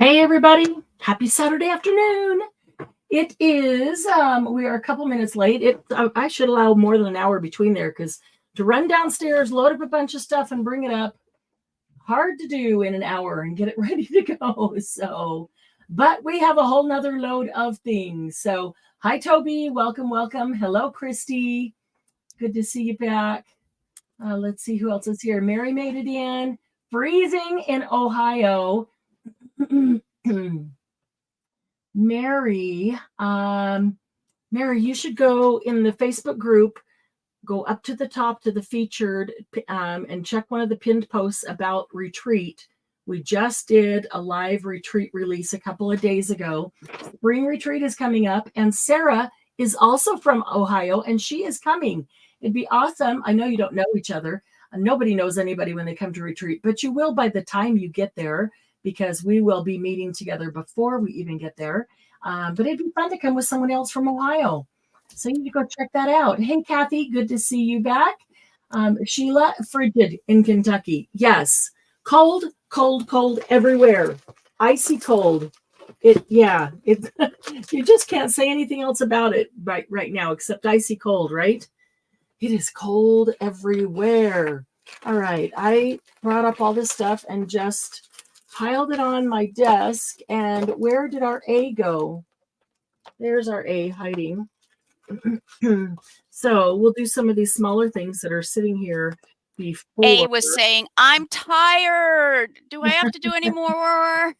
Hey everybody, happy Saturday afternoon. It is, we are a couple minutes late. I should allow more than an hour between there because to run downstairs, load up a bunch of stuff and bring it up, hard to do in an hour and get it ready to go. So, but we have a whole nother load of things. So hi Toby, welcome. Hello Christy, good to see you back. Let's see who else is here. Mary made it in, freezing in Ohio. Mary, you should go in the Facebook group, go up to the top to the featured, and check one of the pinned posts about retreat. We just did a live retreat release a couple of days ago. Spring retreat is coming up, and Sarah is also from Ohio, and she is coming. It'd be awesome. I know you don't know each other. Nobody knows anybody when they come to retreat, but you will by the time you get there, because we will be meeting together before we even get there. But it'd be fun to come with someone else from Ohio. So you need to go check that out. Hey, Kathy, good to see you back. Sheila, frigid in Kentucky. Yes. Cold everywhere. Icy cold. You just can't say anything else about it right now except icy cold, right? It is cold everywhere. All right. I brought up all this stuff and just piled it on my desk. And where did our A go? There's our A hiding. So we'll do some of these smaller things that are sitting here before. A was saying, I'm tired. Do I have to do any more?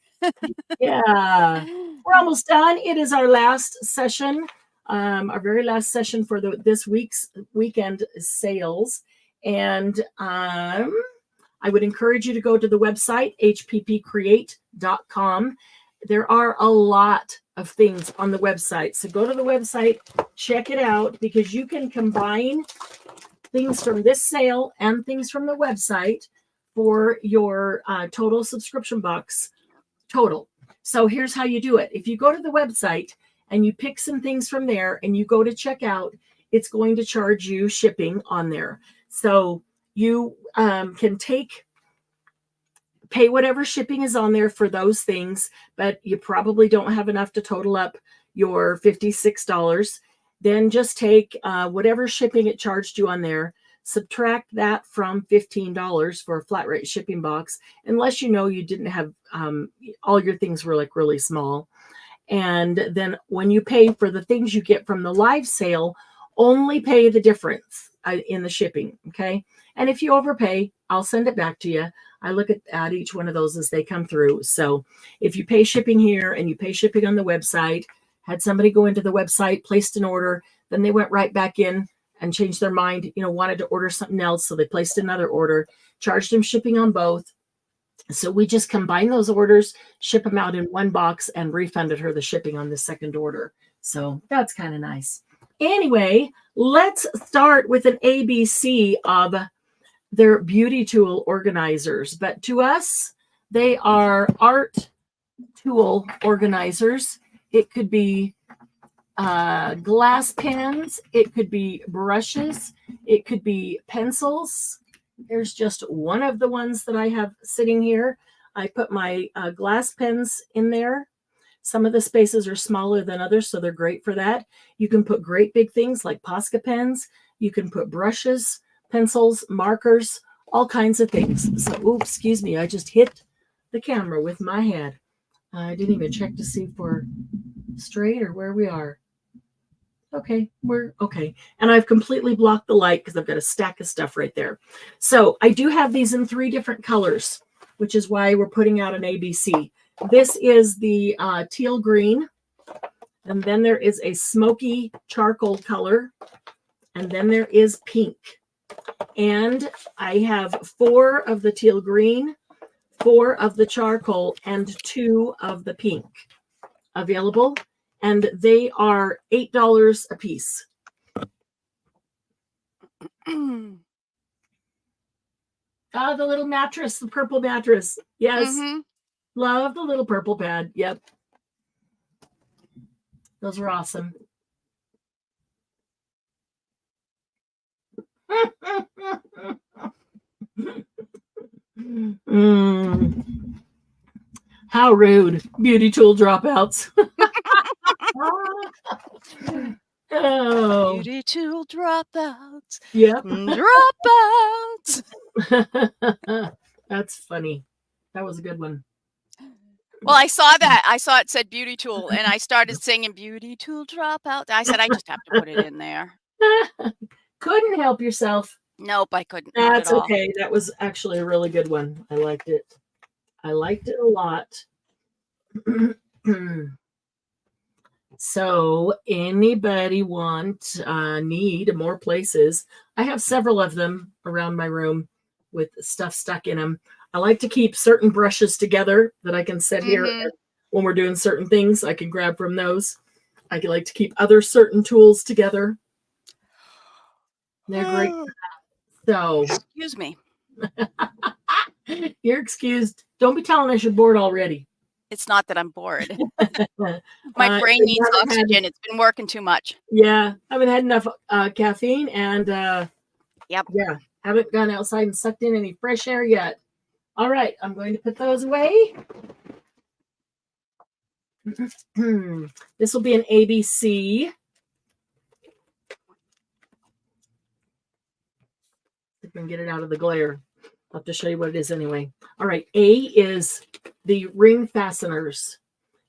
Yeah, we're almost done. It is our last session, our very last session for this week's weekend sales. And I would encourage you to go to the website, hppcreate.com. There are a lot of things on the website. So go to the website, check it out, because you can combine things from this sale and things from the website for your total subscription box total. So here's how you do it. If you go to the website and you pick some things from there and you go to checkout, it's going to charge you shipping on there. So you can pay whatever shipping is on there for those things, but you probably don't have enough to total up your $56. Then just take whatever shipping it charged you on there, subtract that from $15 for a flat rate shipping box, unless you know you didn't have all your things were like really small. And then when you pay for the things you get from the live sale, only pay the difference in the shipping, okay? And if you overpay, I'll send it back to you. I look at each one of those as they come through. So if you pay shipping here and you pay shipping on the website, had somebody go into the website, placed an order, then they went right back in and changed their mind, wanted to order something else. So they placed another order, charged them shipping on both. So we just combined those orders, ship them out in one box, and refunded her the shipping on the second order. So that's kind of nice. Anyway, let's start with an ABC of their beauty tool organizers. But to us, they are art tool organizers. It could be glass pens. It could be brushes. It could be pencils. There's just one of the ones that I have sitting here. I put my glass pens in there. Some of the spaces are smaller than others, so they're great for that. You can put great big things like Posca pens. You can put brushes, pencils, markers, all kinds of things. So, oops, excuse me, I just hit the camera with my head. I didn't even check to see if we're straight or where we are. Okay, we're okay. And I've completely blocked the light because I've got a stack of stuff right there. So I do have these in 3 different colors, which is why we're putting out an ABC. This is the teal green, and then there is a smoky charcoal color, and then there is pink. And I have 4 of the teal green, 4 of the charcoal, and 2 of the pink available. And they are $8 a piece. The little mattress, the purple mattress. Yes. Mm-hmm. Love the little purple pad. Yep. Those are awesome. How rude. Beauty tool dropouts. Oh, Beauty tool dropouts. yep. Dropouts. That's funny. That was a good one. Well, I saw that. I saw it said beauty tool, and I started singing beauty tool dropout. I said, I just have to put it in there. Couldn't help yourself. Nope, I couldn't. Not That's at all. okay. That was actually a really good one. I liked it. I liked it a lot. So anybody need more places? I have several of them around my room with stuff stuck in them. I like to keep certain brushes together that I can set here. And when we're doing certain things, I can grab from those. I like to keep other certain tools together. They're great. So, excuse me. You're excused. Don't be telling us you're bored already. It's not that I'm bored. My brain needs oxygen. It's been working too much. Yeah, I haven't had enough caffeine, and yep. Yeah, haven't gone outside and sucked in any fresh air yet. All right, I'm going to put those away. This will be an ABC. I can get it out of the glare. I'll have to show you what it is anyway. All right, A is the ring fasteners.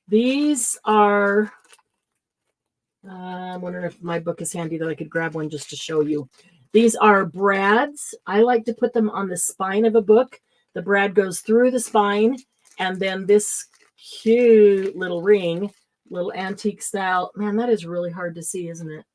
These are, I'm wondering if my book is handy that I could grab one just to show you. These are brads. I like to put them on the spine of a book. The brad goes through the spine, and then this cute little ring, little antique style. Man, that is really hard to see, isn't it?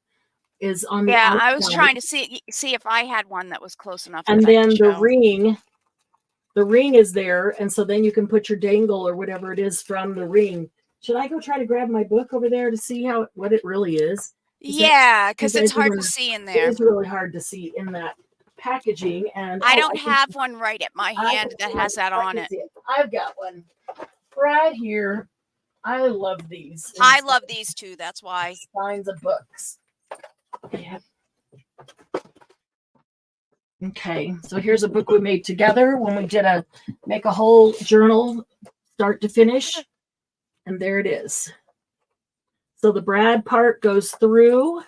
Is on the outside. I was trying to see if I had one that was close enough. And then the ring is there, and so then you can put your dangle or whatever it is from the ring. Should I go try to grab my book over there to see what it really is? Yeah, because it's hard to see in there. It's really hard to see in that packaging, and I don't have one right at my hand that has that on it. I've got one right here. I love these. I love these too. That's why. Spines of books. Yeah. Okay, so here's a book we made together when we did make a whole journal start to finish, and there it is. So the brad part goes through.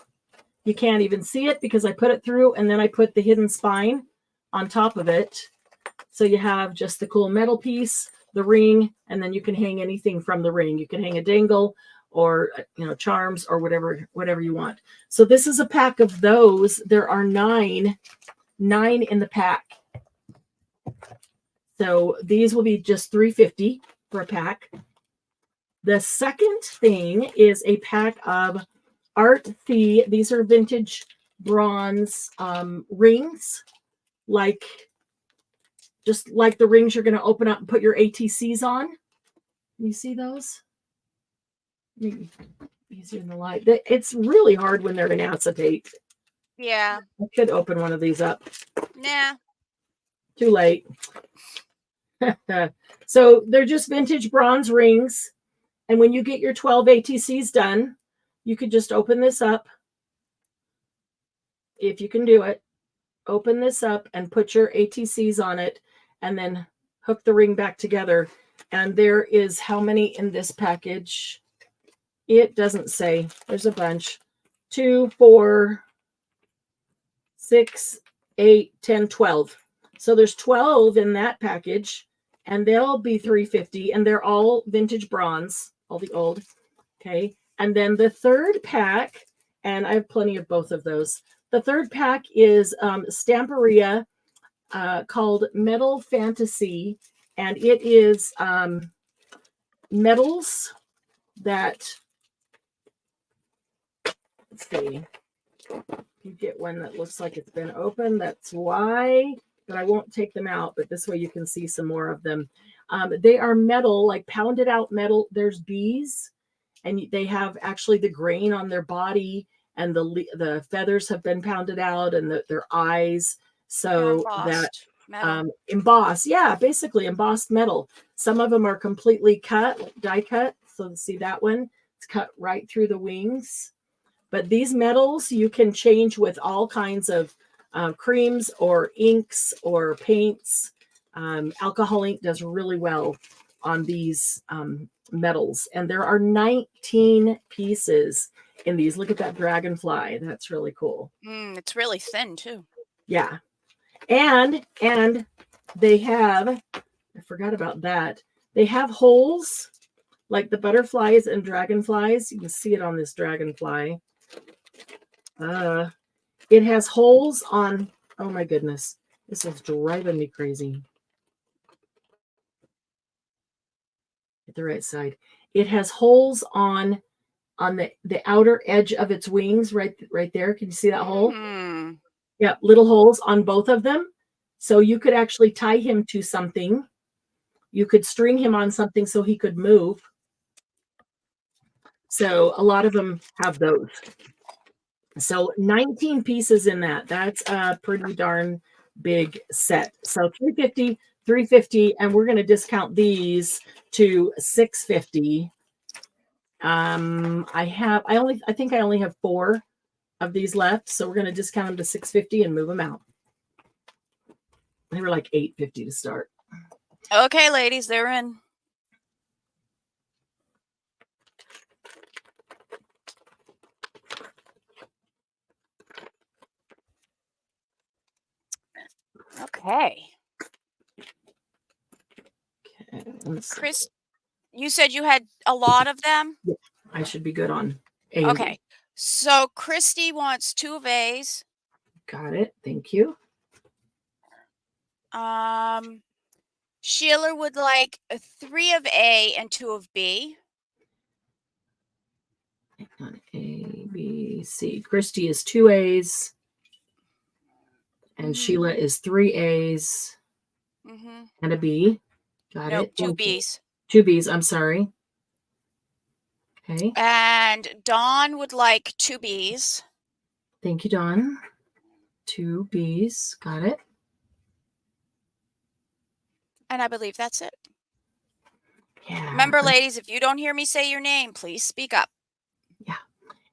You can't even see it because I put it through, and then I put the hidden spine on top of it. So you have just the cool metal piece, the ring, and then you can hang anything from the ring. You can hang a dangle or charms or whatever you want. So this is a pack of those. There are nine in the pack. So these will be just $3.50 for a pack. The second thing is a pack of Art Fee. These are vintage bronze rings, just like the rings you're going to open up and put your ATCs on. You see those? Maybe easier in the light. It's really hard when they're in acetate. Yeah. I could open one of these up. Nah. Too late. So they're just vintage bronze rings. And when you get your 12 ATCs done, you could just open this up. If you can do it, open this up and put your ATCs on it and then hook the ring back together. And there is how many in this package? It doesn't say. There's a bunch. 2, 4, 6, 8, 10, 12. So there's 12 in that package, and they'll be $3.50, and they're all vintage bronze, all the old. Okay. And then the third pack, and I have plenty of both of those. The third pack is Stamperia called Metal Fantasy, and it is metals that, let's see, you get one that looks like it's been opened. That's why, but I won't take them out, but this way you can see some more of them. They are metal, like pounded out metal. There's bees, and they have actually the grain on their body, and the feathers have been pounded out, and their eyes. So that embossed, yeah, basically embossed metal. Some of them are completely cut, die cut. So see that one? It's cut right through the wings. But these metals you can change with all kinds of creams or inks or paints. Alcohol ink does really well. on these metals. And there are 19 pieces in these. Look at that dragonfly. That's really cool. It's really thin too. Yeah. And they have, I forgot about that. They have holes like the butterflies and dragonflies. You can see it on this dragonfly. It has holes on, oh my goodness. This is driving me crazy. At the right side. It has holes on the outer edge of its wings right there. Can you see that hole? Yeah, little holes on both of them. So you could actually tie him to something. You could string him on something so he could move. So a lot of them have those. So 19 pieces in that. That's a pretty darn big set. So $350, and we're going to discount these to $650. I think I only have 4 of these left, so we're going to discount them to $650 and move them out. They were like $850 to start. Okay, ladies, they're in. Okay. Chris, you said you had a lot of them? Yeah, I should be good on A. Okay. So Christy wants 2 of A's. Got it. Thank you. Sheila would like 3 of A and 2 of B. A, B, C. Christy is 2 A's. And Sheila is 3 A's and a B. Got it. 2 B's. 2 B's. I'm sorry. Okay. And Dawn would like 2 B's. Thank you, Dawn. 2 B's. Got it. And I believe that's it. Yeah. Remember, ladies, if you don't hear me say your name, please speak up. Yeah.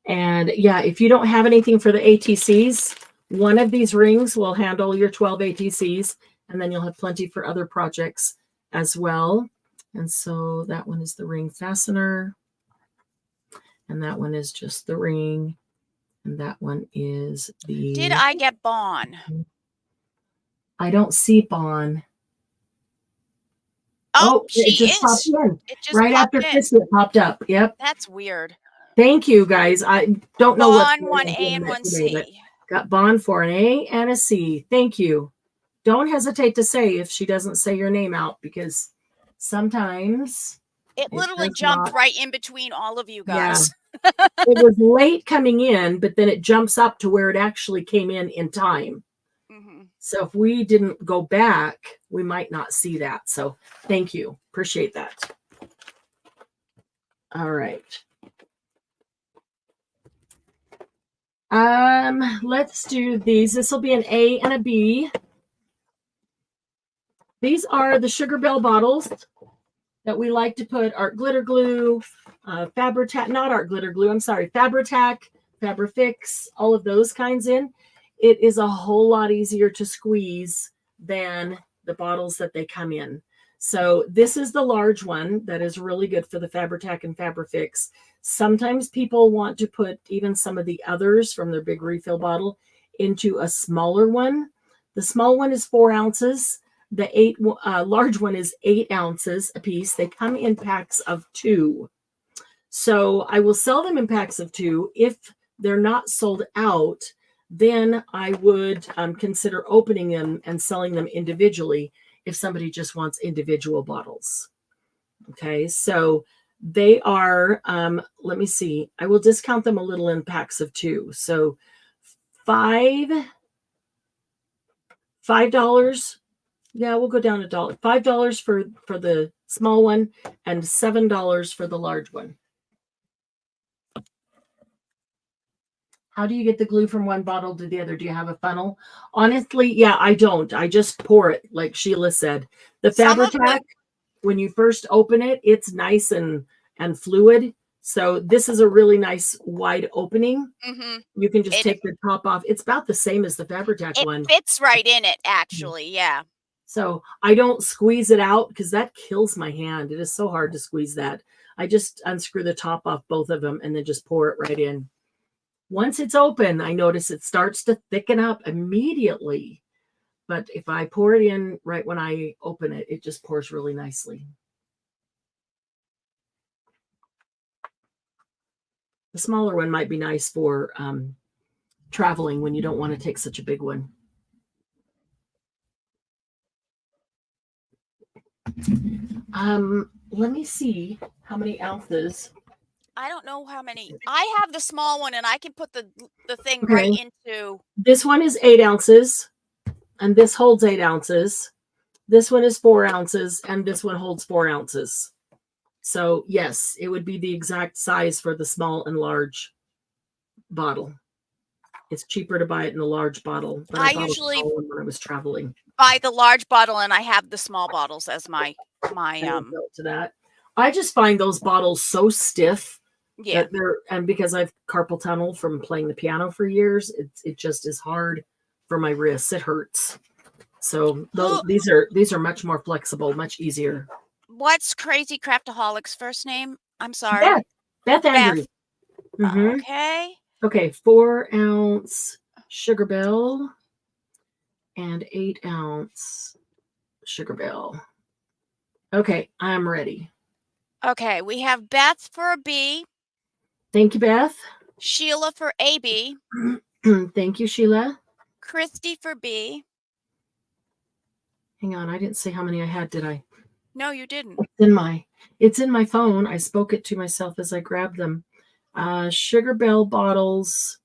And yeah, if you don't have anything for the ATCs, one of these rings will handle your 12 ATCs, and then you'll have plenty for other projects as well. And so that one is the ring fastener, and that one is just the ring, and that one is the... Did I get Bon? I don't see Bon. Oh, it just popped in. It just right popped after in. Chrissy, it popped up. Yep. That's weird. Thank you, guys. I don't know what... Bon, 1 A and 1 C. Got Bon for an A and a C. Thank you. Don't hesitate to say if she doesn't say your name out, because sometimes it literally jumped right in between all of you guys. Yeah. It was late coming in, but then it jumps up to where it actually came in time. So if we didn't go back, we might not see that. So thank you. Appreciate that. All right. Let's do these. This will be an A and a B. These are the Sugar Bell bottles that we like to put art glitter glue, Fabri-Tac, not art glitter glue, I'm sorry, Fabri-Tac, Fabri-Fix, all of those kinds in. It is a whole lot easier to squeeze than the bottles that they come in. So this is the large one that is really good for the Fabri-Tac and Fabri-Fix. Sometimes people want to put even some of the others from their big refill bottle into a smaller one. The small one is 4 ounces. The large one is 8 ounces a piece. They come in packs of 2. So I will sell them in packs of 2. If they're not sold out, then I would consider opening them and selling them individually if somebody just wants individual bottles. Okay, so they are, let me see, I will discount them a little in packs of 2. So $5. Yeah, we'll go down $1. $5 for the small one and $7 for the large one. How do you get the glue from one bottle to the other? Do you have a funnel? Honestly, yeah, I don't. I just pour it, like Sheila said. The Fabri-Tac, when you first open it, it's nice and fluid. So this is a really nice wide opening. You can just take the top off. It's about the same as the Fabri-Tac one. It fits right in it, actually, yeah. So I don't squeeze it out because that kills my hand. It is so hard to squeeze that. I just unscrew the top off both of them and then just pour it right in. Once it's open, I notice it starts to thicken up immediately. But if I pour it in right when I open it, it just pours really nicely. The smaller one might be nice for traveling when you don't want to take such a big one. Let me see how many ounces. I don't know how many. I have the small one, and I can put the thing right into. This one is 8 ounces, and this holds 8 ounces. This one is 4 ounces, and this one holds 4 ounces. So yes, it would be the exact size for the small and large bottle. It's cheaper to buy it in a large bottle. But I usually when I was traveling. Buy the large bottle, and I have the small bottles as my to that. I just find those bottles so stiff. Yeah. And because I've carpal tunnel from playing the piano for years, it just is hard for my wrists. It hurts. So these are much more flexible, much easier. What's Crazy Craftaholics' first name? I'm sorry. Beth Andrews. Mm-hmm. Okay. Okay, 4 ounce Sugar Bell and 8 ounce Sugar Bell. Okay, I'm ready. Okay, we have Beth for a B. Thank you, Beth. Sheila for AB. Thank you, Sheila. Christy for B. Hang on, I didn't say how many I had, did I? No, you didn't. It's in my phone. I spoke it to myself as I grabbed them. Sugar Bell bottles.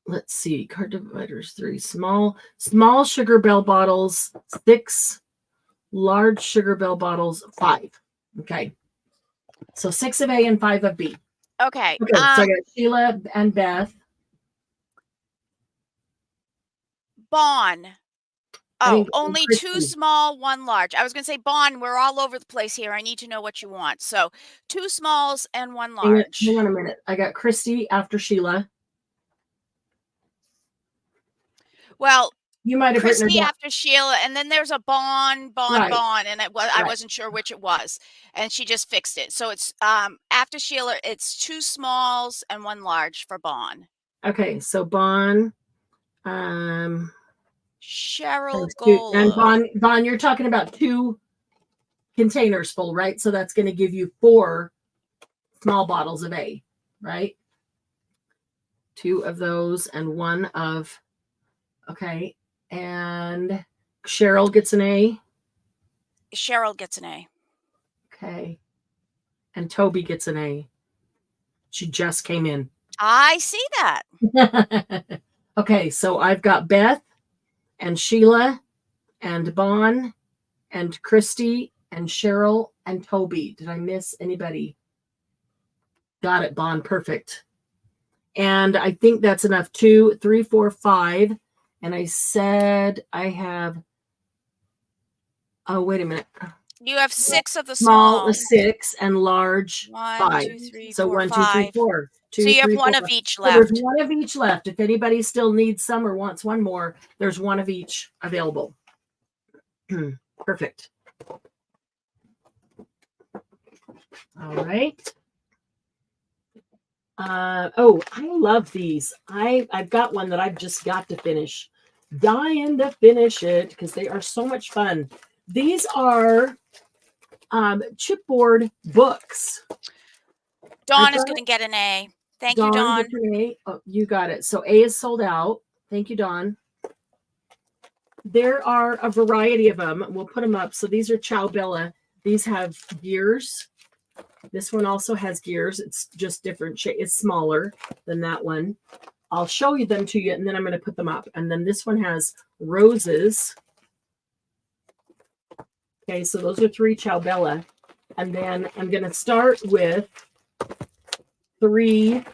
Let's see. Card dividers 3. Small Sugar Bell bottles 6. Large Sugar Bell bottles 5. Okay. So 6 of A and 5 of B. Okay. So I got Sheila and Beth. Bon. Oh, only 2 small, 1 large. I was going to say, Bon, we're all over the place here. I need to know what you want. So 2 smalls and 1 large. Hang on a minute. I got Christy after Sheila. Well, you might have Christy after Sheila, and then there's a Bon, right. and I wasn't sure which it was, and she just fixed it. So it's after Sheila, it's 2 smalls and 1 large for Bon. Okay, so Bon, Cheryl Gold. And Bon, you're talking about 2 containers full, right? So that's going to give you 4 small bottles of A, right? 2 of those and 1 of, okay. And Cheryl gets an A. Cheryl gets an A. Okay. And Toby gets an A. She just came in. I see that. Okay, so I've got Beth and Sheila and Bon and Christy and Cheryl and Toby. Did I miss anybody? Got it, Bon. Perfect. And I think that's enough. 2, 3, 4, 5. And I said I have, oh, wait a minute. You have 6 of the small 6 and large 5. 1, 2, 3, so 4, 1, 2, 3, 4. 2, so you have 3, 1 4, of each so left. there's 1 of each left. If anybody still needs some or wants one more, there's 1 of each available. Perfect. All right. Oh, I love these. I've got one that I've just got to finish. Dying to finish it because they are so much fun. These are chipboard books. Dawn is going to get an A. Thank you, Dawn. Oh, you got it. So A is sold out. Thank you, Dawn. There are a variety of them. We'll put them up. So these are Ciao Bella. These have gears. This one also has gears. It's just different shape. It's smaller than that one. I'll show you them to you, and then I'm going to put them up. And then this one has roses. Okay, so those are 3 Ciao Bella. And then I'm going to start with 3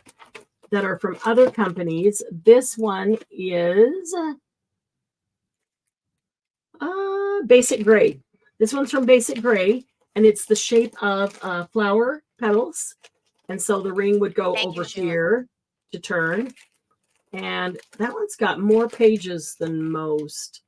that are from other companies. This one is Basic Gray. This one's from Basic Gray, and it's the shape of flower petals. And so the ring would go over here to turn. And that one's got more pages than most.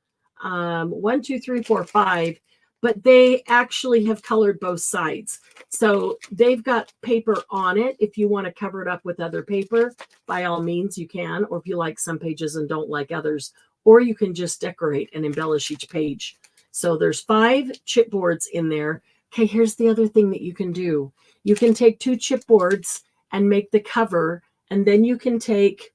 1, 2, 3, 4, 5, but they actually have colored both sides. So they've got paper on it. If you want to cover it up with other paper, by all means you can, or if you like some pages and don't like others, or you can just decorate and embellish each page. So there's 5 chipboards in there. Okay, here's the other thing that you can do. You can take 2 chipboards and make the cover, and then you can take,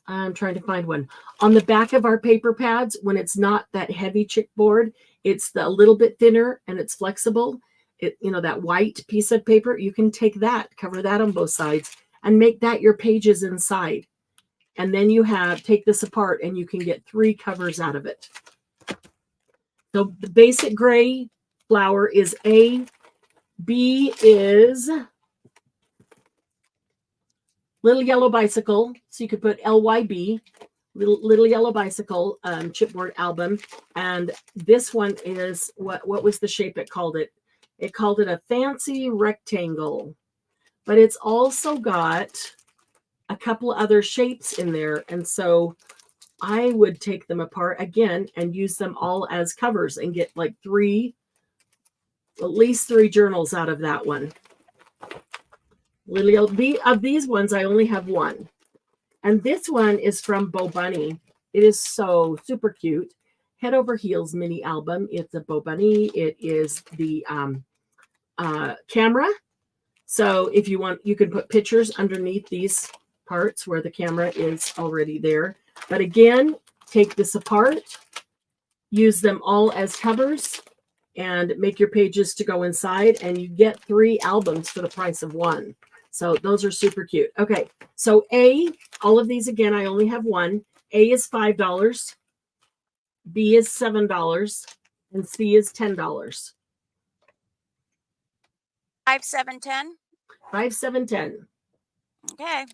I'm trying to find one. On the back of our paper pads, when it's not that heavy chipboard, it's a little bit thinner and it's flexible. That white piece of paper, you can take that, cover that on both sides, and make that your pages inside. And then you take this apart and you can get 3 covers out of it. So the basic gray flower is A. B is Little Yellow Bicycle. So you could put LYB, Little Yellow Bicycle chipboard album. And this one is, what was the shape it called it? It called it a fancy rectangle. But it's also got a couple other shapes in there. And so I would take them apart again and use them all as covers and get like at least 3 journals out of that one. Of these ones, I only have 1. And this one is from Bo Bunny. It is so super cute. Head Over Heels mini album. It's a Bo Bunny. It is the camera. So if you want, you can put pictures underneath these parts where the camera is already there. But again, take this apart, use them all as covers, and make your pages to go inside, and you get 3 albums for the price of 1. So those are super cute. Okay, so A, all of these again, I only have 1. A is $5, B is $7, and C is $10. 5, 7, 10? 5, 7, 10. Okay.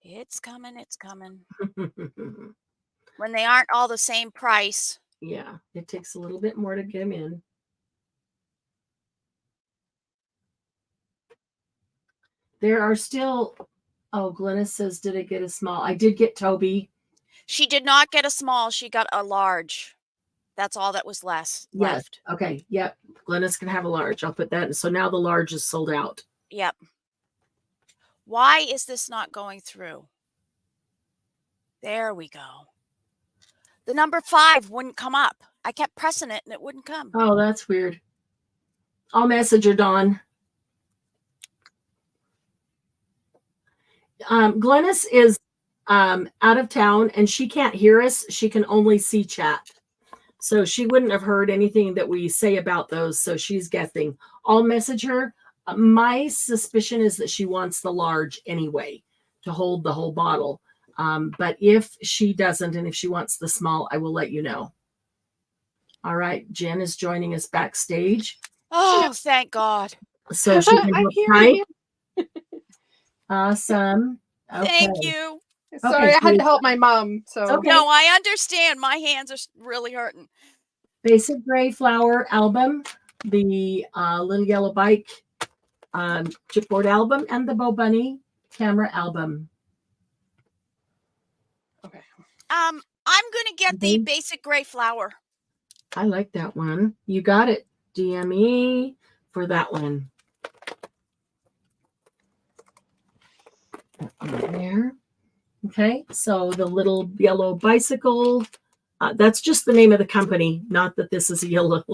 It's coming, it's coming. When they aren't all the same price. Yeah, it takes a little bit more to get them in. There are still, Glennis says, did it get a small? I did get Toby. She did not get a small. She got a large. That's all that was left. Yes. Okay. Yep. Glennis can have a large. I'll put that in. So now the large is sold out. Yep. Why is this not going through? There we go. The number 5 wouldn't come up. I kept pressing it and it wouldn't come. Oh, that's weird. I'll message her, Dawn. Glennis is out of town and she can't hear us. She can only see chat. So she wouldn't have heard anything that we say about those. So she's guessing. I'll message her. My suspicion is that she wants the large anyway to hold the whole bottle. But if she doesn't, and if she wants the small, I will let you know. All right. Jen is joining us backstage. Oh, thank God. So she can I'm look here. tight. Awesome. Okay. Thank you. Sorry, Okay, I had so- to help my mom. So Okay. No, I understand. My hands are really hurting. Basic Gray Flower album, the Little Yellow Bike chipboard album, and the Bo Bunny camera album. okay. I'm gonna get the basic gray flower. I like that one. You got it. DME for that one. There. Okay, so the Little Yellow Bicycle. That's just the name of the company, not that this is a yellow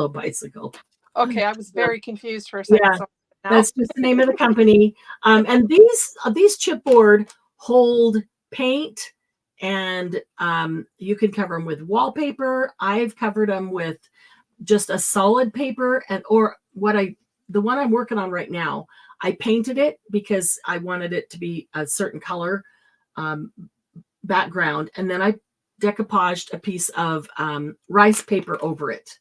bicycle. Okay, I was very confused for a second. Yeah, so now- that's just the name of the company. And these chipboard hold paint, and you can cover them with wallpaper. I've covered them with just a solid paper, the one I'm working on right now, I painted it because I wanted it to be a certain color background, and then I decoupaged a piece of rice paper over it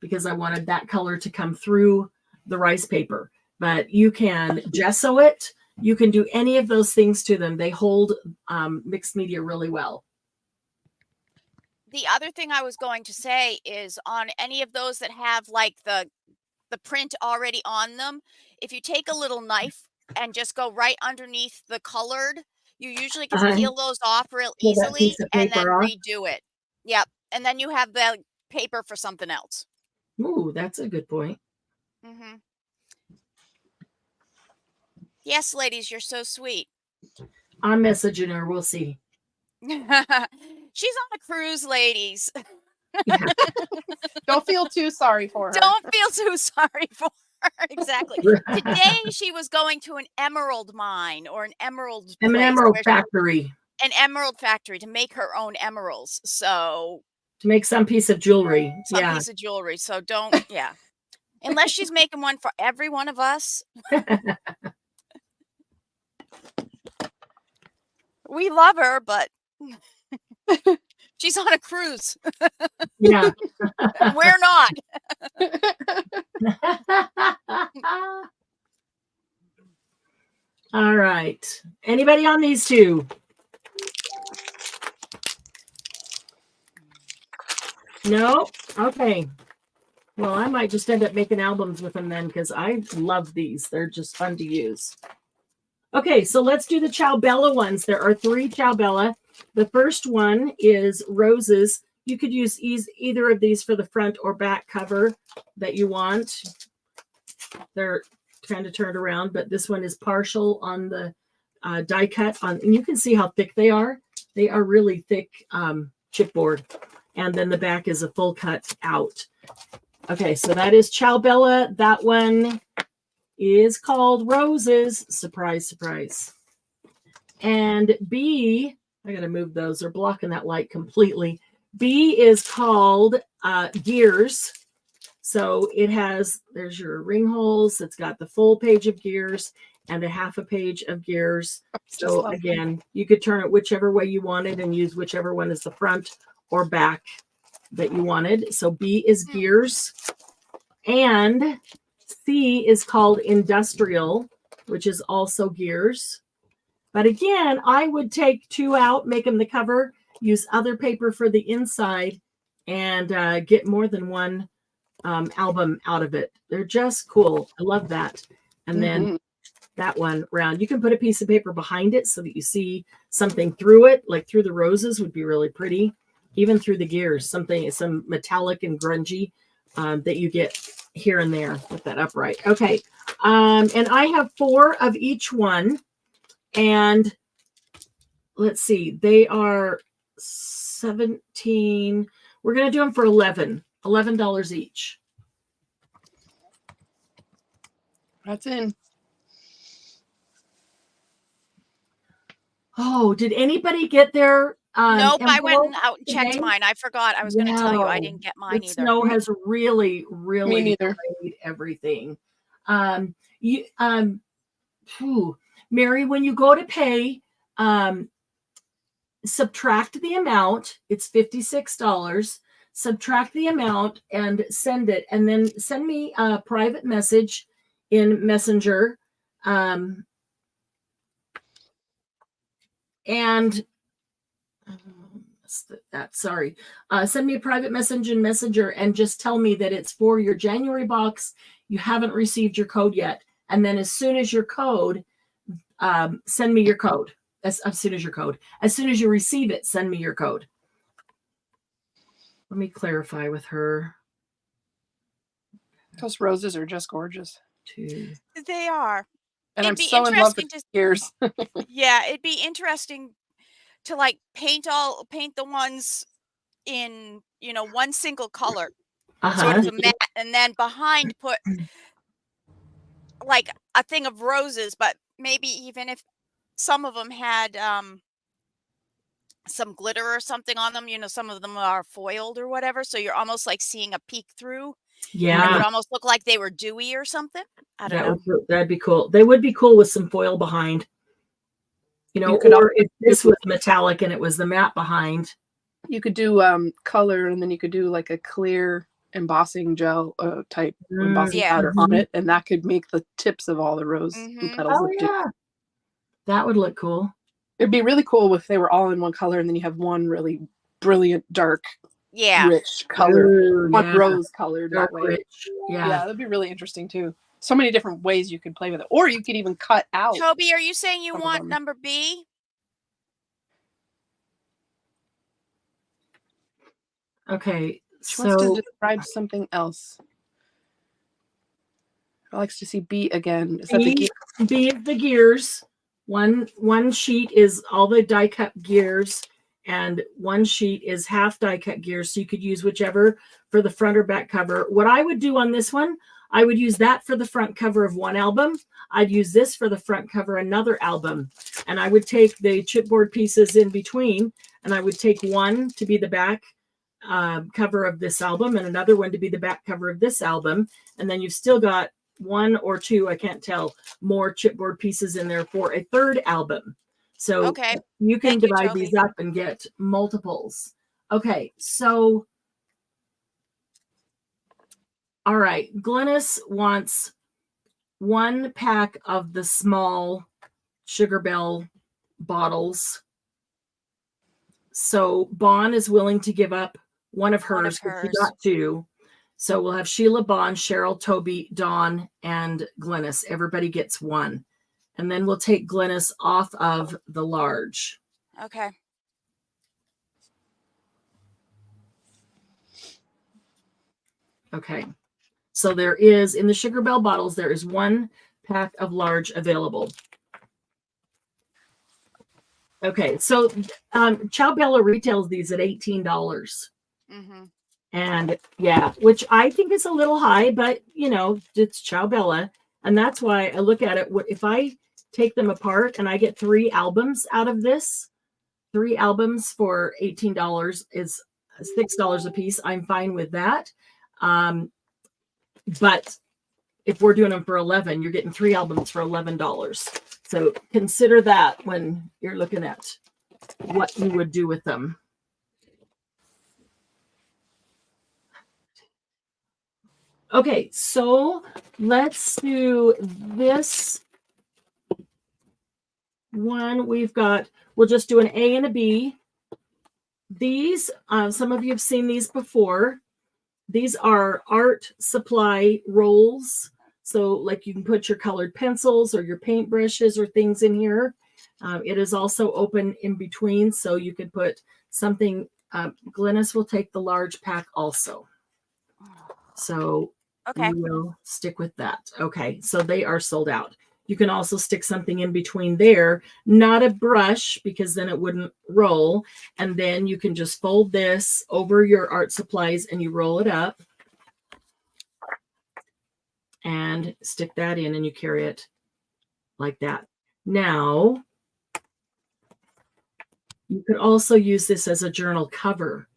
because I wanted that color to come through the rice paper. But you can gesso it. You can do any of those things to them. They hold mixed media really well. The other thing I was going to say is on any of those that have like the print already on them, if you take a little knife and just go right underneath the colored, you usually can peel those off real Pull that easily piece of and then paper off. redo it. Yep. And then you have the paper for something else. Ooh, that's a good point. Mm-hmm. Yes, ladies, you're so sweet. I'm messaging her. We'll see. She's on a cruise, ladies. Yeah. Don't feel too sorry for her. Don't feel too sorry for her. Exactly. Today she was going to an emerald mine or an emerald An emerald factory. An emerald factory to make her own emeralds. So to make some piece of jewelry. Some piece of jewelry. So don't, yeah. Unless she's making one for every one of us. We love her, but she's on a cruise. Yeah. We're not. All right. Anybody on these two? No? Okay. Well, I might just end up making albums with them then because I love these. They're just fun to use. Okay, so let's do the Ciao Bella ones. There are 3 Ciao Bella. The first one is roses. You could use either of these for the front or back cover that you want. They're kind of turned around, but this one is partial on the die cut. And you can see how thick they are. They are really thick chipboard. And then the back is a full cut out. Okay, so that is Ciao Bella. That one is called Roses. Surprise, surprise. And B, I got to move those. They're blocking that light completely. B is called Gears. So it has, there's your ring holes. It's got the full page of gears and a half a page of gears. So again, you could turn it whichever way you wanted and use whichever one is the front or back that you wanted. So B is Gears. And C is called Industrial, which is also Gears. But again, I would take 2 out, make them the cover, use other paper for the inside, and get more than one album out of it. They're just cool. I love that. And then that one round. You can put a piece of paper behind it so that you see something through it, like through the roses would be really pretty. Even through the gears, some metallic and grungy that you get here and there with that upright. Okay. And I have 4 of each one. And let's see, they are 17. We're going to do them for $11 each. That's in. Oh, did anybody get their nope, I went envelope out and checked today? mine. I forgot. I was going to tell you I didn't get mine The either. snow has really, really delayed everything. Mary, when you go to pay, subtract the amount. It's $56. Subtract the amount and send it, and then send me a private message in Messenger. Send me a private message in Messenger and just tell me that it's for your January box. You haven't received your code yet. And then as soon as your code, send me your code. As soon as you receive it, send me your code. Let me clarify with her. Those roses are just gorgeous. They are. And I'm so in love with gears. Yeah, it'd be interesting to like paint the ones in, one single color. Sort of a matte, and then behind put like a thing of roses, but maybe even if some of them had some glitter or something on them, some of them are foiled or whatever, so you're almost like seeing a peek through. Yeah, it would almost look like they were dewy or something. I don't know. That'd be cool. They would be cool with some foil behind. Or if this was metallic and it was the matte behind. You could do color, and then you could do like a clear embossing gel type embossing Yeah. powder on it, and that could make the tips of all the rose petals Oh look different. yeah, that would look cool. It'd be really cool if they were all in one color, and then you have one really brilliant, dark, rich color, Ooh, one rose colored dark that way. rich. Yeah. That'd be really interesting too. So many different ways you could play with it, or you could even cut out. Toby, are you saying you want number B? Okay, She wants to describe something else. She likes to see B again. Is that the gear? B is the gears. One sheet is all the die cut gears, and one sheet is half die cut gears. So you could use whichever for the front or back cover. What I would do on this one, I would use that for the front cover of one album. I'd use this for the front cover another album, and I would take the chipboard pieces in between, and I would take one to be the back cover of this album and another one to be the back cover of this album, and then you've still got one or two, I can't tell, more chipboard pieces in there for a third album. So you can divide these up and get multiples. Okay, so all right, Glynis wants 1 pack of the small Sugar Bell bottles. So Bon is willing to give up one of hers. She got 2. So we'll have Sheila, Bon, Cheryl, Toby, Dawn, and Glynis. Everybody gets 1. And then we'll take Glynis off of the large. Okay. Okay. So there is, in the Sugar Bell bottles, there is 1 pack of large available. Okay. So Ciao Bella retails these at $18. Mm-hmm. And yeah, which I think is a little high, but you know, it's Ciao Bella. And that's why I look at it. If I take them apart and I get 3 albums out of this, 3 albums for $18 is $6 a piece. I'm fine with that. But if we're doing them for 11, you're getting 3 albums for $11. So consider that when you're looking at what you would do with them. Okay, so let's do this one. We'll just do an A and a B. These, some of you have seen these before. These are art supply rolls. So like you can put your colored pencils or your paintbrushes or things in here. It is also open in between, so you could put something. Glynis will take the large pack also. So we will stick with that. Okay, so they are sold out. You can also stick something in between there, not a brush because then it wouldn't roll. And then you can just fold this over your art supplies and you roll it up and stick that in and you carry it like that. Now, you could also use this as a journal cover,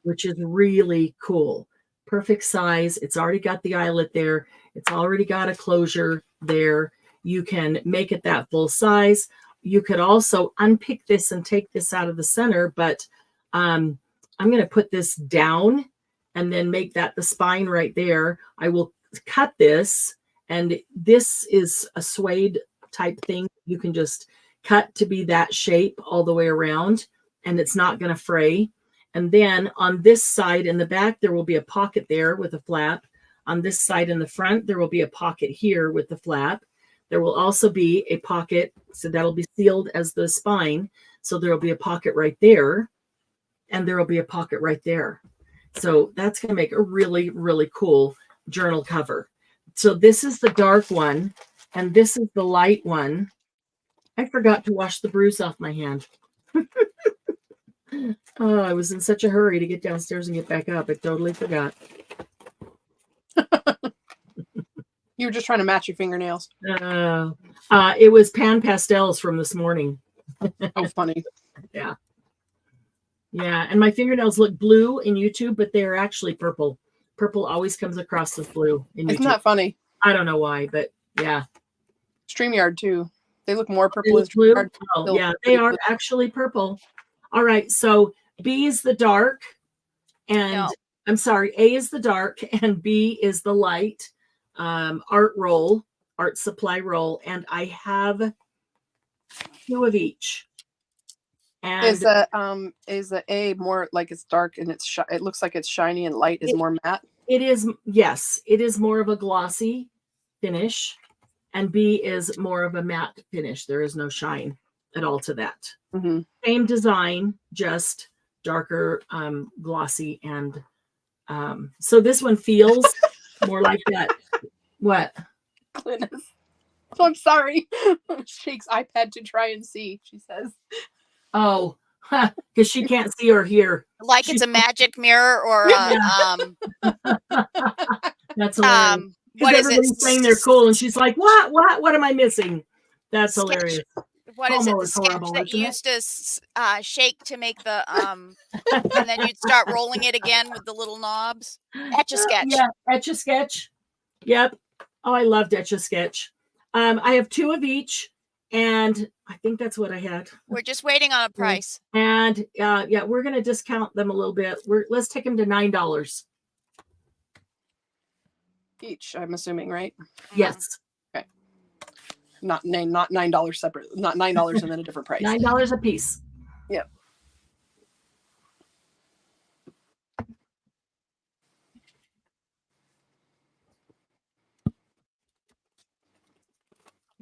which is really cool. Perfect size. It's already got the eyelet there. It's already got a closure there. You can make it that full size. You could also unpick this and take this out of the center, but I'm going to put this down and then make that the spine right there. I will cut this, and this is a suede type thing. You can just cut to be that shape all the way around, and it's not going to fray. And then on this side in the back, there will be a pocket there with a flap. On this side in the front, there will be a pocket here with the flap. There will also be a pocket, so that'll be sealed as the spine. So there will be a pocket right there, and there will be a pocket right there. So that's going to make a really, really cool journal cover. So this is the dark one, and this is the light one. I forgot to wash the bruise off my hand. Oh, I was in such a hurry to get downstairs and get back up. I totally forgot. You were just trying to match your fingernails. It was pan pastels from this morning. Oh, funny. Yeah. Yeah, and my fingernails look blue in YouTube, but they're actually purple. Purple always comes across as blue in YouTube. Isn't that funny? I don't know why, but yeah. StreamYard too. They look more purple as blue. StreamYard. Oh, yeah, they are actually purple. All right, so B is the dark, and I'm sorry, A is the dark and B is the light. Art supply roll, and I have 2 of each. And is the A more like it's dark and it looks like it's shiny, and light is more matte? It is, yes, it is more of a glossy finish, and B is more of a matte finish. There is no shine at all to that. Mm-hmm. Same design, just darker, glossy, and so this one feels more like that. What? Glynis. Oh, I'm sorry. Shakes iPad to try and see, she says. Oh, because she can't see or hear. Like it's a magic mirror or that's hilarious. What is it? Saying they're cool, and she's like, what am I missing? That's Sketch. Hilarious. What is it? The sketch that you used to shake to make the and then you'd start rolling it again with the little knobs. Etch-a-Sketch. Yeah, Etch-a-Sketch. Yep. Oh, I loved Etch-a-Sketch. I have 2 of each, and I think that's what I had. We're just waiting on a price. And yeah, we're gonna discount them a little bit. Let's take them to $9 each, I'm assuming, right? Yes. Okay. Not $9 separate. Not $9 and then a different price. $9 a piece. Yep.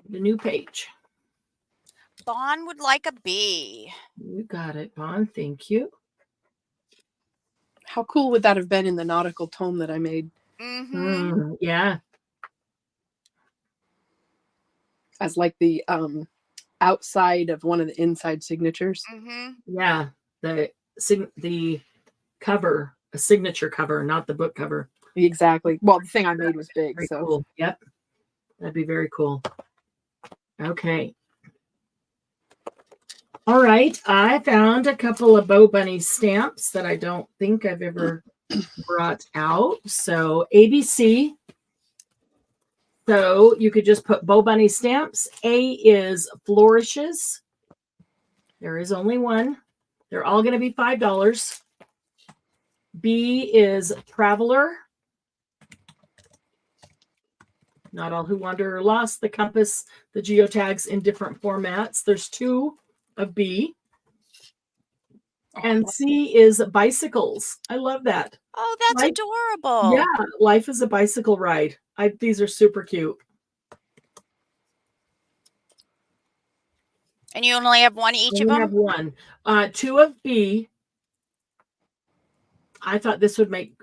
The new page. Bon would like a B. You got it, Bon. Thank you. How cool would that have been in the nautical tome that I made? Mm-hmm. Yeah. As like the outside of one of the inside signatures. Mm-hmm. Yeah. The cover, a signature cover, not the book cover. Exactly. Well, the thing I made was big. Very so cool. Yep. That'd be very cool. Okay. All right. I found a couple of Bo Bunny stamps that I don't think I've ever brought out. So ABC. So you could just put Bo Bunny stamps. A is flourishes. There is only one. They're all going to be $5. B is traveler. Not all who wander are lost. The compass, the geotags in different formats. There's 2 of B. And C is bicycles. I love that. Oh, that's adorable. Yeah, life is a bicycle ride. These are super cute. And you only have 1 each of them? I have 1. 2 of B. I thought this would make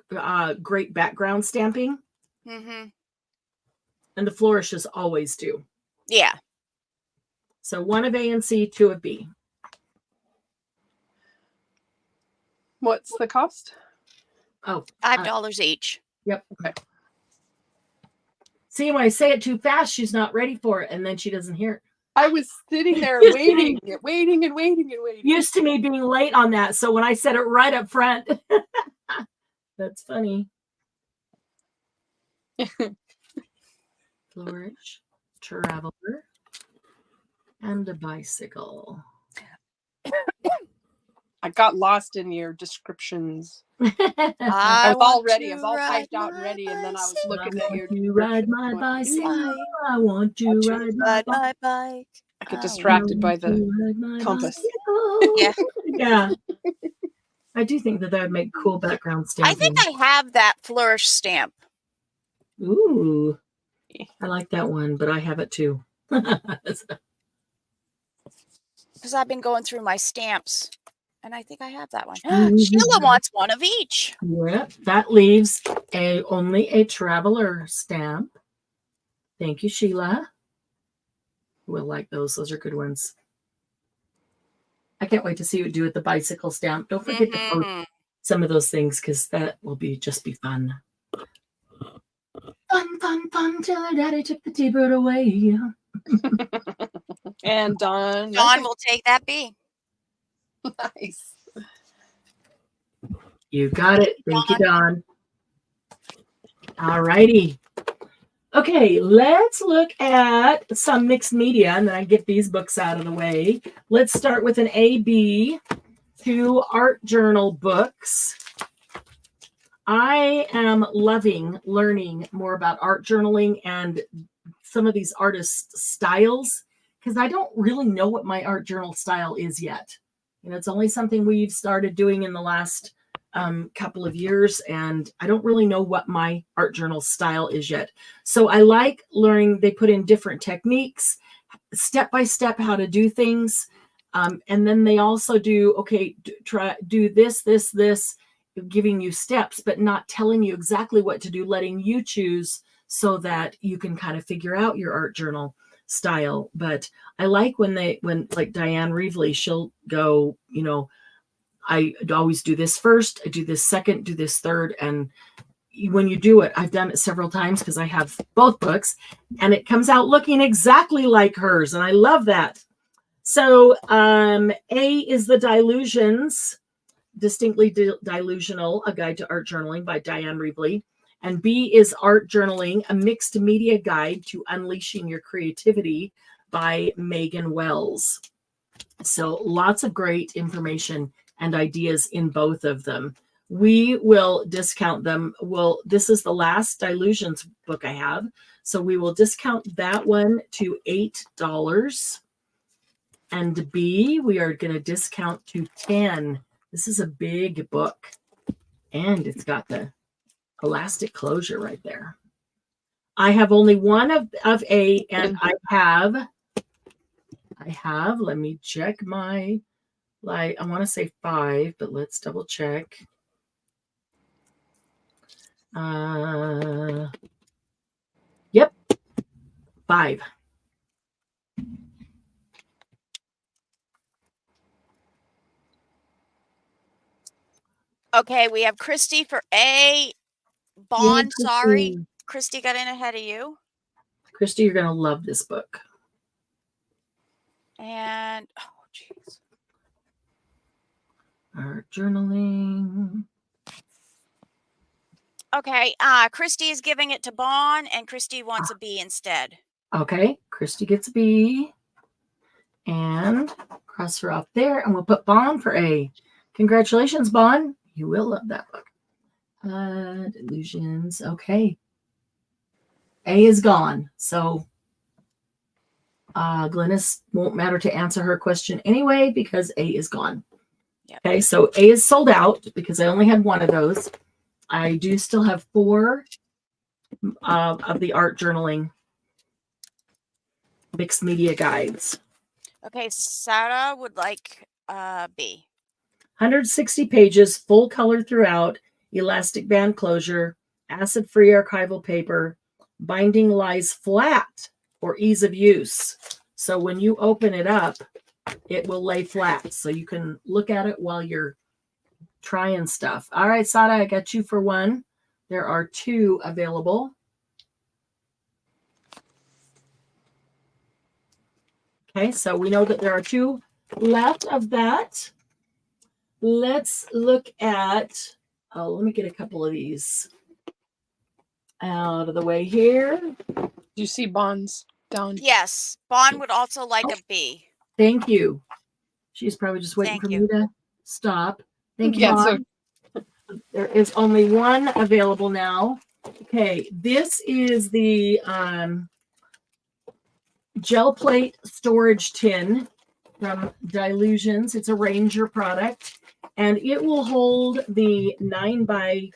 great background stamping. Mm-hmm. And the flourishes always do. Yeah. So 1 of A and C, 2 of B. What's the cost? Oh, $5 each. Yep. Okay. See, when I say it too fast, she's not ready for it, and then she doesn't hear it. I was sitting there waiting. Used to me being late on that, so when I said it right up front, that's funny. Flourish, traveler, and a bicycle. I got lost in your descriptions. I was all ready. I was all typed out and ready, and then I was looking at your. You ride my bicycle. I want to ride my bike. I get distracted by the compass. Yeah. Yeah. I do think that would make cool background stamping. I think I have that flourish stamp. Ooh. I like that one, but I have it too. Because I've been going through my stamps. And I think I have that one. Sheila wants 1 of each. Yep, that leaves only a traveler stamp. Thank you, Sheila. We'll like those. Those are good ones. I can't wait to see what you do with the bicycle stamp. Don't forget to post some of those things because that will just be fun. Fun till her daddy took the T-bird away. And Dawn will take that B. Nice. You got it. Thank you, Dawn. All righty. Okay, let's look at some mixed media, and then I get these books out of the way. Let's start with an AB, 2 art journal books. I am loving learning more about art journaling and some of these artist styles, because I don't really know what my art journal style is yet. It's only something we've started doing in the last couple of years, and I don't really know what my art journal style is yet. So I like learning. They put in different techniques, step by step, how to do things. And then they also do, okay, do this, giving you steps, but not telling you exactly what to do, letting you choose so that you can kind of figure out your art journal style. But I like when like Diane Reevely, she'll go, I always do this first, I do this second, do this third. And when you do it, I've done it several times because I have both books, and it comes out looking exactly like hers. And I love that. So A is The Dilutions, Distinctly Delusional, A Guide to Art Journaling by Diane Reevely. And B is Art Journaling, A Mixed Media Guide to Unleashing Your Creativity by Megan Wells. So lots of great information and ideas in both of them. We will discount them. This is the last Dilutions book I have. So we will discount that one to $8. And B, we are going to discount to $10. This is a big book, and it's got the elastic closure right there. I have only one of A, and I have, let me check my, I want to say 5, but let's double check. Yep, 5. Okay, we have Christy for A. Bond, sorry. Christy got in ahead of you. Christy, you're going to love this book. And, oh, jeez. Art journaling. Okay, Christy is giving it to Bond, and Christy wants a B instead. Okay, Christy gets a B. And cross her off there, and we'll put Bond for A. Congratulations, Bond. You will love that book. Delusions. Okay. A is gone. So Glynis won't matter to answer her question anyway because A is gone. Yep. Okay, so A is sold out because I only had one of those. I do still have 4 of the art journaling mixed media guides. Okay, Sarah would like B. 160 pages, full color throughout, elastic band closure, acid-free archival paper, binding lies flat for ease of use. So when you open it up, it will lay flat. So you can look at it while you're trying stuff. All right, Sada, I got you for 1. There are 2 available. Okay, so we know that there are 2 left of that. Let's look at, let me get a couple of these out of the way here. Do you see Bond's down? Yes, Bond would also like a B. Thank you. She's probably just waiting for me to stop. Thank you, Bond. There is only 1 available now. Okay, this is the gel plate storage tin from Dilutions. It's a Ranger product, and it will hold the 9 by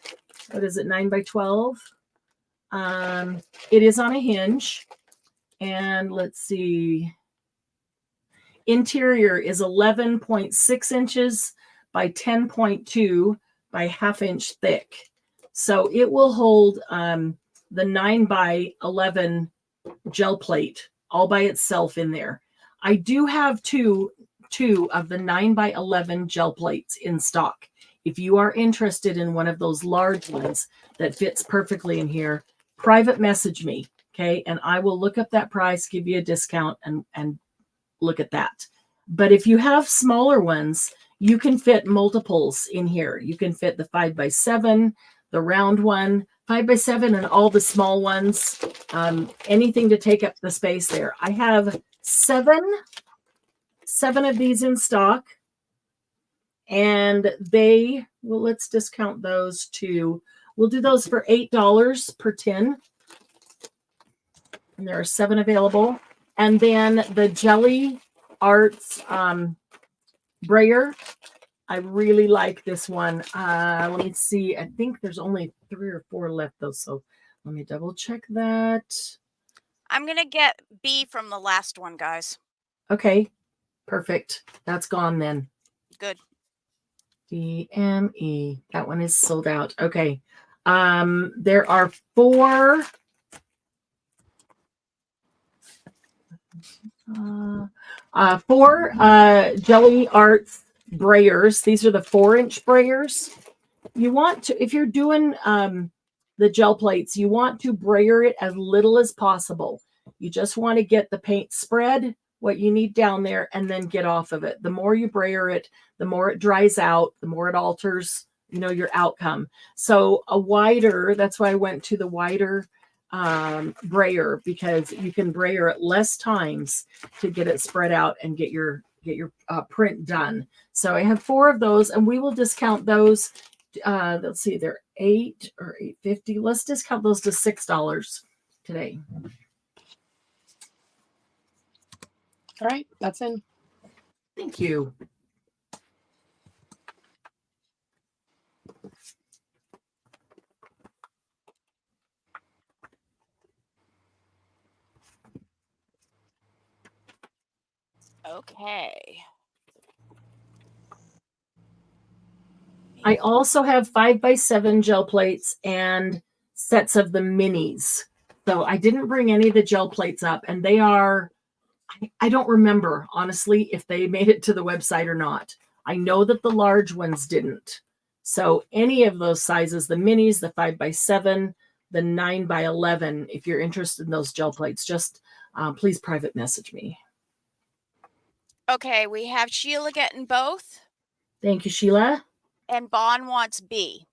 12. It is on a hinge, and let's see. Interior is 11.6 inches by 10.2 by ½ inch thick. So it will hold the 9 by 11 gel plate all by itself in there. I do have two of the 9 by 11 gel plates in stock. If you are interested in one of those large ones that fits perfectly in here, private message me, okay? And I will look up that price, give you a discount, and look at that. But if you have smaller ones, you can fit multiples in here. You can fit the 5 by 7, the round one, 5 by 7, and all the small ones. Anything to take up the space there. I have 7 of these in stock, and let's discount those to We'll do those for $8 per tin. And there are 7 available. And then the Jelly Arts brayer. I really like this one. Let me see. I think there's only 3 or 4 left though. So let me double check that. I'm going to get B from the last one, guys. Okay. Perfect. That's gone then. Good. VME. That one is sold out. Okay. There are 4 Jelly Arts brayers. These are the 4-inch brayers. You want to, if you're doing the gel plates, you want to brayer it as little as possible. You just want to get the paint spread, what you need down there, and then get off of it. The more you brayer it, the more it dries out, the more it alters, your outcome. So a wider, that's why I went to the wider brayer, because you can brayer it less times to get it spread out and get your print done. So I have 4 of those, and we will discount those. Let's see, they're $8 or $8.50. Let's discount those to $6 today. All right, that's in. Thank you. Okay. I also have 5x7 gel plates and sets of the minis. So I didn't bring any of the gel plates up, and they are, I don't remember, honestly, if they made it to the website or not. I know that the large ones didn't. So any of those sizes, the minis, the 5x7, the 9x11, if you're interested in those gel plates, just please private message me. Okay, we have Sheila getting both. Thank you, Sheila. And Bon wants B.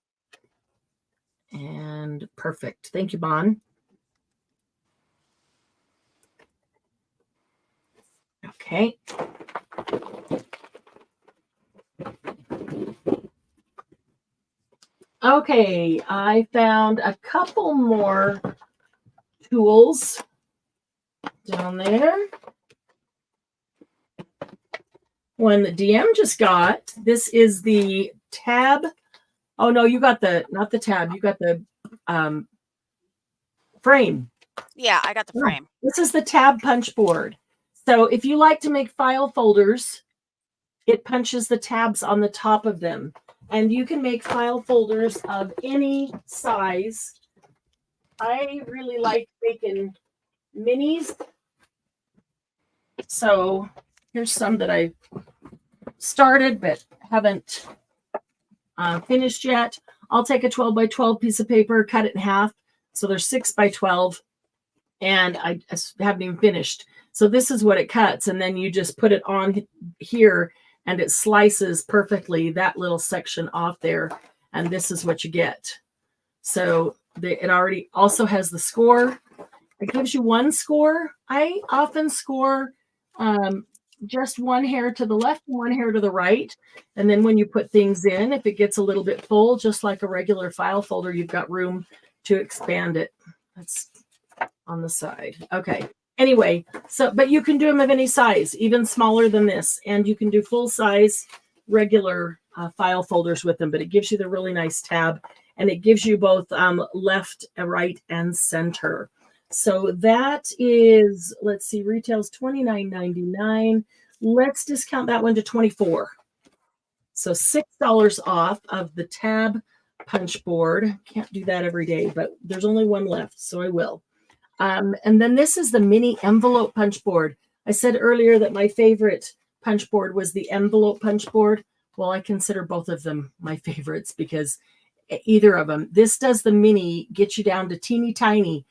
And perfect. Thank you, Bon. Okay. Okay, I found a couple more tools down there. One that DM just got. This is the tab. Oh no, you got not the tab. You got the frame. Yeah, I got the frame. This is the tab punch board. So if you like to make file folders, it punches the tabs on the top of them. And you can make file folders of any size. I really like making minis. So here's some that I started but haven't finished yet. I'll take a 12x12 piece of paper, cut it in half. So there's 6x12, and I haven't even finished. So this is what it cuts, and then you just put it on here, and it slices perfectly that little section off there, and this is what you get. So it already also has the score. It gives you one score. I often score just one hair to the left and one hair to the right. And then when you put things in, if it gets a little bit full, just like a regular file folder, you've got room to expand it. That's on the side. Okay. Anyway, but you can do them of any size, even smaller than this. And you can do full size regular file folders with them, but it gives you the really nice tab, and it gives you both left, right, and center. So that is, let's see, retails $29.99. Let's discount that one to $24. So $6 off of the tab punch board. Can't do that every day, but there's only one left, so I will. And then this is the mini envelope punch board. I said earlier that my favorite punch board was the envelope punch board. Well, I consider both of them my favorites because either of them. This does the mini, get you down to teeny tiny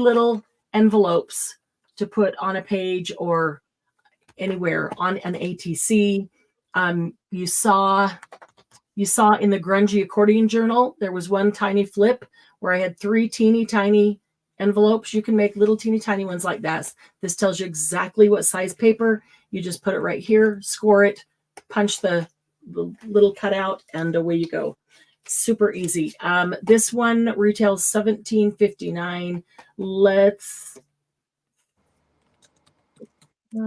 little envelopes to put on a page or anywhere on an ATC. You saw in the Grungy Accordion Journal, there was one tiny flip where I had 3 teeny tiny envelopes. You can make little teeny tiny ones like that. This tells you exactly what size paper. You just put it right here, score it, punch the little cutout, and away you go. Super easy. This one retails $17.59. Let's we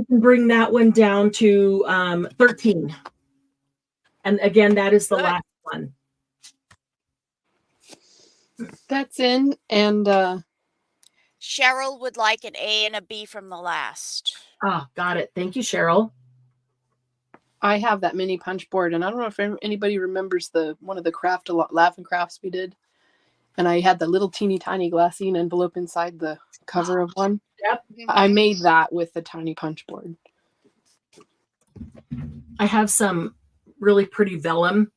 can bring that one down to $13. And again, that is the last one. That's in. And Cheryl would like an A and a B from the last. Oh, got it. Thank you, Cheryl. I have that mini punch board, and I don't know if anybody remembers one of the Laugh and Crafts we did. And I had the little teeny tiny glassine envelope inside the cover of one. Yep. I made that with the tiny punch board. I have some really pretty vellum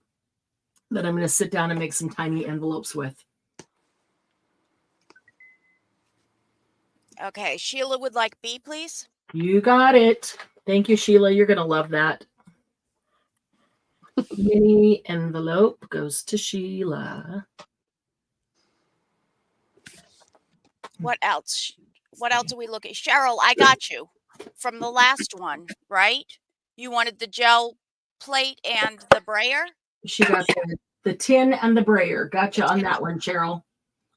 that I'm going to sit down and make some tiny envelopes with. Okay, Sheila would like B, please. You got it. Thank you, Sheila. You're going to love that. Mini envelope goes to Sheila. What else? What else do we look at? Cheryl, I got you from the last one, right? You wanted the gel plate and the brayer? She got the tin and the brayer. Gotcha on that one, Cheryl.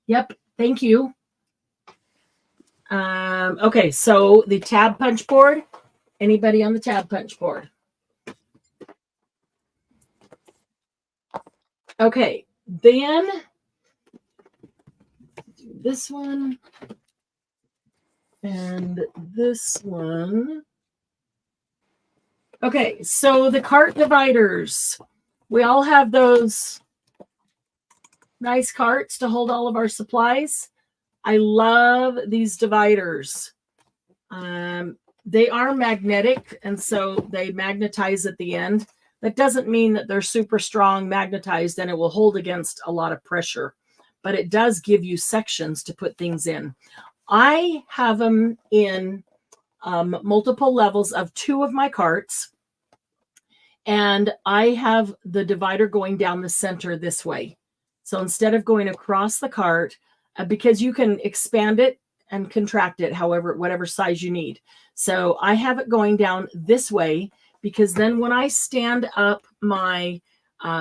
Yep. Thank you. Okay, so the tab punch board. Anybody on the tab punch board? Okay, then this one and this one. Okay, so the cart dividers. We all have those nice carts to hold all of our supplies. I love these dividers. They are magnetic, and so they magnetize at the end. That doesn't mean that they're super strong magnetized and it will hold against a lot of pressure, but it does give you sections to put things in. I have them in multiple levels of 2 of my carts, and I have the divider going down the center this way. So instead of going across the cart, because you can expand it and contract it whatever size you need. So I have it going down this way, because then when I stand up my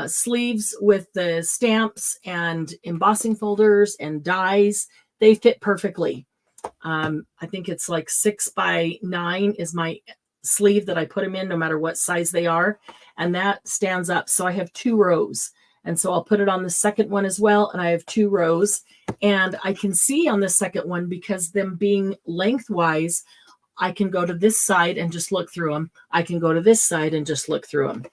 sleeves with the stamps and embossing folders and dies, they fit perfectly. I think it's like 6 by 9 is my sleeve that I put them in, no matter what size they are. And that stands up. So I have 2 rows. And so I'll put it on the second one as well. And I have 2 rows. And I can see on the second one, because them being lengthwise, I can go to this side and just look through them. I can go to this side and just look through them.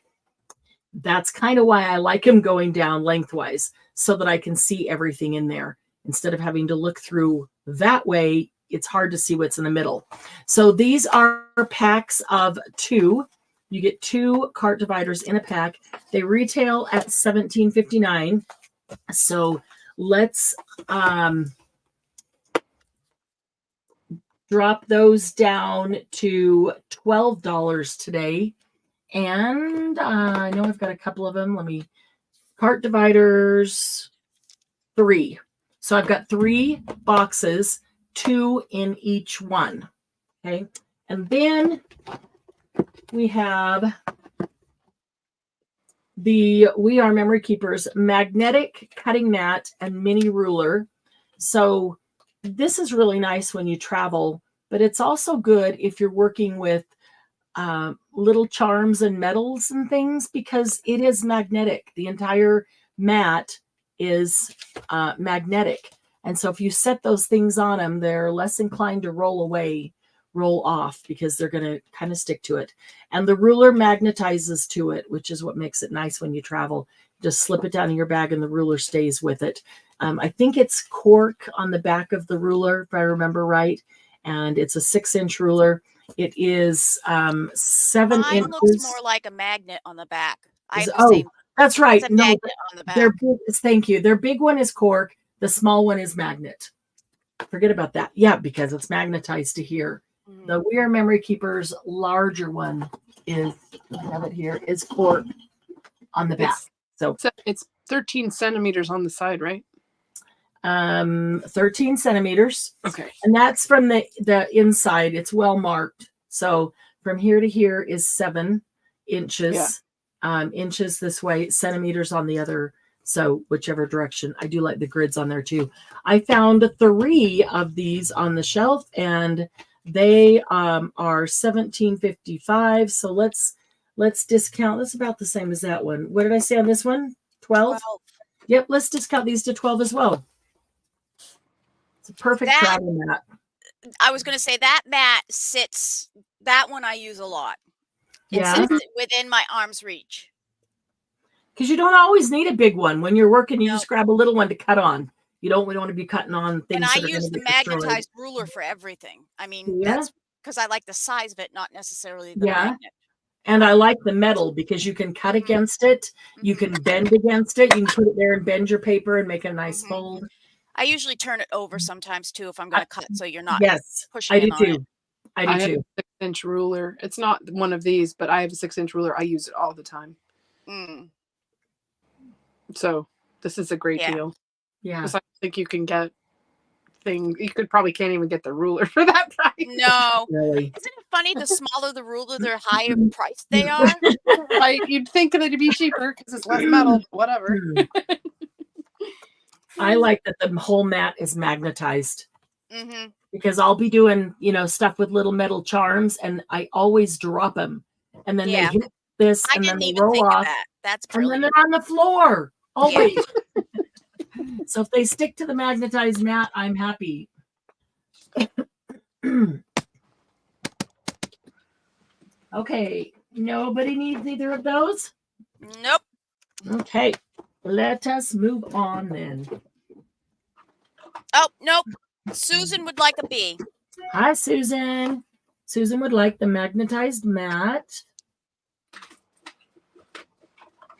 That's kind of why I like them going down lengthwise, so that I can see everything in there. Instead of having to look through that way, it's hard to see what's in the middle. So these are packs of 2. You get 2 cart dividers in a pack. They retail at $17.59. So let's drop those down to $12 today. And I know I've got a couple of them. Cart dividers 3. So I've got 3 boxes, 2 in each one. Okay. And then we have the We Are Memory Keepers magnetic cutting mat and mini ruler. So this is really nice when you travel, but it's also good if you're working with little charms and metals and things, because it is magnetic. The entire mat is magnetic. And so if you set those things on them, they're less inclined to roll off, because they're going to kind of stick to it. And the ruler magnetizes to it, which is what makes it nice when you travel. Just slip it down in your bag and the ruler stays with it. I think it's cork on the back of the ruler, if I remember right. And it's a 6-inch ruler. It is 7 Mine inches. looks more like a magnet on the back. That's right. It's a magnet on the back. Thank you. Their big one is cork. The small one is magnet. Forget about that. Yeah, because it's magnetized to here. Mm-hmm. The We Are Memory Keepers larger one is, I have it here, is cork on the back. So it's 13 centimeters on the side, right? 13 centimeters. Okay. And that's from the inside. It's well marked. So from here to here is 7 inches. Yeah. inches this way, centimeters on the other. So whichever direction. I do like the grids on there too. I found 3 of these on the shelf, and they are $17.55. So let's discount. That's about the same as that one. What did I say on this one? 12? 12. Yep, let's discount these to 12 as well. It's a perfect travel mat. I was going to say that mat sits, that one I use a lot. It Yeah. sits within my arm's reach. Because you don't always need a big one. When you're working, you just grab a little one to cut on. We don't want to be cutting on things. And I use the magnetized ruler for everything. I mean, that's because I like the size of it, not necessarily the magnet. And I like the metal because you can cut against it. You can bend against it. You can put it there and bend your paper and make a nice fold. I usually turn it over sometimes too if I'm going to cut, so you're not pushing I do in on too. it. I do too. Have a 6-inch ruler. It's not one of these, but I have a 6-inch ruler. I use it all the time. So this is a great deal. Yeah. Because I think you can get things. You can't even get the ruler for that price. No. Really. Isn't it funny? The smaller the ruler, the higher priced they are. You'd think that it'd be cheaper because it's less metal. Whatever. I like that the whole mat is magnetized. Because I'll be doing, stuff with little metal charms, and I always drop them, and then they hit this, and then they roll off. That's brilliant. And then they're on the floor always. So if they stick to the magnetized mat, I'm happy. Okay, nobody needs either of those? Nope. Okay, let us move on then. Oh, nope. Susan would like a B. Hi, Susan. Susan would like the magnetized mat.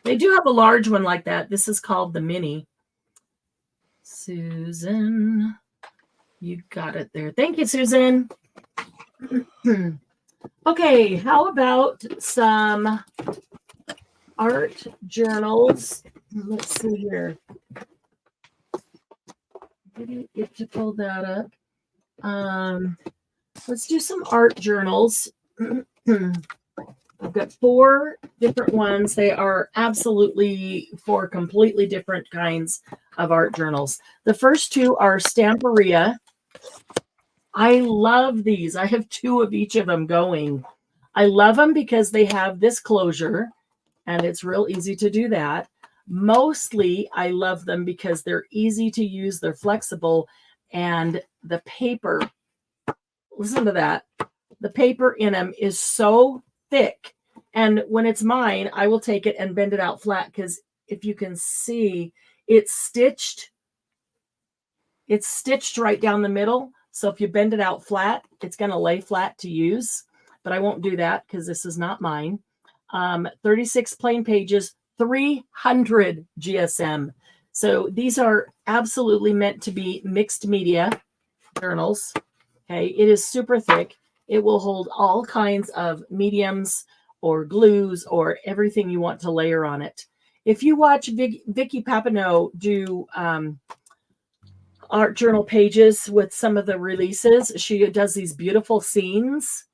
They do have a large one like that. This is called the mini. Susan, you got it there. Thank you, Susan. Okay, how about some art journals? Let's see here. Didn't get to pull that up. Let's do some art journals. I've got 4 different ones. They are absolutely 4 completely different kinds of art journals. The first 2 are Stamperia. I love these. I have 2 of each of them going. I love them because they have this closure, and it's real easy to do that. Mostly, I love them because they're easy to use. They're flexible, and the paper, listen to that. The paper in them is so thick, and when it's mine, I will take it and bend it out flat, because if you can see, it's stitched right down the middle. So if you bend it out flat, it's going to lay flat to use, but I won't do that because this is not mine. 36 plain pages, 300 GSM. So these are absolutely meant to be mixed media journals. Okay, it is super thick. It will hold all kinds of mediums or glues or everything you want to layer on it. If you watch Vicky Papineau do art journal pages with some of the releases, she does these beautiful scenes.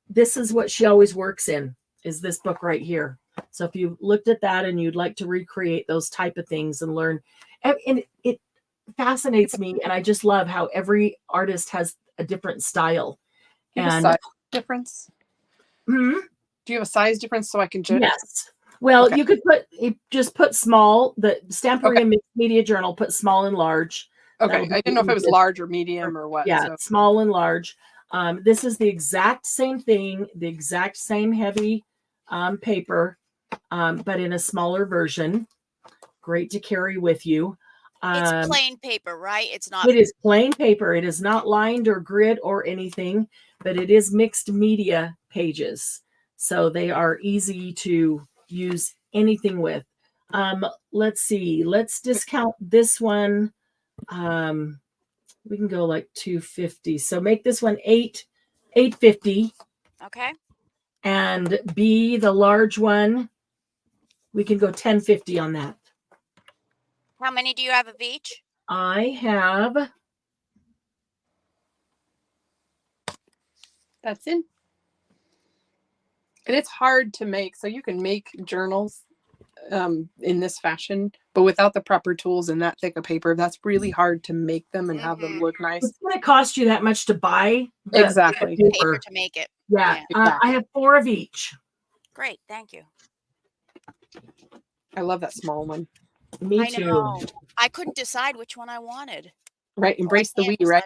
This is what she always works in, is this book right here. So if you looked at that and you'd like to recreate those type of things and learn, and it fascinates me, and I just love how every artist has a different style. And a size difference? Do you have a size difference so I can judge? Yes. Well, you could put small. The Stamperia Mixed Media Journal, put small and large. Okay, I didn't know if it was large or medium or what. Yeah, small and large. This is the exact same thing, the exact same heavy paper, but in a smaller version. Great to carry with you. It's plain paper, right? It's not. It is plain paper. It is not lined or grid or anything, but it is mixed media pages. So they are easy to use anything with. Let's see. Let's discount this one. We can go like $250. So make this one $850. Okay. And B, the large one, we can go $10.50 on that. How many do you have of each? I have. That's in. And it's hard to make. So you can make journals in this fashion, but without the proper tools and that thick of paper, that's really hard to make them and have them look nice. It's going to cost you that much to buy Exactly. the Paper to make it. Yeah, Exactly. I have 4 of each. Great, thank you. I love that small one. Me I too. know. I couldn't decide which one I wanted. Right. Embrace the can't we, right?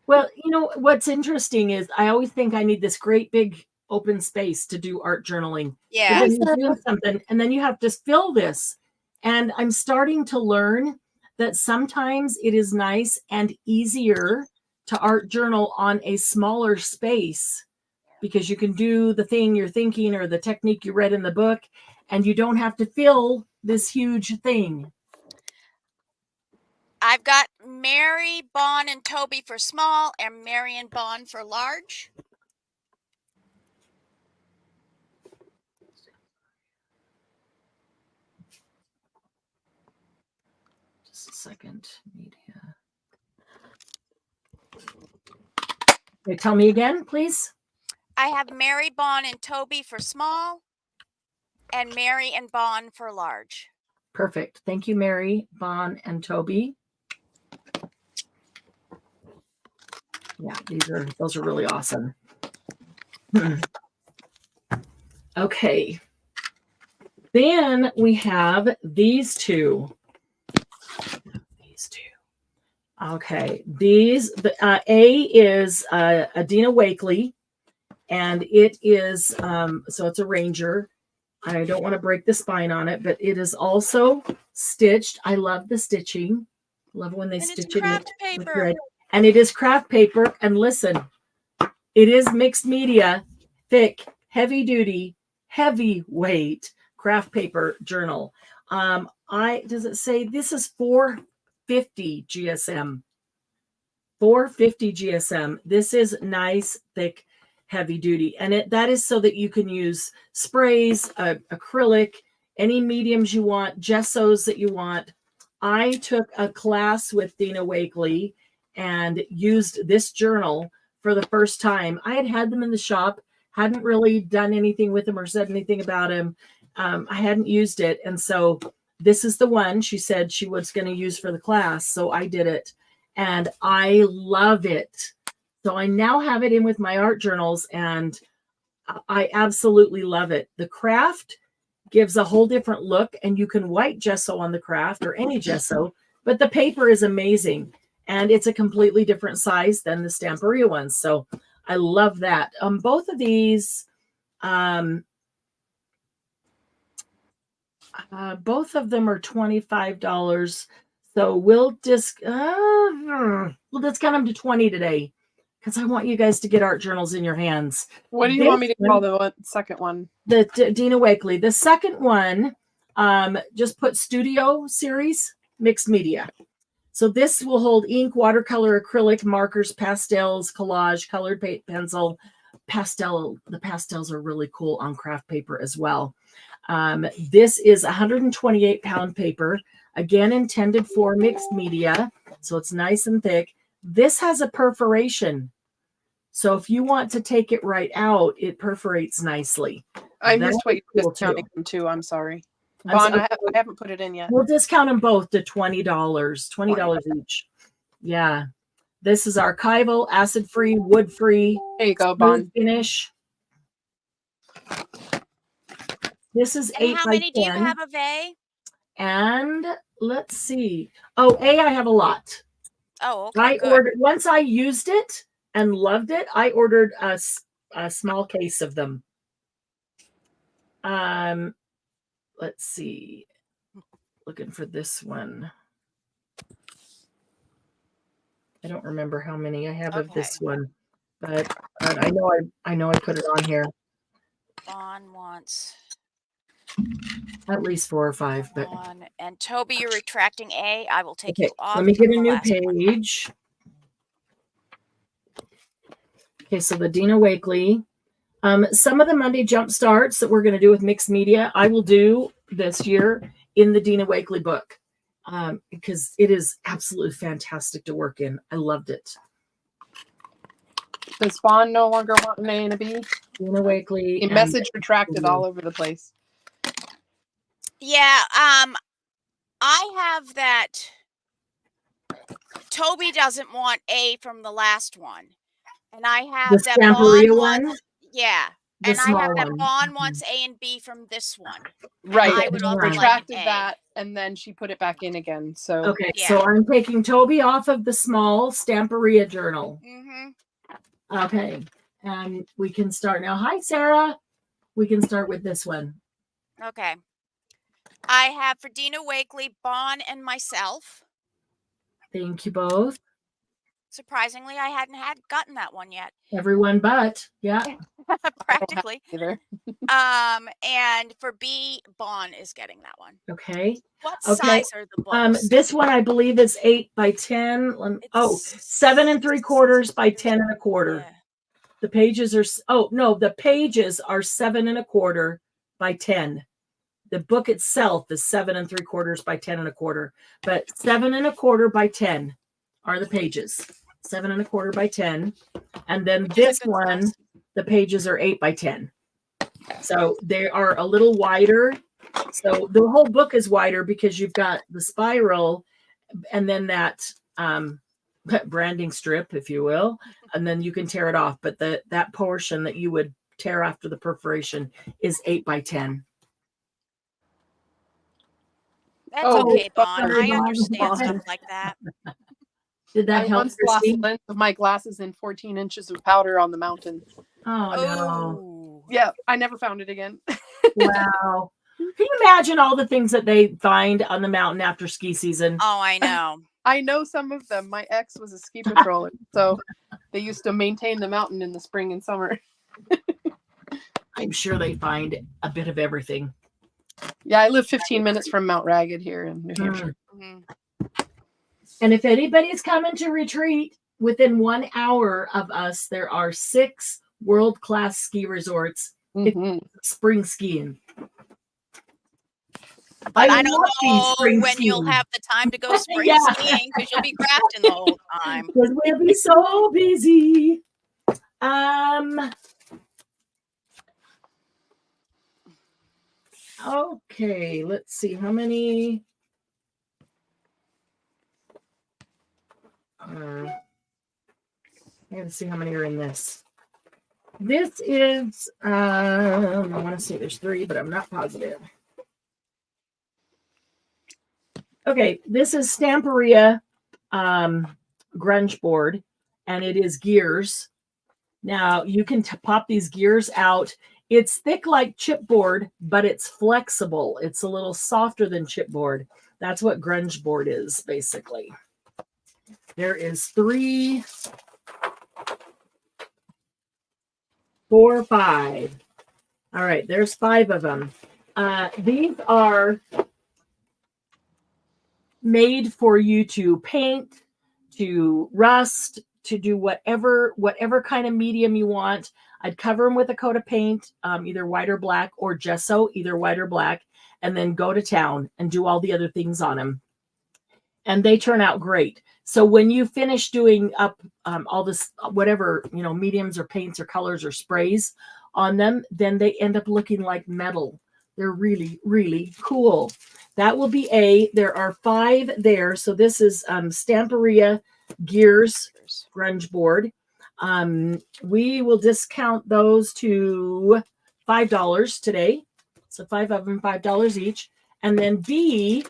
Well, you know, what's interesting is I always think I need this great big open space to do art journaling. But Yeah. then you're doing something and then you have to fill this. And I'm starting to learn that sometimes it is nice and easier to art journal on a smaller space because you can do the thing you're thinking or the technique you read in the book, and you don't have to fill this huge thing. I've got Mary, Bon, and Toby for small and Marianne Bon for large. Just a second. Media. Okay, tell me again, please. I have Mary, Bon, and Toby for small and Mary and Bon for large. Perfect. Thank you, Mary, Bon, and Toby. Yeah, those are really awesome. Okay. Then we have these two. Okay. A is Adina Wakely, and it is so it's a Ranger. I don't want to break the spine on it, but it is also stitched. I love the stitching. Love when they stitch it craft with paper. thread. And it is craft paper. And listen, it is mixed media, thick, heavy duty, heavyweight craft paper journal. Does it say this is 450 GSM? 450 GSM. This is nice, thick, heavy duty. And that is so that you can use sprays, acrylic, any mediums you want, gessos that you want. I took a class with Dina Wakely and used this journal for the first time. I had them in the shop, hadn't really done anything with them or said anything about them. I hadn't used it. And so this is the one she said she was going to use for the class. So I did it and I love it. So I now have it in with my art journals and I absolutely love it. The craft gives a whole different look and you can white gesso on the craft or any gesso, but the paper is amazing and it's a completely different size than the Stamperia ones. So I love that. Both of these, both of them are $25. So we'll discount them to $20 today because I want you guys to get art journals in your hands. What do you want me to call the second one? The Dina Wakely. The second one, just put Studio Series Mixed Media. So this will hold ink, watercolor, acrylic, markers, pastels, collage, colored pencil, pastel. The pastels are really cool on craft paper as well. This is 128-pound paper, again intended for mixed media, so it's nice and thick. This has a perforation, so if you want to take it right out, it perforates nicely. I missed what you're discounting them too. I'm sorry. Bon, I haven't put it in yet. We'll discount them both to $20 each. Yeah. This is archival, acid-free, wood-free. There you go, Bon. Finish. This is 8 by 10. How many do you have of A? And let's see. Oh, A, I have a lot. Oh, okay. Once I used it and loved it, I ordered a small case of them. Let's see. Looking for this one. I don't remember how many I have of this one, but I know I put it on here. Bon wants at least 4 or 5. But and Toby, you're retracting A. I will take you off. Let me get a new page. Okay, so the Dina Wakely. Some of the Monday jump starts that we're going to do with mixed media, I will do this year in the Dina Wakely book because it is absolutely fantastic to work in. I loved it. Does Fawn no longer want an A and a B? Dina Wakely. A and- message retracted all over the place. Yeah, I have that. Toby doesn't want A from the last one, and I have The that Stamperia Vaughn one? wants. Yeah, The and I have small that one. Vaughn wants A and B from this one. Right. I would also like an Retracted A. that, and then she put it back in again. So Okay, Yeah. so I'm taking Toby off of the small Stamperia journal. Mm-hmm. Okay, and we can start now. Hi, Sarah. We can start with this one. Okay. I have for Dina Wakely, Bon, and myself. Thank you both. Surprisingly, I hadn't gotten that one yet. Everyone but, yeah. Practically. either. And for B, Bon is getting that one. Okay. What Okay. size are the books? This one I believe is 8 by 10. It's 7 3/4 by 10 1/4. Yeah. The pages are the pages are 7 1/4 by 10. The book itself is 7 3/4 by 10 1/4, but 7 1/4 by 10 are the pages. 7 1/4 by 10, and then this Good one, size. the pages are 8 by 10. So they are a little wider. So the whole book is wider because you've got the spiral, and then that branding strip, if you will, and then you can tear it off. But that portion that you would tear after the perforation is 8 by 10. That's Oh, okay, Bon. sorry, I Bon. understand stuff like that. Did that I help, once lost the Christy? length of my glasses in 14 inches of powder on the mountain. Oh, no. Oh. Yeah, I never found it again. Wow. Can you imagine all the things that they find on the mountain after ski season? Oh, I know. I know some of them. My ex was a ski patroller, so they used to maintain the mountain in the spring and summer. I'm sure they find a bit of everything. Yeah, I live 15 minutes from Mount Ragged here in New Hampshire. Mhm. And if anybody's coming to retreat within 1 hour of us, there are 6 world-class ski resorts Mhm. spring skiing. But I don't love being know spring when you'll skiing. have the time to go spring Yeah. skiing because you'll be grafting the whole time. Because we'll be so busy. Okay, let's see how many. I gotta see how many are in this. This is I want to say there's 3, but I'm not positive. Okay, this is Stamperia grunge board, and it is gears. Now you can pop these gears out. It's thick like chipboard, but it's flexible. It's a little softer than chipboard. That's what grunge board is, basically. There is 3, 4, 5. All right, there's 5 of them. These are made for you to paint, to rust, to do whatever kind of medium you want. I'd cover them with a coat of paint, either white or black, or gesso, either white or black, and then go to town and do all the other things on them. And they turn out great. So when you finish doing up all this, whatever, mediums or paints or colors or sprays on them, then they end up looking like metal. They're really, really cool. That will be A. There are 5 there. So this is Stamperia Gears grunge board. We will discount those to $5 today. So 5 of them, $5 each. And then B,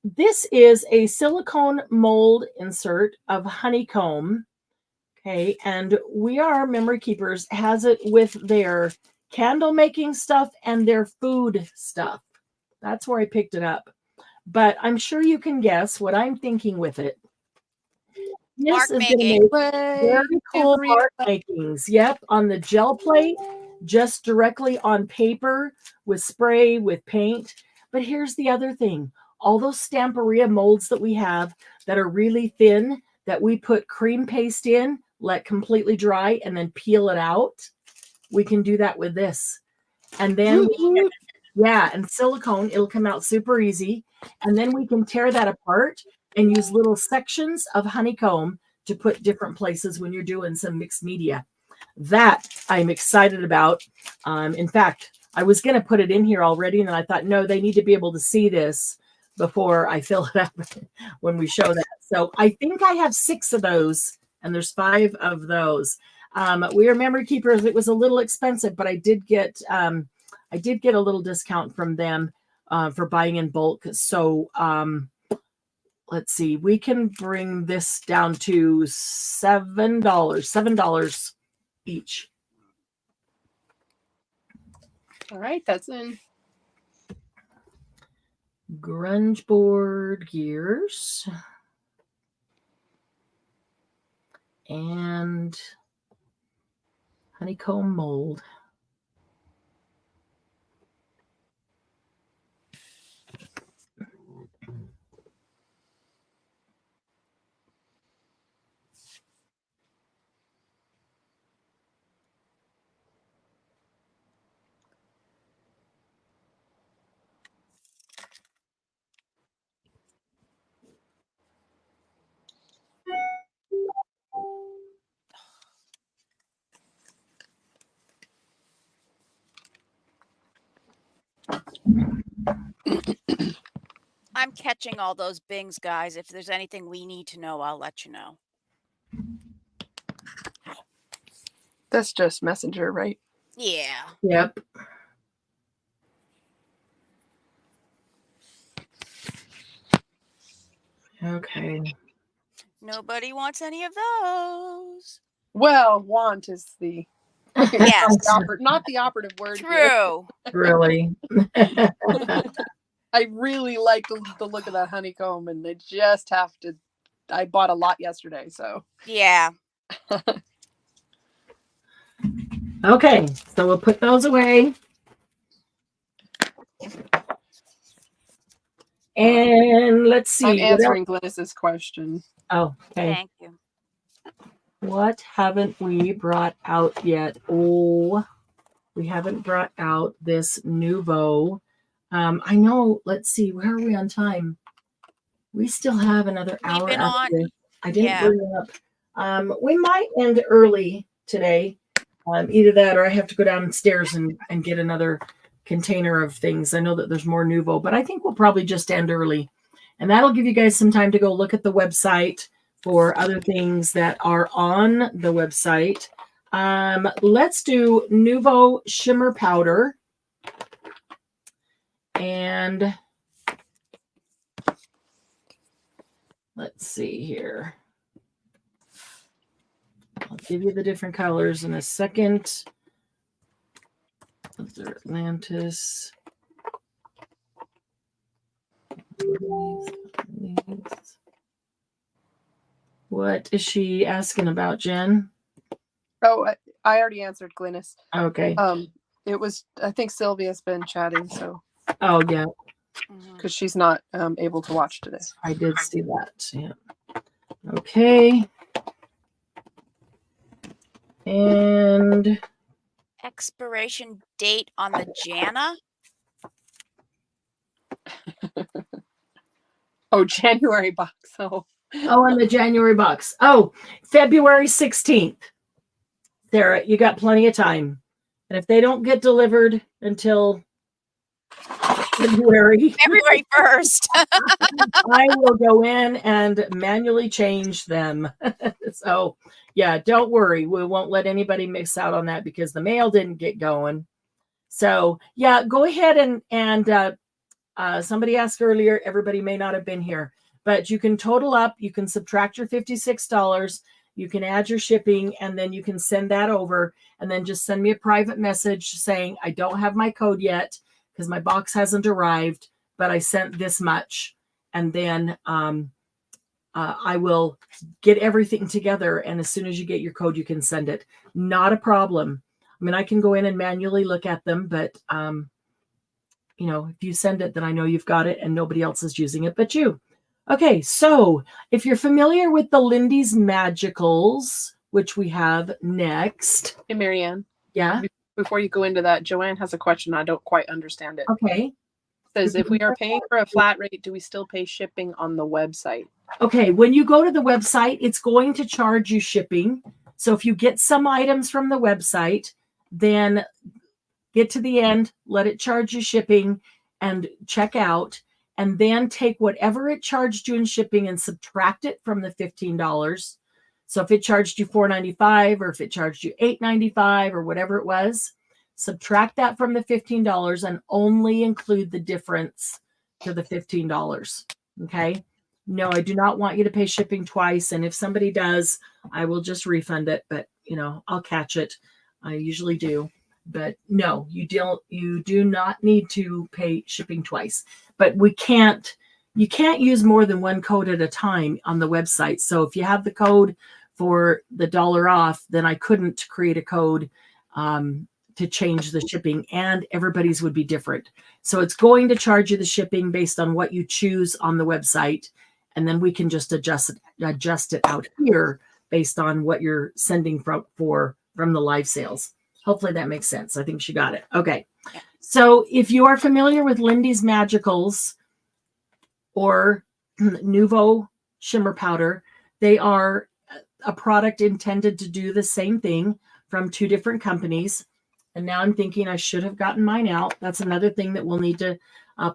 this is a silicone mold insert of honeycomb. Okay, and We Are Memory Keepers has it with their candle making stuff and their food stuff. That's where I picked it up. But I'm sure you can guess what I'm thinking with it. This Mark is going making. to make very cool art makings. Yep, on the gel plate, just directly on paper with spray, with paint. But here's the other thing. All those Stamperia molds that we have that are really thin, that we put cream paste in, let completely dry, and then peel it out. We can do that with this. And then, and silicone, it'll come out super easy. And then we can tear that apart and use little sections of honeycomb to put different places when you're doing some mixed media. That I'm excited about. In fact, I was going to put it in here already, and then I thought, no, they need to be able to see this before I fill it up when we show that. So I think I have 6 of those, and there's 5 of those. We are memory keepers. It was a little expensive, but I did get a little discount from them for buying in bulk. So let's see, we can bring this down to $7 each. All right, that's in. Grunge board gears and honeycomb mold. I'm catching all those bings, guys. If there's anything we need to know, I'll let you know. That's just Messenger, right? Yeah. Yep. Okay. Nobody wants any of those. Well, want is the Yes. not the operative word. Here. True. Really. I really like the look of that honeycomb, and they just have to. I bought a lot yesterday, so Yeah. Okay, so we'll put those away. And let's see. I'm answering Glynis's question. Oh, okay. Thank you. What haven't we brought out yet? Oh, we haven't brought out this Nouveau. I know. Let's see. Where are we on time? We still have another hour. We've been after on. this. I didn't Yeah. bring it up. We might end early today. Either that or I have to go downstairs and get another container of things. I know that there's more Nouveau, but I think we'll probably just end early. And that'll give you guys some time to go look at the website for other things that are on the website. Let's do Nouveau Shimmer Powder. And let's see here. I'll give you the different colors in a second. Those are Atlantis. What is she asking about, Jen? Oh, I already answered Glynis. Okay. It was, I think Sylvia's been chatting, so Oh, yeah. because she's not able to watch today. I did see that. Yeah. Okay. And Expiration date on the Jana. Oh, January box. Oh, on the January box. Oh, February 16th. Sarah, you got plenty of time. And if they don't get delivered until February 1st. I will go in and manually change them. So, yeah, don't worry. We won't let anybody miss out on that because the mail didn't get going. So, yeah, go ahead and somebody asked earlier, everybody may not have been here, but you can total up, you can subtract your $56, you can add your shipping, and then you can send that over, and then just send me a private message saying, I don't have my code yet because my box hasn't arrived, but I sent this much. And then I will get everything together. And as soon as you get your code, you can send it. Not a problem. I mean, I can go in and manually look at them, but you know, if you send it, then I know you've got it and nobody else is using it but you. Okay, so if you're familiar with the Lindy's Magicals, which we have next. hey, Marianne. Yeah. Before you go into that, Joanne has a question. I don't quite understand it. Okay. It says, if we are paying for a flat rate, do we still pay shipping on the website? Okay, when you go to the website, it's going to charge you shipping. So if you get some items from the website, then get to the end, let it charge you shipping and check out, and then take whatever it charged you in shipping and subtract it from the $15. So if it charged you $4.95 or if it charged you $8.95 or whatever it was, subtract that from the $15 and only include the difference to the $15. Okay? No, I do not want you to pay shipping twice. And if somebody does, I will just refund it. But, I'll catch it. I usually do. But no, you do not need to pay shipping twice. But you can't use more than one code at a time on the website. So if you have the code for the $1 off, then I couldn't create a code to change the shipping, and everybody's would be different. So it's going to charge you the shipping based on what you choose on the website. And then we can just adjust it out here based on what you're sending from the live sales. Hopefully that makes sense. I think she got it. Okay. So if you are familiar with Lindy's Magicals or Nouveau Shimmer Powder, they are a product intended to do the same thing from two different companies. And now I'm thinking I should have gotten mine out. That's another thing that we'll need to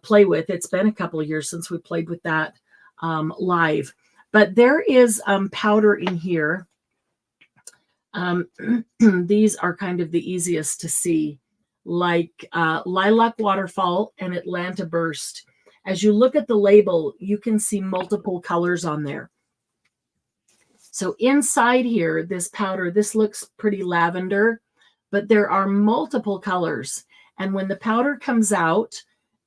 play with. It's been a couple of years since we played with that live. But there is powder in here. These are kind of the easiest to see, like Lilac Waterfall and Atlanta Burst. As you look at the label, you can see multiple colors on there. So inside here, this powder, this looks pretty lavender, but there are multiple colors. And when the powder comes out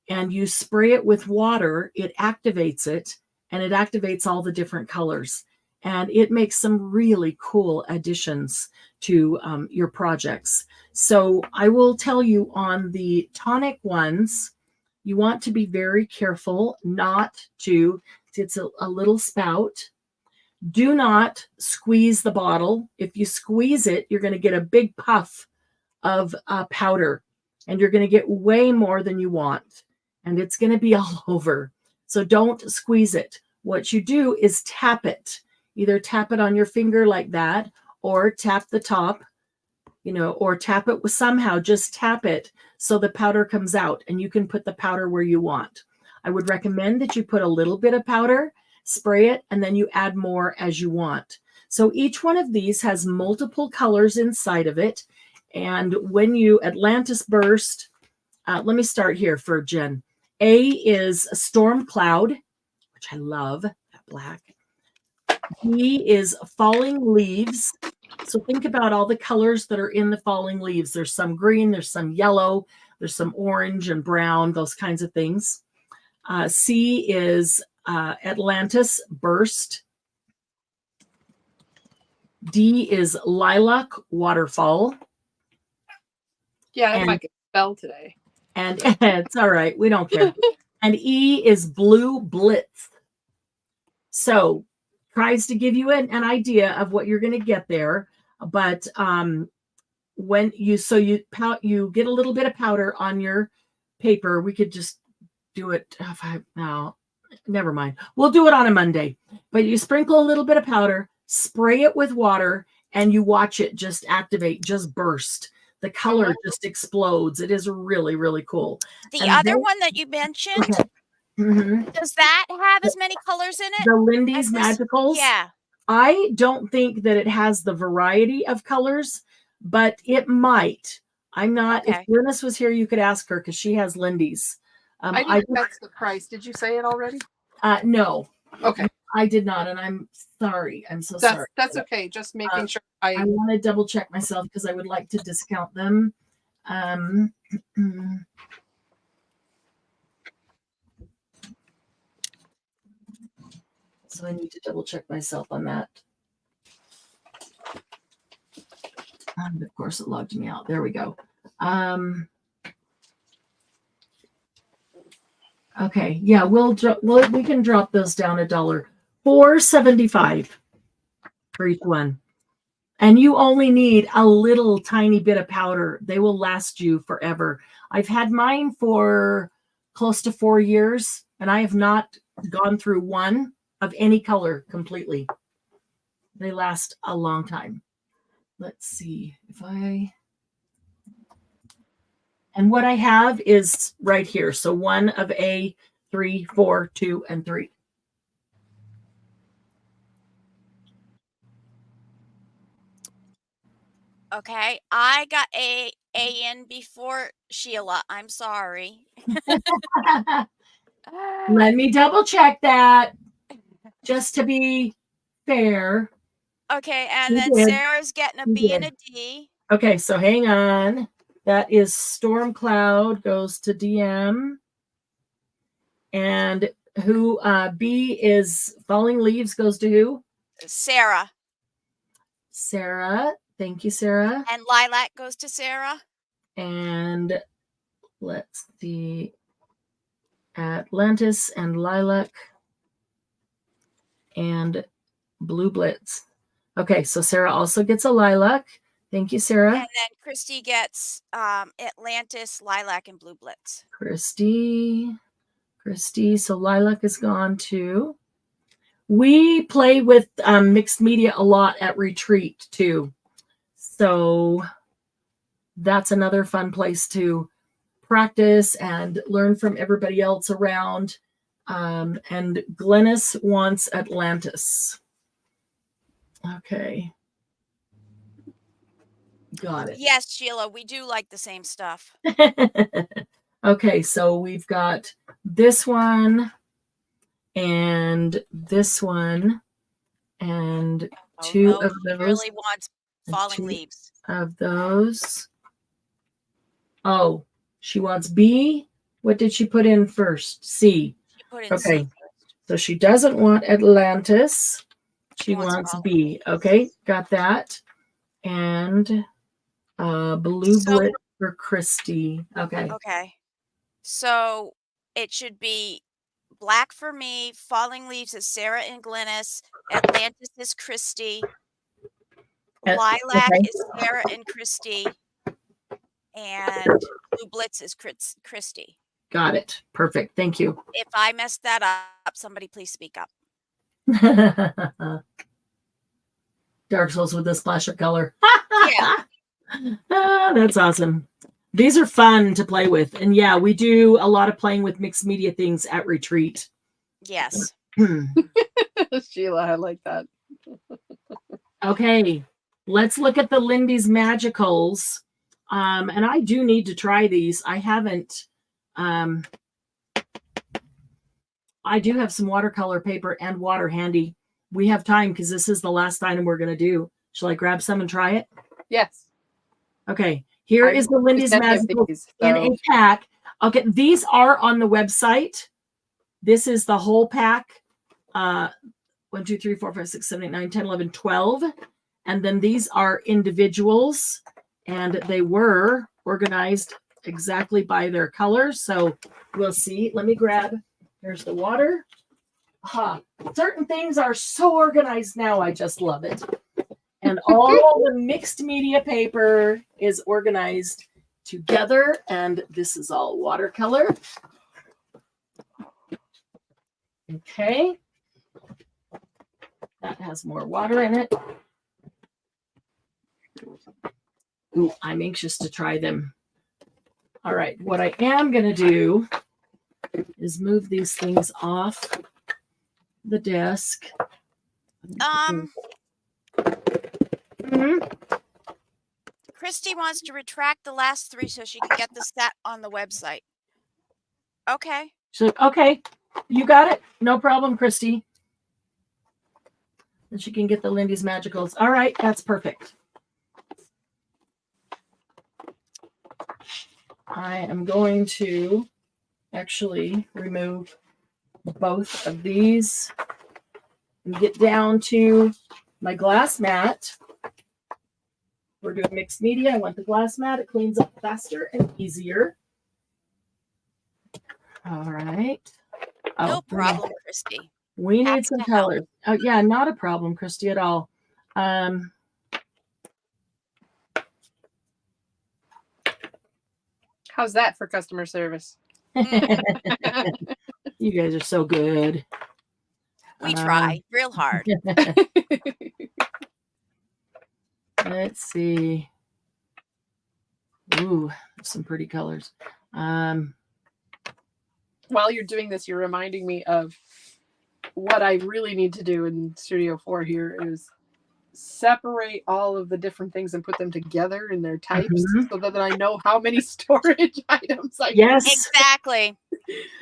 and you spray it with water, it activates it, and it activates all the different colors. And it makes some really cool additions to your projects. So I will tell you on the tonic ones, you want to be very careful not to, it's a little spout. Do not squeeze the bottle. If you squeeze it, you're going to get a big puff of powder, and you're going to get way more than you want, and it's going to be all over. So don't squeeze it. What you do is tap it. Either tap it on your finger like that, or tap the top, or tap it with somehow, just tap it so the powder comes out, and you can put the powder where you want. I would recommend that you put a little bit of powder, spray it, and then you add more as you want. So each one of these has multiple colors inside of it. And when you Atlantis Burst, let me start here for Jen. A is a Storm Cloud, which I love, that black. B is Falling Leaves. So think about all the colors that are in the falling leaves. There's some green, there's some yellow, there's some orange and brown, those kinds of things. C is Atlantis Burst. D is Lilac Waterfall. Yeah, if I could spell today. And it's all right. We don't care. And E is Blue Blitz. So tries to give you an idea of what you're going to get there. But when you get a little bit of powder on your paper, we could just do it. No, never mind. We'll do it on a Monday. But you sprinkle a little bit of powder, spray it with water, and you watch it just activate, just burst. The color just explodes. It is really, really cool. The other one that you mentioned, okay. Does that have as many colors in it? The Lindy's Magicals? Yeah. I don't think that it has the variety of colors, but it might. I'm not. Okay. If Glynis was here, you could ask her because she has Lindy's. I didn't catch the price. Did you say it already? No. Okay. I did not, and I'm sorry. I'm so sorry. That's okay. Just making sure. I want to double check myself because I would like to discount them. So I need to double check myself on that. And of course, it logged me out. There we go. Okay, yeah, we can drop those down $1. $4.75 for each one. And you only need a little tiny bit of powder. They will last you forever. I've had mine for close to 4 years, and I have not gone through one of any color completely. They last a long time. Let's see if and what I have is right here. So 1 of A, 3, 4, 2, and 3. Okay, I got a in before Sheila. I'm sorry. Let me double check that just to be fair. Okay, and You then did. Sarah's getting a You B did. and a D. Okay, so hang on. That is Storm Cloud goes to DM. And who B is Falling Leaves goes to who? Sarah. Sarah. Thank you, Sarah. And Lilac goes to Sarah. And let's see. Atlantis and Lilac and Blue Blitz. Okay, so Sarah also gets a Lilac. Thank you, Sarah. And then Christy gets Atlantis, Lilac, and Blue Blitz. Christy. So Lilac is gone too. We play with mixed media a lot at retreat too. So that's another fun place to practice and learn from everybody else around. And Glennis wants Atlantis. Okay. Got it. Yes, Sheila, we do like the same stuff. Okay, so we've got this one and this one and two no, of she those. really wants Falling two Leaves. Of those. Oh, she wants B. What did she put in first? C. She put in C Okay. first. So she doesn't want Atlantis. She wants Falling B. Leaves. Okay, got that. And Blue Blitz for Christy. Okay. Okay. So it should be black for me, Falling Leaves is Sarah and Glennis, Atlantis is Christy, Lilac okay. is Sarah and Christy, and Blue Blitz is Christy. Got it. Perfect. Thank you. If I messed that up, somebody please speak up. Dark Souls with a splash of color. Yeah. That's awesome. These are fun to play with. And yeah, we do a lot of playing with mixed media things at retreat. Yes. Sheila, I like that. Okay, let's look at the Lindy's Magicals. And I do need to try these. I haven't. I do have some watercolor paper and water handy. We have time because this is the last item we're going to do. Shall I grab some and try it? Yes. Okay, here is the Lindy's Magicals in a pack. Okay, these are on the website. This is the whole pack. 1, 2, 3, 4, 5, 6, 7, 8, 9, 10, 11, 12. And then these are individuals. And they were organized exactly by their color. So we'll see. Let me grab. Here's the water. Certain things are so organized now. I just love it. And all the mixed media paper is organized together. And this is all watercolor. Okay. That has more water in it. Ooh, I'm anxious to try them. All right. What I am going to do is move these things off the desk. Christy wants to retract the last 3 so she can get the set on the website. Okay. So, okay. You got it. No problem, Christy. And she can get the Lindy's Magicals. All right. That's perfect. I am going to actually remove both of these and get down to my glass mat. We're doing mixed media. I want the glass mat. It cleans up faster and easier. All right. No problem, Christy. We Happy need some to help. colors. Oh, yeah, not a problem, Christy, at all. How's that for customer service? You guys are so good. We try real hard. Let's see. Ooh, some pretty colors. While you're doing this, you're reminding me of what I really need to do in Studio 4 here is separate all of the different things and put them together in their types so that I know how many storage items I Yes, exactly.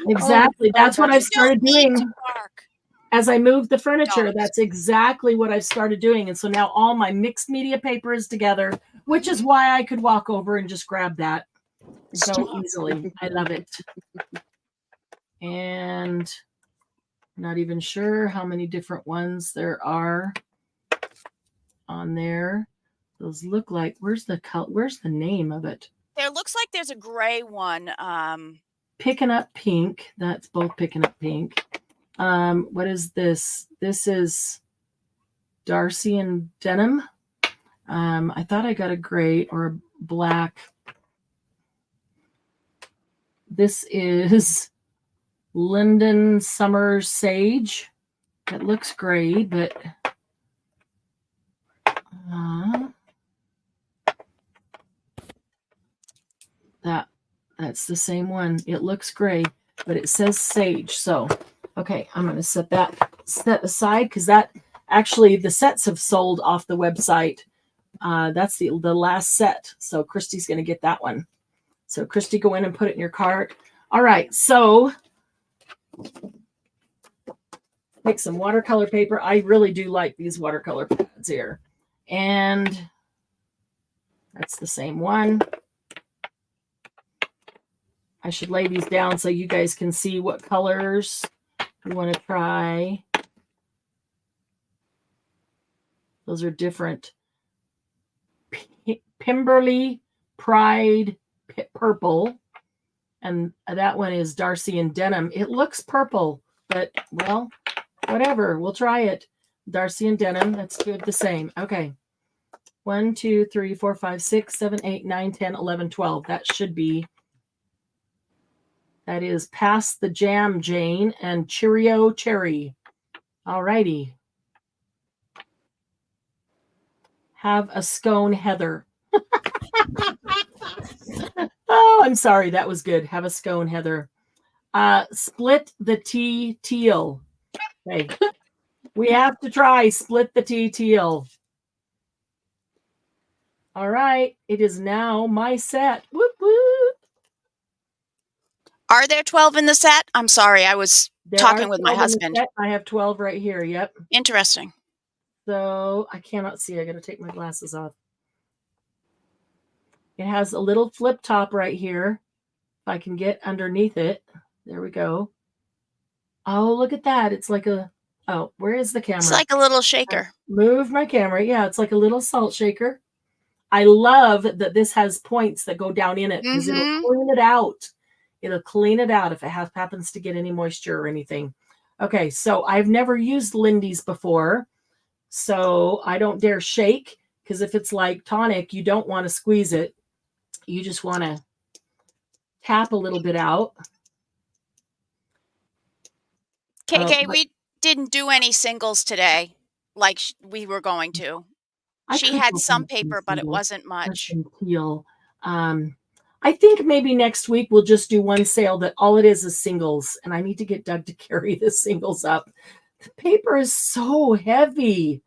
Exactly. That's what I've started doing. Mark. As I move the furniture, that's exactly what I've started doing. And so now all my mixed media paper is together, which is why I could walk over and just grab that so easily. I love it. And not even sure how many different ones there are on there. Those look like, where's the name of it? There looks like there's a gray one. Picking Up Pink. That's both Picking Up Pink. What is this? This is Darcy and Denim. I thought I got a gray or a black. This is Linden Summer Sage. It looks gray, but that's the same one. It looks gray, but it says sage. So, okay, I'm going to set that aside because that actually the sets have sold off the website. That's the last set. So Christy's going to get that one. So Christy, go in and put it in your cart. All right. So take some watercolor paper. I really do like these watercolor pads here. And that's the same one. I should lay these down so you guys can see what colors you want to try. Those are different. Pimberley Pride Purple. And that one is Darcy and Denim. It looks purple, but, well, whatever. We'll try it. Darcy and Denim. That's good. The same. Okay. 1, 2, 3, 4, 5, 6, 7, 8, 9, 10, 11, 12. That should be. That is Pass the Jam Jane and Cheerio Cherry. All righty. Have a Scone Heather. Oh, I'm sorry. That was good. Have a Scone Heather. Split the Tea Teal. Okay. We have to try Split the Tea Teal. All right. It is now my set. Whoop, whoop. Are there 12 in the set? I'm sorry. I was talking with my husband. I have 12 right here. Yep. Interesting. So I cannot see. I got to take my glasses off. It has a little flip top right here. If I can get underneath it. There we go. Oh, look at that. It's like a, oh, where is the camera? It's like a little shaker. Move my camera. Yeah, it's like a little salt shaker. I love that this has points that go down in it because it'll clean it out. It'll clean it out if it happens to get any moisture or anything. Okay, so I've never used Lindy's before, so I don't dare shake because if it's like tonic, you don't want to squeeze it. You just want to tap a little bit out. KK, we didn't do any singles today like we were going to. She had some paper, but it wasn't much. Teal. I think maybe next week we'll just do one sale that all it is singles. And I need to get Doug to carry the singles up. The paper is so heavy.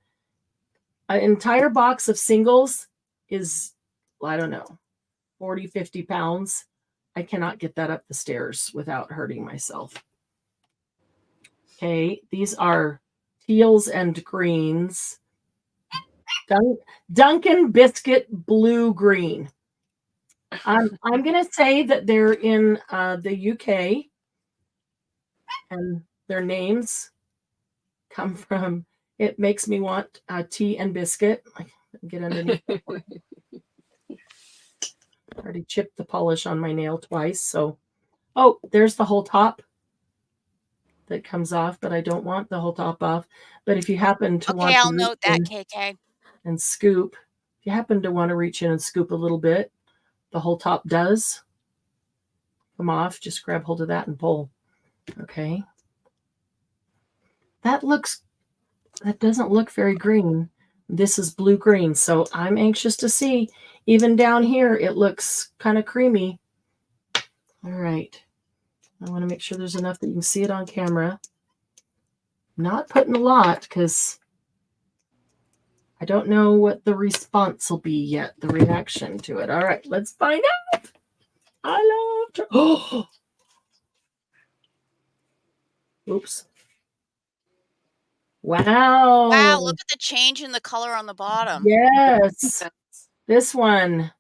An entire box of singles is, well, I don't know, 40, 50 pounds. I cannot get that up the stairs without hurting myself. Okay, these are teals and greens. Dunkin' Biscuit Blue Green. I'm going to say that they're in the UK, and their names come from, it makes me want tea and biscuit. I can get underneath. Already chipped the polish on my nail twice. So, oh, there's the whole top that comes off, but I don't want the whole top off. But if you happen to want to I'll note that, KK. And scoop, if you happen to want to reach in and scoop a little bit, the whole top does come off. Just grab hold of that and pull. Okay. that doesn't look very green. This is blue-green, so I'm anxious to see. Even down here, it looks kind of creamy. All right. I want to make sure there's enough that you can see it on camera. Not putting a lot because I don't know what the response will be yet, the reaction to it. All right, let's find out. I love oh. Oops. Wow. Wow, look at the change in the color on the bottom. Yes. This one.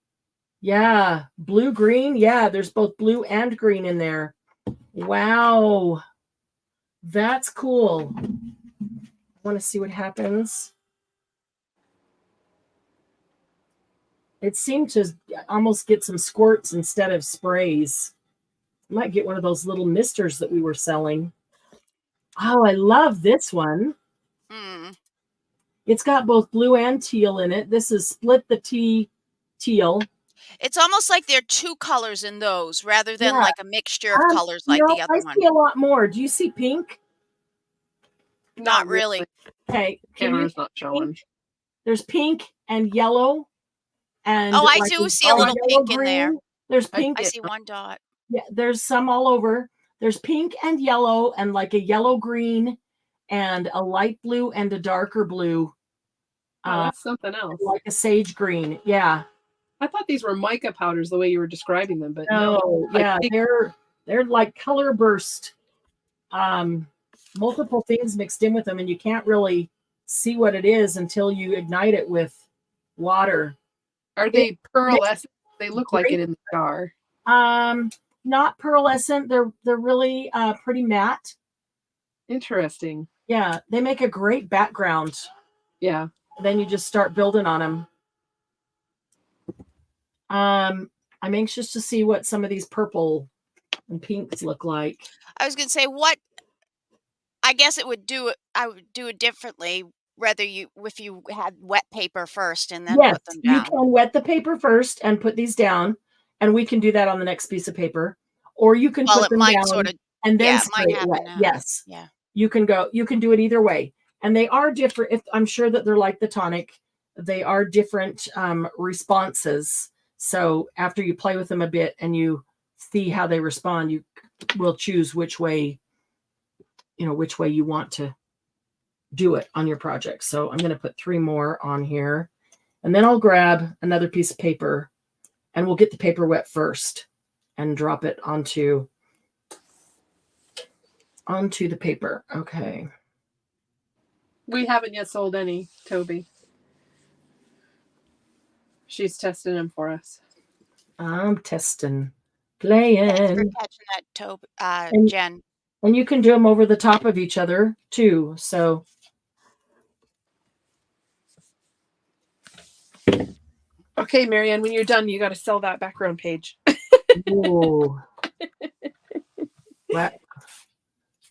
Yeah. Blue green. Yeah, there's both blue and green in there. Wow. That's cool. I want to see what happens. It seemed to almost get some squirts instead of sprays. I might get one of those little misters that we were selling. Oh, I love this one. It's got both blue and teal in it. This is split the teal. It's almost like there are two colors in those rather than like a mixture of colors like the other one. I see a lot more. Do you see pink? Not really. Okay. Camera's not showing. There's pink and yellow. And I do see a little pink in there. There's pink. I see one dot. Yeah, there's some all over. There's pink and yellow and like a yellow green and a light blue and a darker blue. Oh, that's something else. Like a sage green. Yeah. I thought these were mica powders the way you were describing them, but no. Yeah, they're like color burst. Multiple things mixed in with them, and you can't really see what it is until you ignite it with water. Are they pearlescent? They look like it in the jar. Not pearlescent. They're really pretty matte. Interesting. Yeah, they make a great background. Yeah. Then you just start building on them. I'm anxious to see what some of these purple and pinks look like. I was going to say I guess I would do it differently. If you had wet paper first and then put them down. You can wet the paper first and put these down, and we can do that on the next piece of paper. Or you can put them down and then spray it wet. Yes. Yeah. You can do it either way. And they are different. I'm sure that they're like the tonic. They are different responses. So after you play with them a bit and you see how they respond, you will choose which way you want to do it on your project. So I'm going to put 3 more on here, and then I'll grab another piece of paper and we'll get the paper wet first and drop it onto the paper. Okay. We haven't yet sold any, Toby. She's testing them for us. I'm testing, playing. Thanks for catching that, Toby, Jen. And you can do them over the top of each other too. So. Okay, Marianne, when you're done, you got to sell that background page. Ooh. What?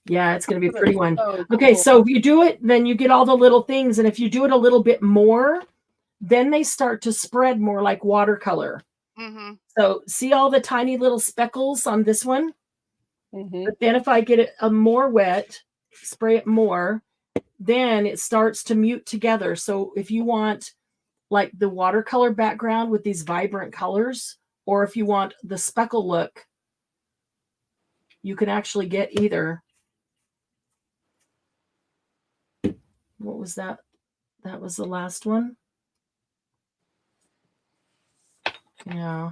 Yeah, it's going to be a pretty one. Okay, so if you do it, then you get all the little things. And if you do it a little bit more, then they start to spread more like watercolor. Mm-hmm. So see all the tiny little speckles on this one? Mm-hmm. But then if I get it more wet, spray it more, then it starts to mute together. So if you want like the watercolor background with these vibrant colors, or if you want the speckle look, you can actually get either. What was that? That was the last one. Yeah.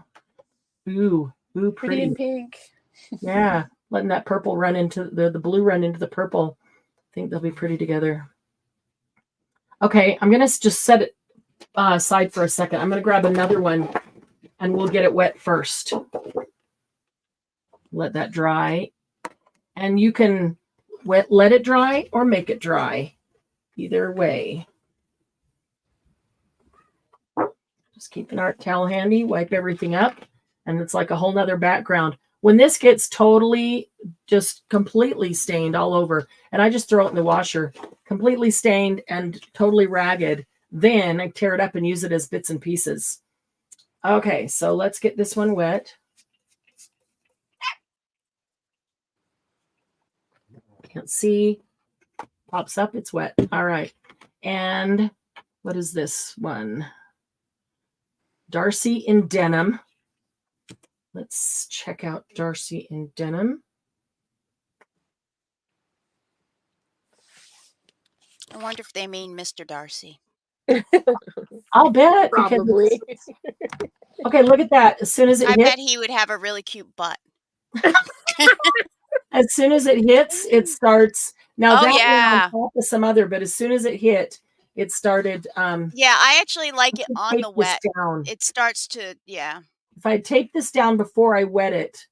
Ooh, Pretty in pink. Yeah. Letting that purple run into the blue run into the purple. I think they'll be pretty together. Okay, I'm going to just set it aside for a second. I'm going to grab another one and we'll get it wet first. Let that dry. And you can let it dry or make it dry. Either way. Just keep an art towel handy, wipe everything up, and it's like a whole nother background. When this gets totally, just completely stained all over, and I just throw it in the washer, completely stained and totally ragged, then I tear it up and use it as bits and pieces. Okay, so let's get this one wet. Can't see. Pops up, it's wet. All right. And what is this one? Darcy in denim. Let's check out Darcy in denim. I wonder if they mean Mr. Darcy. I'll bet. Probably. Okay, look at that. As soon as it I hits, bet he would have a really cute butt. as soon as it hits, it starts. Now Oh, that yeah. went on top of some other, but as soon as it hit, it started. Yeah, I actually like it on the Take this wet. down. It starts to, yeah. If I take this down before I wet it,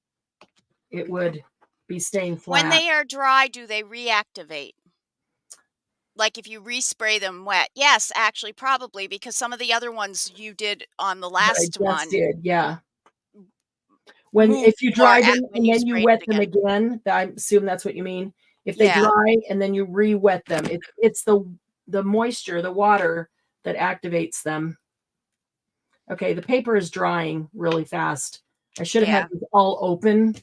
it would be staying flat. When they are dry, do they reactivate? Like if you respray them wet? Yes, actually, probably, because some of the other ones you did on the that I last just one. did, yeah. Move If you dry them when and you then you sprayed wet it them again, I assume that's what you mean. If they Yeah. dry and then you re-wet them, it's the moisture, the water that activates them. Okay, the paper is drying really fast. I should have Yeah. had these all open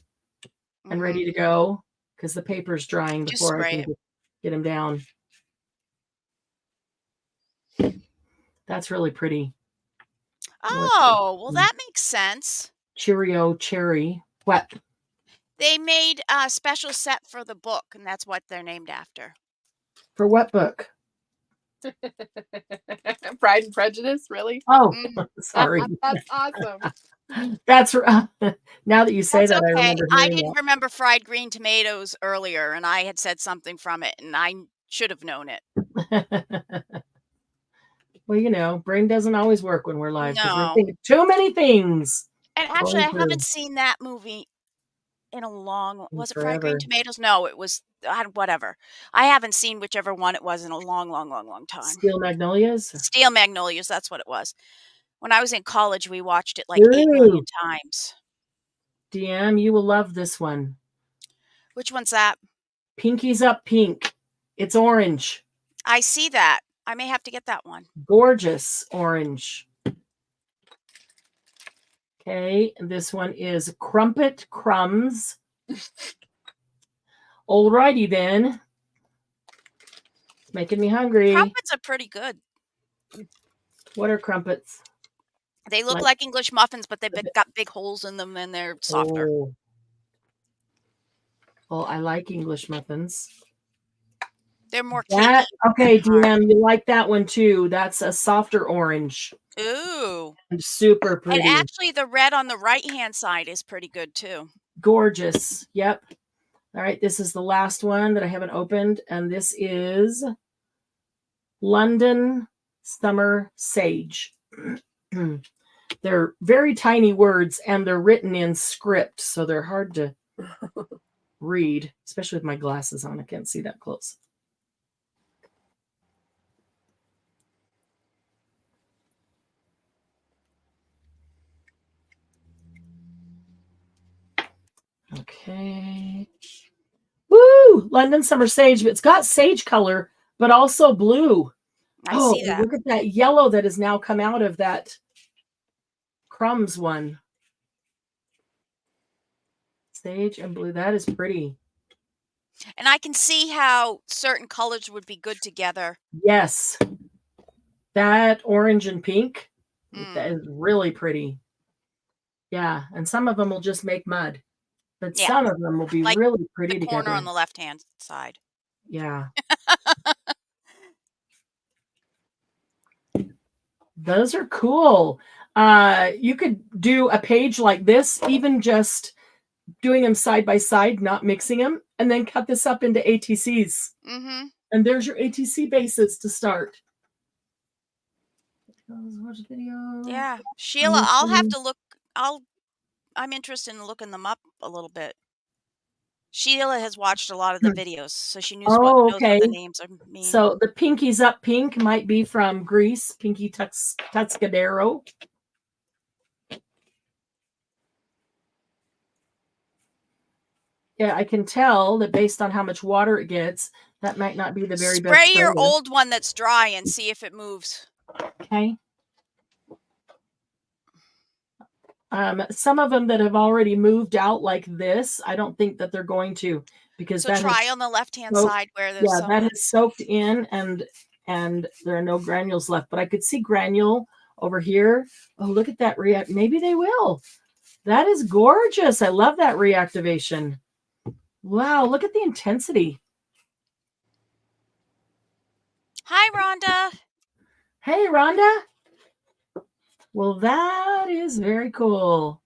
and Mhm. ready to go because the paper is drying Just before I spray can it. get them down. That's really pretty. Oh, well, that makes sense. Cheerio cherry. What? They made a special set for the book, and that's what they're named after. For what book? Pride and Prejudice, really? Oh, Mhm. sorry. That's awesome. That's now that you say That's that, I okay. remember I hearing didn't remember fried green tomatoes earlier, and I had said something from it, and I should have known it. that. Well, you know, brain doesn't always work when we're live because we're No. thinking too many things. And actually, I Going haven't through seen that movie in a long. Was it Fried forever. Green Tomatoes? No, it was whatever. I haven't seen whichever one it was in a long, long, long, long time. Steel Magnolias. Steel Magnolias, that's what it was. When I was in college, we watched it like 8 Ooh, million times. DM, you will love this one. Which one's that? Pinkies Up Pink. It's orange. I see that. I may have to get that one. Gorgeous orange. Okay, and this one is Crumpet Crumbs. Alrighty then. It's making me hungry. Crumpets are pretty good. What are crumpets? They look Like- like English muffins, but they've got big holes in them and they're softer. Oh. Well, I like English muffins. They're more That cakey okay, than hard. DM, you like that one too. That's a softer orange. Ooh. And super And pretty. actually, the red on the right-hand side is pretty good too. Gorgeous. Yep. All right, this is the last one that I haven't opened, and this is London Summer Sage. They're very tiny words, and they're written in script, so they're hard to read, especially with my glasses on. I can't see that close. Okay. Woo! London Summer Sage, but it's got sage color, but also blue. I see and that. look at that yellow that has now come out of that crumbs one. Sage and blue. That is pretty. And I can see how certain colors would be good together. Yes. That orange and pink. That Mm. is really pretty. Yeah. And some of them will just make mud. But Yeah. some of them will be Like really pretty The corner together. on the left-hand side. Yeah. Those are cool. You could do a page like this, even just doing them side by side, not mixing them, and then cut this up into ATCs. Mm-hmm. And there's your ATC bases to start. Watch the video. Yeah. Sheila, I'll have to look. I'm interested in looking them up a little bit. Sheila has watched a lot of the videos, so she knows knows what okay. the names mean. So the Pinkies Up Pink might be from Greece, Pinky Tuscadero. Yeah, I can tell that based on how much water it gets, that might not be the very best. Spray your sprayer. old one that's dry and see if it moves. Okay. Some of them that have already moved out like this, I don't think that they're going to. because So that try has on the left-hand soaked, side where there's some. that has soaked in and there are no granules left. But I could see granule over here. Oh, look at that react. Maybe they will. That is gorgeous. I love that reactivation. Wow, look at the intensity. Hi, Rhonda. Hey, Rhonda. Well, that is very cool.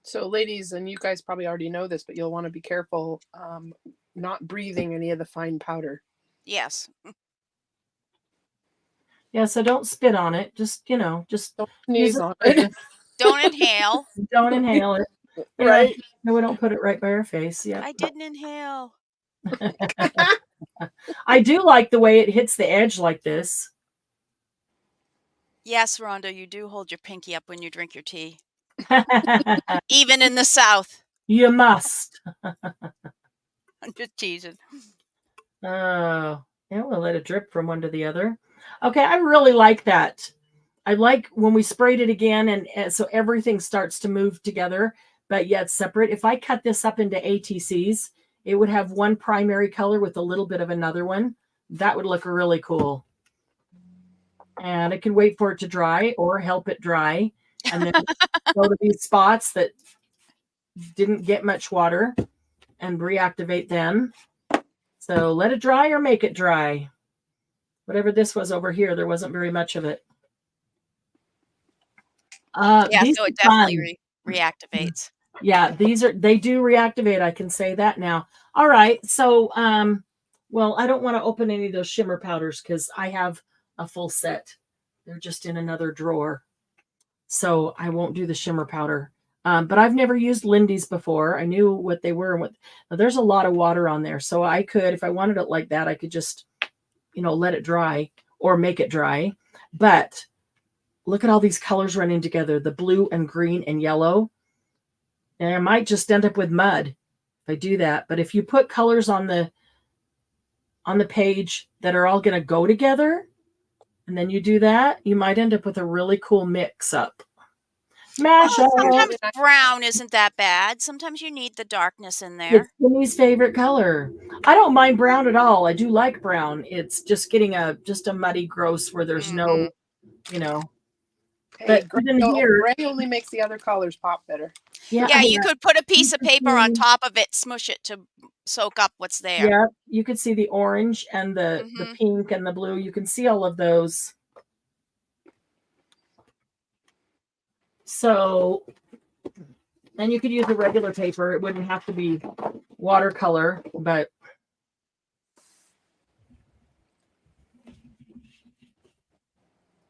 So, ladies, and you guys probably already know this, but you'll want to be careful not breathing any of the fine powder. Yes. Yeah, so don't spit on it. Just, just Don't use sneeze it. on it. Don't inhale. Don't inhale it. Yeah, Right. no, we don't put it right by our face. Yeah. I didn't inhale. I do like the way it hits the edge like this. Yes, Rhonda, you do hold your pinky up when you drink your tea. Even in the South. You must. I'm just teasing. Oh, yeah, we'll let it drip from one to the other. Okay, I really like that. I like when we sprayed it again, and so everything starts to move together, but yet separate. If I cut this up into ATCs, it would have one primary color with a little bit of another one. That would look really cool. And I can wait for it to dry or help it dry, and then go to these spots that didn't get much water and reactivate them. So let it dry or make it dry. Whatever this was over here, there wasn't very much of it. Yeah, so it definitely reactivates. Yeah, they do reactivate. I can say that now. All right. So, well, I don't want to open any of those shimmer powders because I have a full set. They're just in another drawer. So I won't do the shimmer powder. But I've never used Lindy's before. I knew what they were. Now, there's a lot of water on there. So I could, if I wanted it like that, I could just, let it dry or make it dry. But look at all these colors running together, the blue and green and yellow. And I might just end up with mud if I do that. But if you put colors on the page that are all going to go together, and then you do that, you might end up with a really cool mix up. Sometimes brown isn't that bad. Sometimes you need the darkness in there. It's Jimmy's favorite color. I don't mind brown at all. I do like brown. It's just getting a muddy gross where there's no, Hey, but even here, gray only makes the other colors pop better. Yeah, you could put a piece of paper on top of it, smush it to soak up what's there. Yeah, you could see the orange and the pink and the blue. You can see all of those. So, and you could use a regular paper. It wouldn't have to be watercolor, but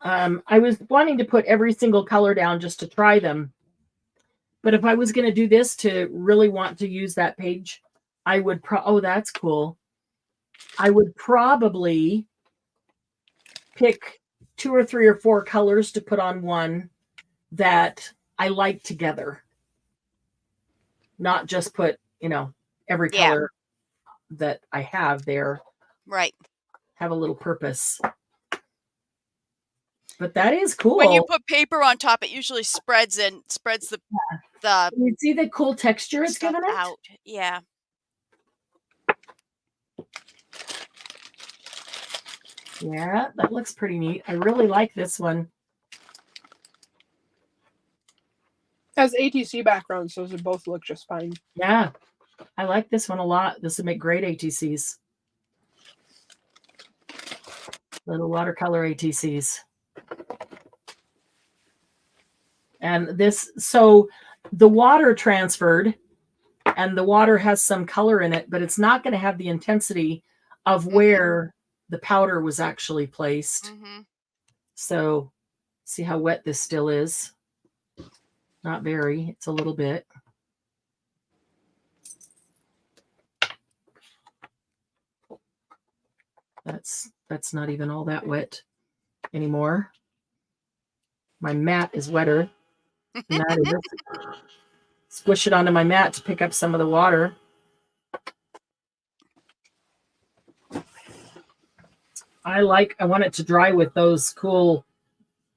I was wanting to put every single color down just to try them. But if I was going to do this to really want to use that page, I would oh, that's cool. I would probably pick 2 or 3 or 4 colors to put on one that I like together. Not just put, every color that I have there. Right. Have a little purpose. But that is cool. When you put paper on top, it usually spreads the you see the cool texture it's given it out. Yeah. Yeah, that looks pretty neat. I really like this one. Has ATC background, so they both look just fine. Yeah, I like this one a lot. This would make great ATCs. Little watercolor ATCs. And this, so the water transferred and the water has some color in it, but it's not going to have the intensity of where the powder was actually placed. So see how wet this still is. Not very, it's a little bit. That's not even all that wet anymore. My mat is wetter than that is. Squish it onto my mat to pick up some of the water. I want it to dry with those cool,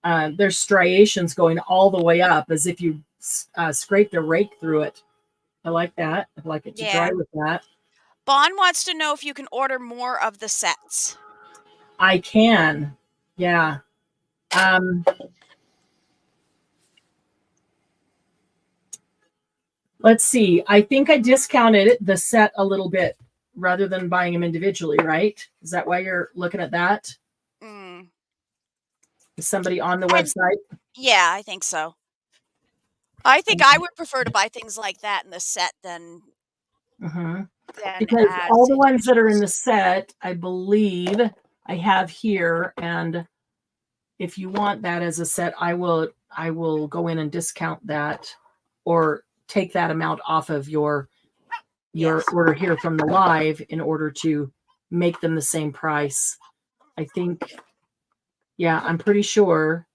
there's striations going all the way up as if you scraped a rake through it. I like that. I'd like it to Yeah. dry with that. Bon wants to know if you can order more of the sets. I can. Yeah. Let's see. I think I discounted the set a little bit rather than buying them individually, right? Is that why you're looking at that? Mm. Is somebody on the website? Yeah, I think so. I think I would prefer to buy things like that in the set than Because as all the ones that are in the individuals. set, I believe I have here, and if you want that as a set, I will go in and discount that or take that amount off of your Yes. order here from the live in order to make them the same price. I think, yeah, I'm pretty sure.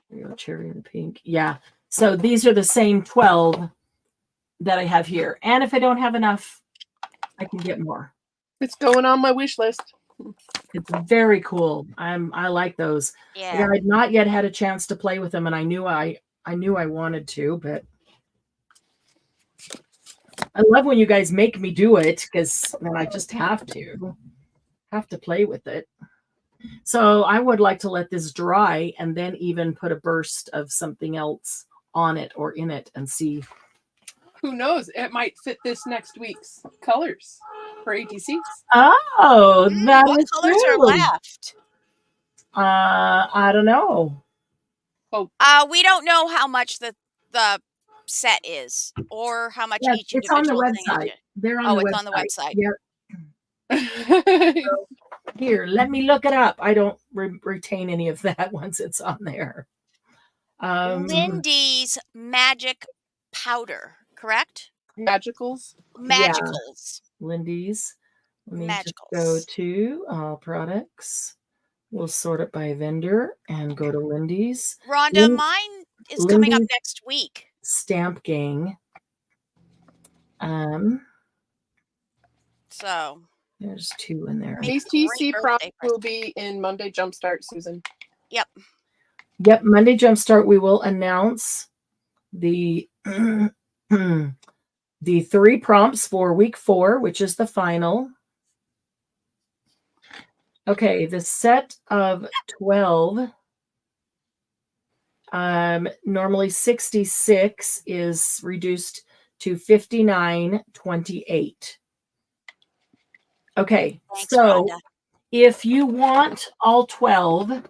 There you go, cherry and pink. Yeah. So these are the same 12 that I have here. And if I don't have enough, I can get more. It's going on my wish list. It's very cool. I like those. Yeah. Again, I'd not yet had a chance to play with them, and I knew I wanted to, but I love when you guys make me do it because then I just have to play with it. So I would like to let this dry and then even put a burst of something else on it or in it and see. Who knows? It might fit this next week's colors for ATCs. Oh, that what is colors true. are left? I don't know. We don't know how much the set is or how much Yeah, each it's on the individual thing website. is. They're on the website. It's on the website. Yep. So, here, let me look it up. I don't retain any of that once it's on there. Lindy's magic powder, correct? Magicals. Magicals. Yeah. Lindy's. Let me just go Magicals. to all products. We'll sort it by vendor and go to Lindy's. Rhonda, mine is coming up Lindy's next week. Stamp Gang. So there's 2 in there. ATC prompt will be in Monday Jumpstart, Susan. Yep. Yep, Monday Jumpstart. We will announce the the 3 prompts for week 4, which is the final. Okay, the set of 12, normally 66 is reduced to 59.28. Okay, Thanks, so Rhonda. if you want all 12,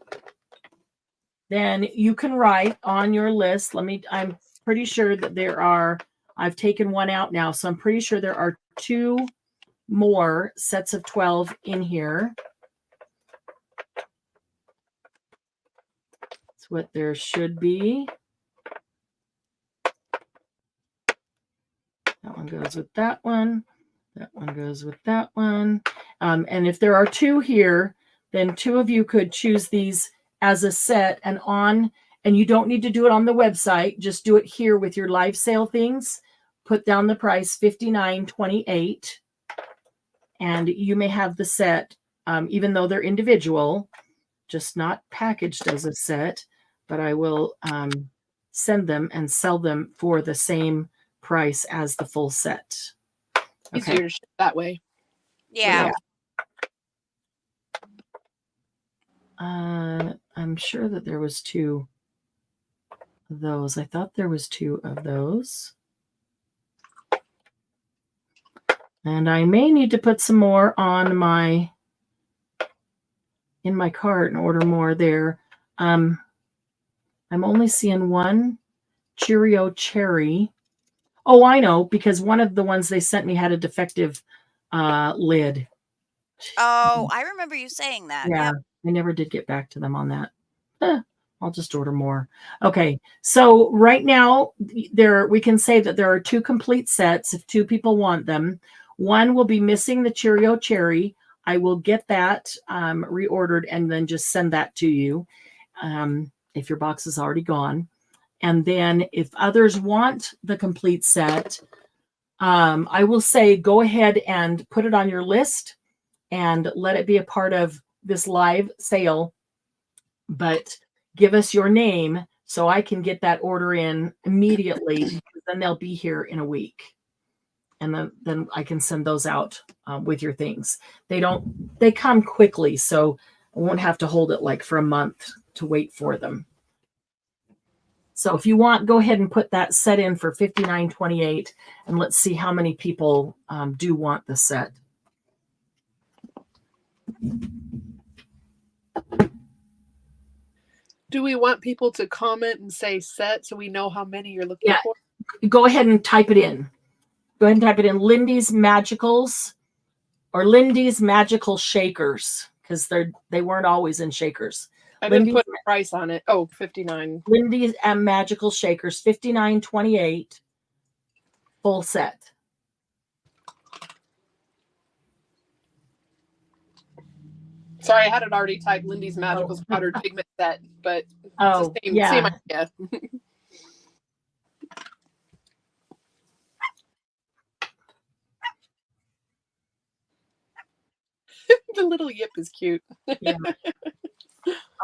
then you can write on your list. I'm pretty sure that I've taken one out now, so I'm pretty sure there are 2 more sets of 12 in here. That's what there should be. That one goes with that one. That one goes with that one. And if there are 2 here, then 2 of you could choose these as a set and you don't need to do it on the website. Just do it here with your live sale things. Put down the price $59.28, and you may have the set, even though they're individual, just not packaged as a set, but I will send them and sell them for the same price as the full set. Easier to ship that way. Yeah. I'm sure that there was 2 of those. I thought there was 2 of those. And I may need to put some more on in my cart and order more there. I'm only seeing 1 Cheerio Cherry. Oh, I know, because one of the ones they sent me had a defective lid. Oh, I remember you saying that. Yeah, Yep. I never did get back to them on that. I'll just order more. Okay, so right now we can say that there are 2 complete sets if 2 people want them. One will be missing the Cheerio Cherry. I will get that reordered and then just send that to you if your box is already gone. And then if others want the complete set, I will say go ahead and put it on your list and let it be a part of this live sale. But give us your name So I can get that order in immediately. Then they'll be here in a week. And then I can send those out with your things. They come quickly. So I won't have to hold it like for a month to wait for them. So if you want, go ahead and put that set in for $59.28, and let's see how many people do want the set. Do we want people to comment and say set so we know how many you're looking for? Go ahead and type it in. Go ahead and type it in Lindy's Magicals or Lindy's Magical Shakers, because they weren't always in shakers. I didn't put a price on it. Oh, $59. Lindy's Magical Shakers, $59.28, full set. Sorry, I had it already typed Lindy's Magical Powdered Pigment Set, but Oh, it's the same idea. The little yip is cute. Yeah.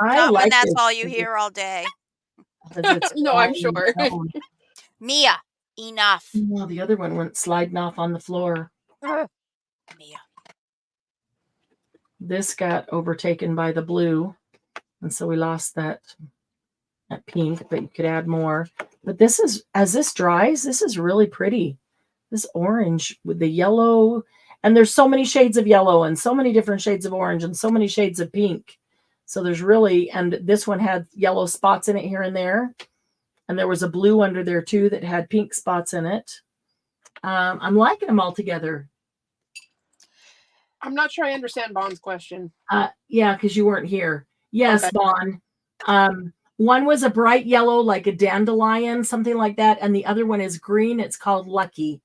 Not when that's all you hear all day. No, I'm sure. Mia, enough. No, the other one went sliding off on the floor. Mia. This got overtaken by the blue, and so we lost that pink, but you could add more. But this is, as this dries, this is really pretty. This orange with the yellow, and there's so many shades of yellow and so many different shades of orange and so many shades of pink. So there's really, and this one had yellow spots in it here and there. And there was a blue under there too that had pink spots in it. I'm liking them all together. I'm not sure I understand Bond's question. Yeah, because you weren't here. Yes, Okay. Bond. One was a bright yellow, like a dandelion, something like that. And the other one is green. It's called Lucky.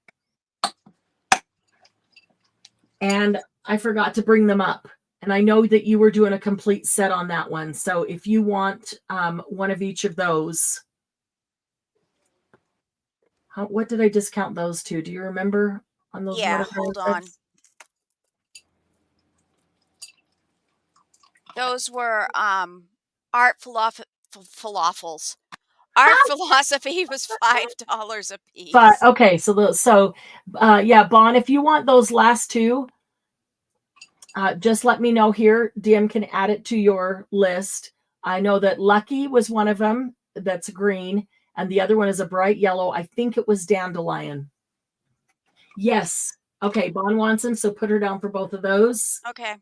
And I forgot to bring them up. And I know that you were doing a complete set on that one. So if you want one of each of those, what did I discount those to? Do you remember on those? Yeah, hold on. Those were art falafels. Art philosophy was $5 a piece. But okay, so yeah, Bon, if you want those last two, just let me know here. DM can add it to your list. I know that Lucky was one of them. That's green, and the other one is a bright yellow. I think it was dandelion. Yes. Okay, Bon wants them, so put her down for both of those. Okay.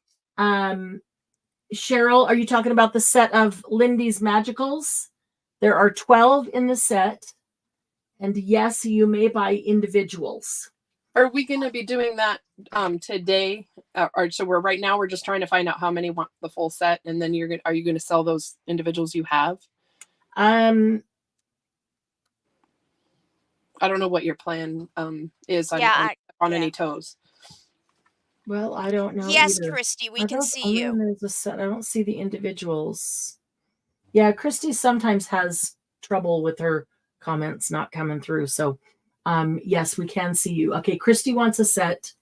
Cheryl, are you talking about the set of Lindy's Magicals? There are 12 in the set. And yes, you may buy individuals. Are we going to be doing that today? Or so right now we're just trying to find out how many want the full set, and then are you going to sell those individuals you have? I don't know what your plan is. Yeah, on any toes. Well, I don't know. Yes, either. Christy, we can see you. There's a set. I don't see the individuals. Yeah, Christy sometimes has trouble with her comments not coming through. So, yes, we can see you. Okay, Christy wants a set.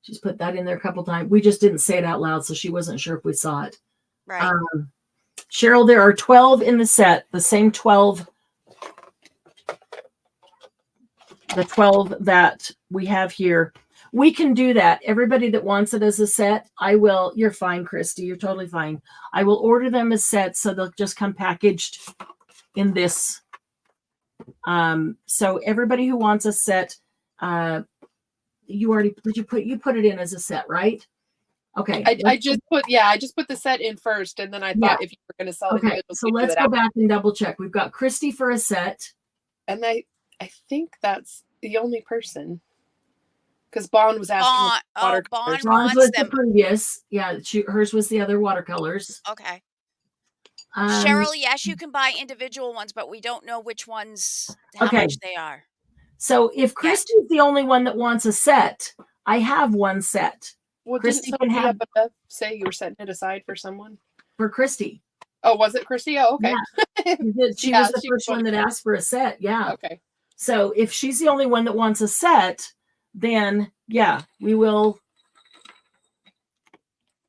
She's put that in there a couple times. We just didn't say it out loud, so she wasn't sure if we saw it. Right. Cheryl, there are 12 in the set. The same 12. The 12 that we have here. We can do that. Everybody that wants it as a set, I will. You're fine, Christy. You're totally fine. I will order them as sets, so they'll just come packaged in this. So everybody who wants a set, you already you put it in as a set, right? Okay. I just put the set in first, and then I thought if you were going to sell it. Okay. So let's go back and double check. We've got Christy for a set, and I think that's the only person. Because Bond was asking watercolors. Bond was the previous. Yeah, hers was the other watercolors. Okay. Cheryl, yes, you can buy individual ones, but we don't know which ones, how much they are. So if Christy's the only one that wants a set, I have one set. Well, Christy didn't somebody say you were setting it aside for someone? For Christy. Oh, was it Christy? Oh, okay. Yeah. She was the first one that asked for a set. Yeah. Okay. So if she's the only one that wants a set, then yeah, we will.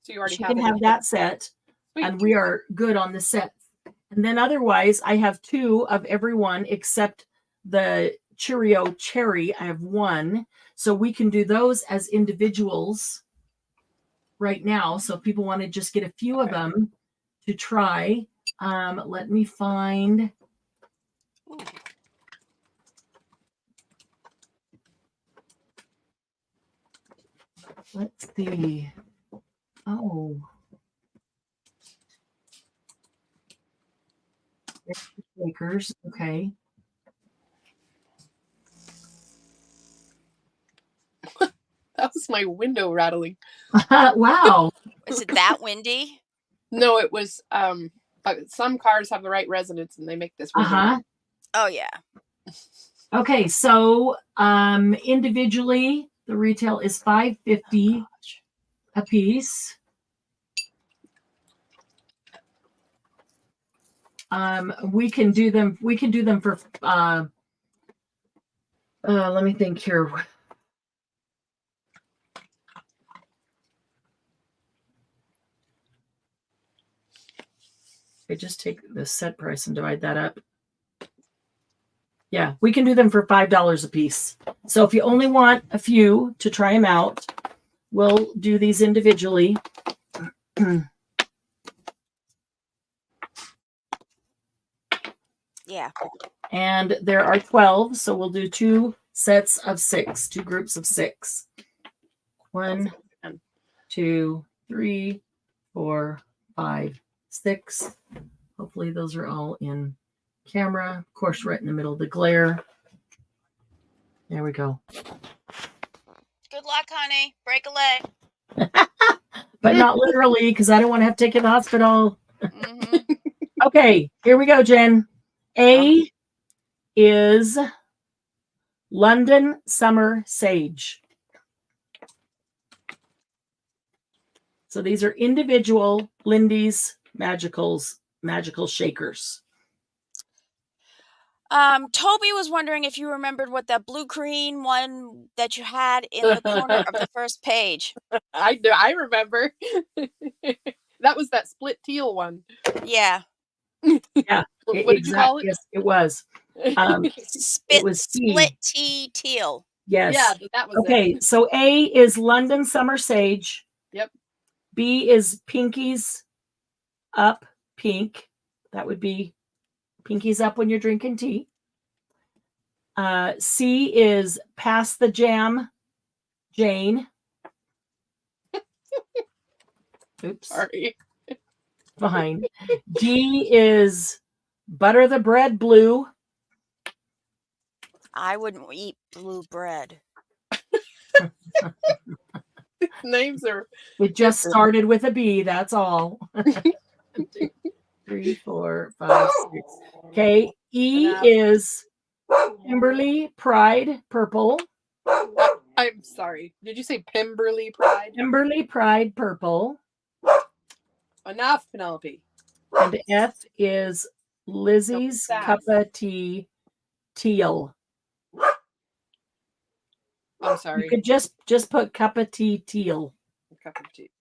So you already have that set. Sweet. And we are good on the set. And then otherwise, I have 2 of every one except the Cheerio Cherry. I have 1. So we can do those as individuals right now. So if people want to just get a few of them to try, let me find. Let's see. Oh. Shakers. Okay. That was my window rattling. Wow. Is it that windy? No, it was some cars have the right resonance and they make this window. Oh yeah. Okay, so individually the retail is $5.50 a piece. We can do them for let me think here. I just take the set price and divide that up. Yeah, we can do them for $5 a piece. So if you only want a few to try them out, we'll do these individually. Yeah. And there are 12, so we'll do 2 sets of 6, 2 groups of 6. 1, 2, 3, 4, 5, 6. Hopefully those are all in camera. Of course, right in the middle of the glare. There we go. Good luck, honey. Break a leg. But not literally, because I don't want to have to take you to the hospital. Mm-hmm. Okay, here we go, Jen. A is London Summer Sage. So these are individual Lindy's magical shakers. Toby was wondering if you remembered what that blue green one that you had in the corner of the first page. I remember. That was that split teal one. Yeah. Yeah. What did you call it? Yes, it was. It was split tea teal. Yes. Yeah, that was okay. it. So A is London Summer Sage. Yep. B is Pinkies Up Pink. That would be Pinkies Up when you're drinking tea. C is Pass the Jam Jane. Oops. Sorry. Fine. D is Butter the Bread Blue. I wouldn't eat blue bread. Names are. It just started with a B. That's all. 2, 3, 4, 5, 6. Okay. E is Kimberly Pride Purple. I'm sorry. Did you say Pemberley Pride? Kimberly Pride Purple. Enough, Penelope. And F is Lizzie's Cup of Tea Teal. I'm sorry. You could just put Cup of Tea Teal. Cup of tea.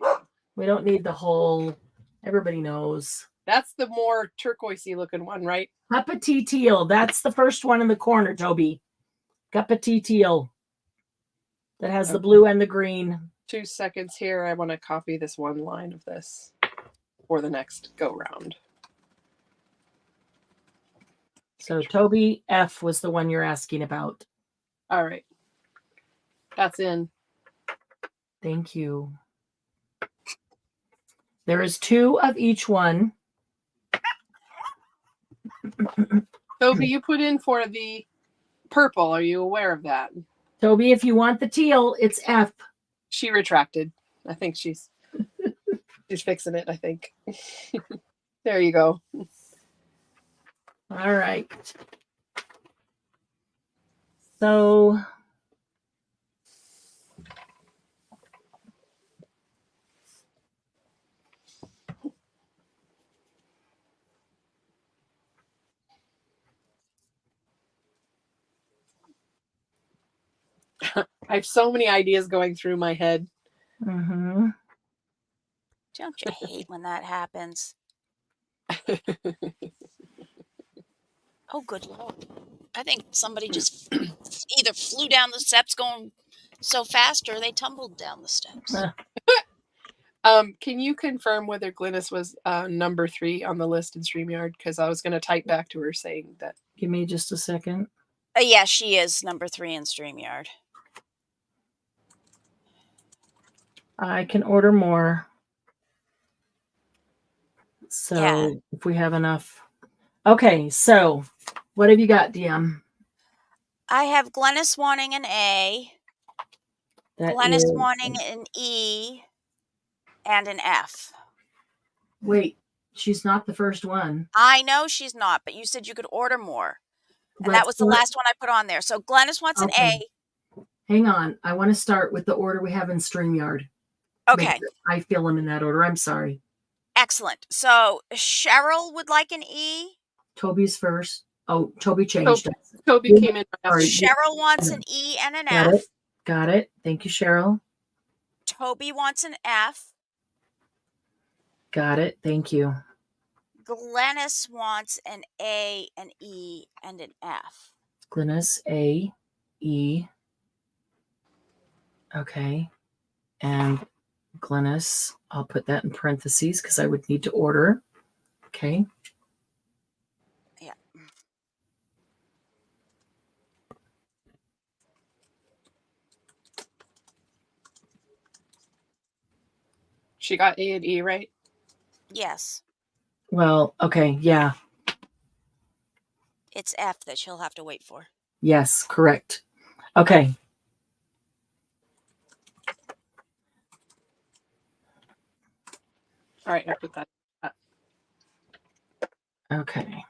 We don't need the whole. Everybody knows. That's the more turquoisey looking one, right? Cup of Tea Teal. That's the first one in the corner, Toby. Cup of Tea Teal. That has the blue and the green. 2 seconds here. I want to copy this one line of this for the next go round. So Toby F was the one you're asking about. All right. That's in. Thank you. There is 2 of each one. Toby, you put in for the purple. Are you aware of that? Toby, if you want the teal, it's F. She retracted. I think she's fixing it, I think. There you go. All right. So I have so many ideas going through my head. Don't you hate when that happens? Oh, good Lord. I think somebody just either flew down the steps going so fast or they tumbled down the steps. Can you confirm whether Glynis was number 3 on the list in StreamYard? Because I was going to type back to her saying that. Give me just a second. Yeah, she is number 3 in StreamYard. I can order more. So Yeah. if we have enough. Okay, so what have you got, DM? I have Glynis wanting an A, That Glynis is, wanting an E, and an F. wait, she's not the first one. I know she's not, but you said you could order more. And Let's that was the start- last one I put on there. So Glynis wants an A. Hang on. I want to start with the order we have in StreamYard. Okay. I fill them in that order. I'm sorry. Excellent. So Cheryl would like an E. Toby's first. Oh, Toby changed it. Toby came in. Sorry. Cheryl wants an E and an Got F. it. Got it. Thank you, Cheryl. Toby wants an F. Got it. Thank you. Glynis wants an A, an E, and an F. Glynis, A, E. Okay. And Glynis, I'll put that in parentheses because I would need to order. Okay. Yeah. She got A and E, right? Yes. Well, okay. Yeah. It's F that she'll have to wait for. Yes, correct. Okay. All right, I put that. Okay.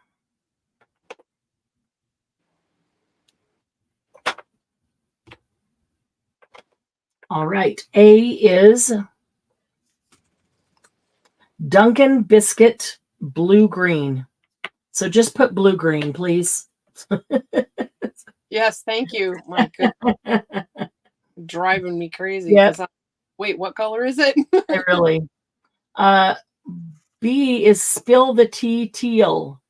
All right. A is Dunkin' Biscuit Blue Green. So just put blue green, please. Yes, thank you. My goodness. Driving me crazy. Yep. Wait, what color is it? Really. B is Spill the Tea Teal.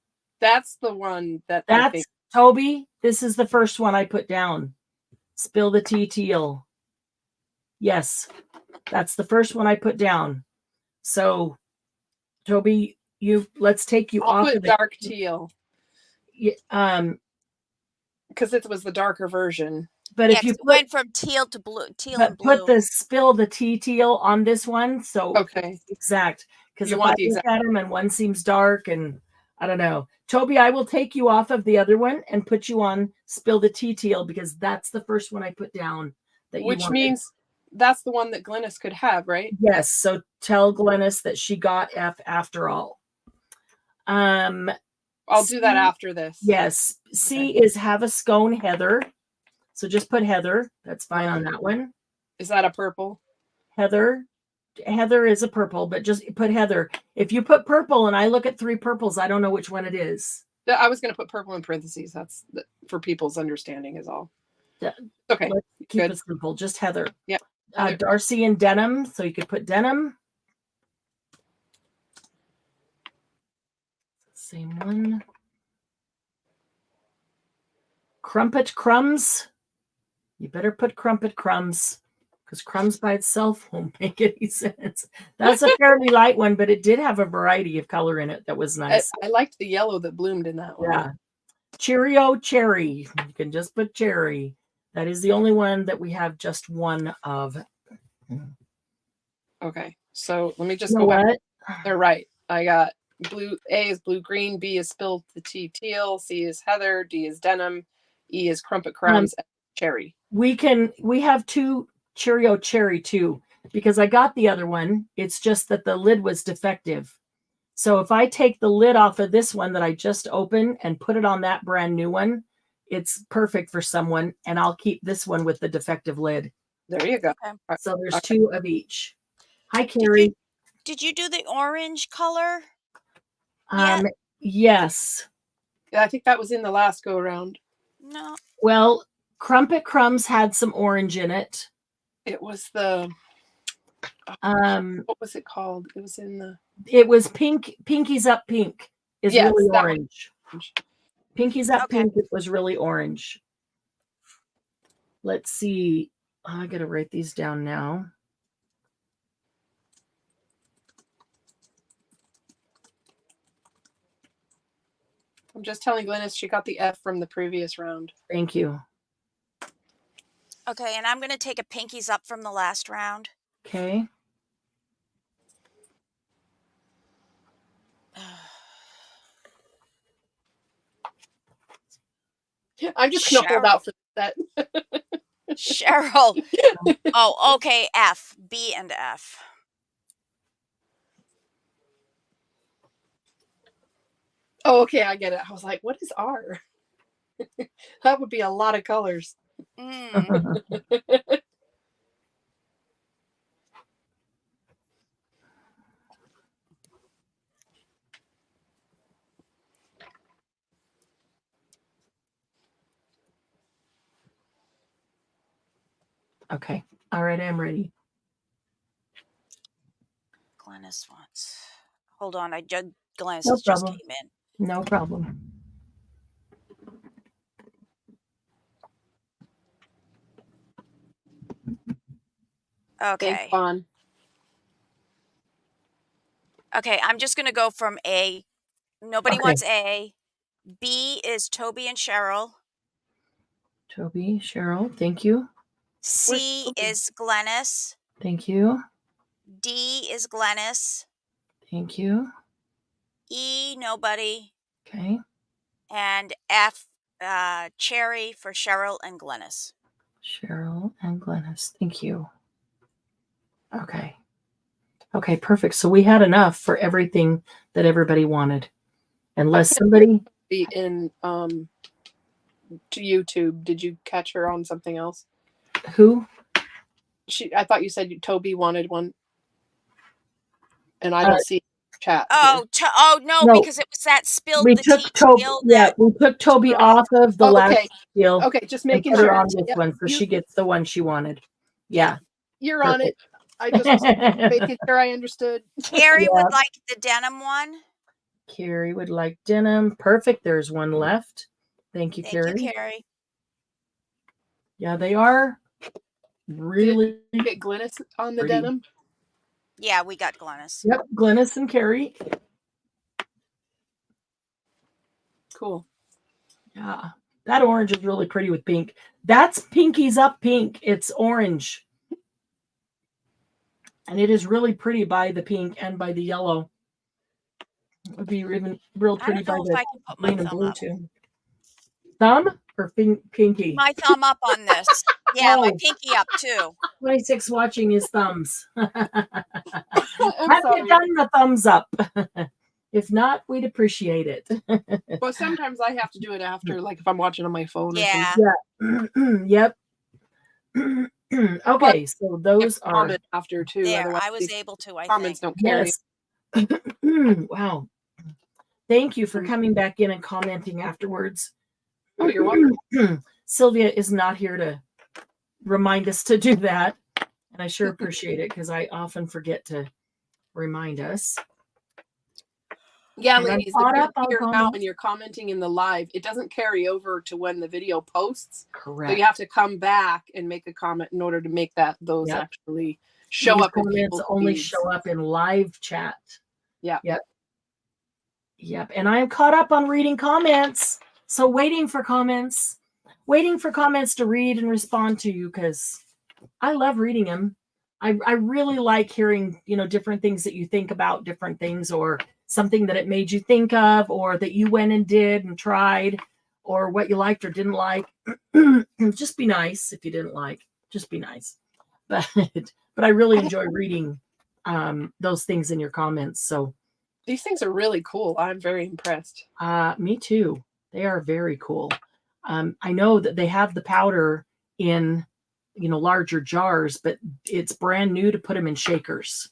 That's the one that I That's think. Toby. This is the first one I put down. Spill the Tea Teal. Yes, that's the first one I put down. So, Toby, let's take you I'll off put of dark teal because it was the darker version. But Yeah, if you 'cause it went from teal to blue, teal and blue. put the Spill the Tea Teal on this one, so Okay. exact. Because You if want I the look exact- at them and one seems dark and I don't know, Toby, I will take you off of the other one and put you on Spill the Tea Teal because that's the first one I put down. Which means that's the one that Glynis could have, right? Yes. So tell Glynis that she got F after all. I'll do that after this. Yes. C is Have a Scone Heather. So just put Heather. That's fine on that one. Is that a purple? Heather is a purple, but just put Heather. If you put purple and I look at 3 purples, I don't know which one it is. I was going to put purple in parentheses. That's for people's understanding is all. Yeah. Okay. Let's keep Good. it simple. Just Heather. Yep. Darcy and Denim. So you could put Denim. Same one. Crumpet Crumbs. You better put Crumpet Crumbs because crumbs by itself won't make any sense. That's a fairly light one, but it did have a variety of color in it that was nice. I liked the yellow that bloomed in that one. Yeah. Cheerio Cherry. You can just put cherry. That is the only one that we have just one of. Okay. So let me just You know go back. what? They're right. I got blue. A is blue green. B is Spill the Tea Teal. C is Heather. D is Denim. E is Crumpet Crumbs. And cherry. We have 2 Cheerio Cherry too, because I got the other one. It's just that the lid was defective. So if I take the lid off of this one that I just opened and put it on that brand new one, it's perfect for someone. And I'll keep this one with the defective lid. There you go. Okay. So there's 2 of each. Hi, Carrie. Did you do the orange color? Yes. Yeah, I think that was in the last go around. No. Well, Crumpet Crumbs had some orange in it. It was the What was it called? It was in the It was Pinky's Up Pink. is Yes, really that one. orange. Pinkies Up Okay. Pink, it was really orange. Let's see. I got to write these down now. I'm just telling Glennis she got the F from the previous round. Thank you. Okay, and I'm going to take a Pinkies Up from the last round. Okay. I'm just going to hold out for that. Cheryl. Oh, okay. F. B and F. Oh, okay, I get it. I was like, what is R? That would be a lot of colors. Mm. Okay. All right, I'm ready. Glennis wants. Hold on. Glennis No has just problem. came in. No problem. Okay. Thanks, Fawn. Okay, I'm just going to go from A. Nobody Okay. wants A. B is Toby and Cheryl. Toby, Cheryl, thank you. C is Glennis. Thank you. D is Glennis. Thank you. E, nobody. Okay. And F, Cherry for Cheryl and Glennis. Cheryl and Glennis. Thank you. Okay. Okay, perfect. So we had enough for everything that everybody wanted. Unless somebody Be in to YouTube. Did you catch her on something else? who? I thought you said Toby wanted one. And I don't see chat. Oh, no, No. because it was that spilled We the took tea Toby. deal. Yeah, we took Toby off of the last Okay. deal Okay, just and making put her sure. on this Yep. one, so she gets the one she wanted. Yeah. You're on it. I just was making sure I understood. Carrie Yeah. would like the denim one. Carrie would like denim. Perfect. There's one left. Thank you, Thank Carrie. you, Carrie. Yeah, they are really Get Glennis on the pretty. denim. Yeah, we got Glennis. Yep, Glennis and Carrie. Cool. Yeah, that orange is really pretty with pink. That's Pinkies Up Pink. It's orange. And it is really pretty by the pink and by the yellow. It would be even real I pretty don't by know if the I can put my green and thumb blue up. too. Thumb or pinky? My thumb up on this. Yeah, my Oh. pinky up too. 26 watching his thumbs. I'm Have sorry. you done the thumbs up? If not, we'd appreciate it. But sometimes I have to do it after, like if I'm watching on my phone. Yeah. Or something. Yep. Okay, so those are comment after too. There, Otherwise, I was the able to, I comments think. don't carry. yes. Wow. Thank you for coming back in and commenting afterwards. Oh, you're welcome. Sylvia is not here to remind us to do that. And I sure appreciate it because I often forget to remind us. Yeah, And I'm ladies, caught if up on you're here now comments. and you're commenting in the live, it doesn't carry over to when the video posts. Correct. So you have to come back and make a comment in order to make those Yep. actually show These up. In comments people's only feeds. show up in live chat. Yeah. Yep. And I am caught up on reading comments. So waiting for comments to read and respond to you because I love reading them. I really like hearing, different things that you think about different things or something that it made you think of or that you went and did and tried or what you liked or didn't like. Just be nice if you didn't like. Just be nice. But I really enjoy reading those things in your comments. So These things are really cool. I'm very impressed. me too. They are very cool. I know that they have the powder in, larger jars, but it's brand new to put them in shakers.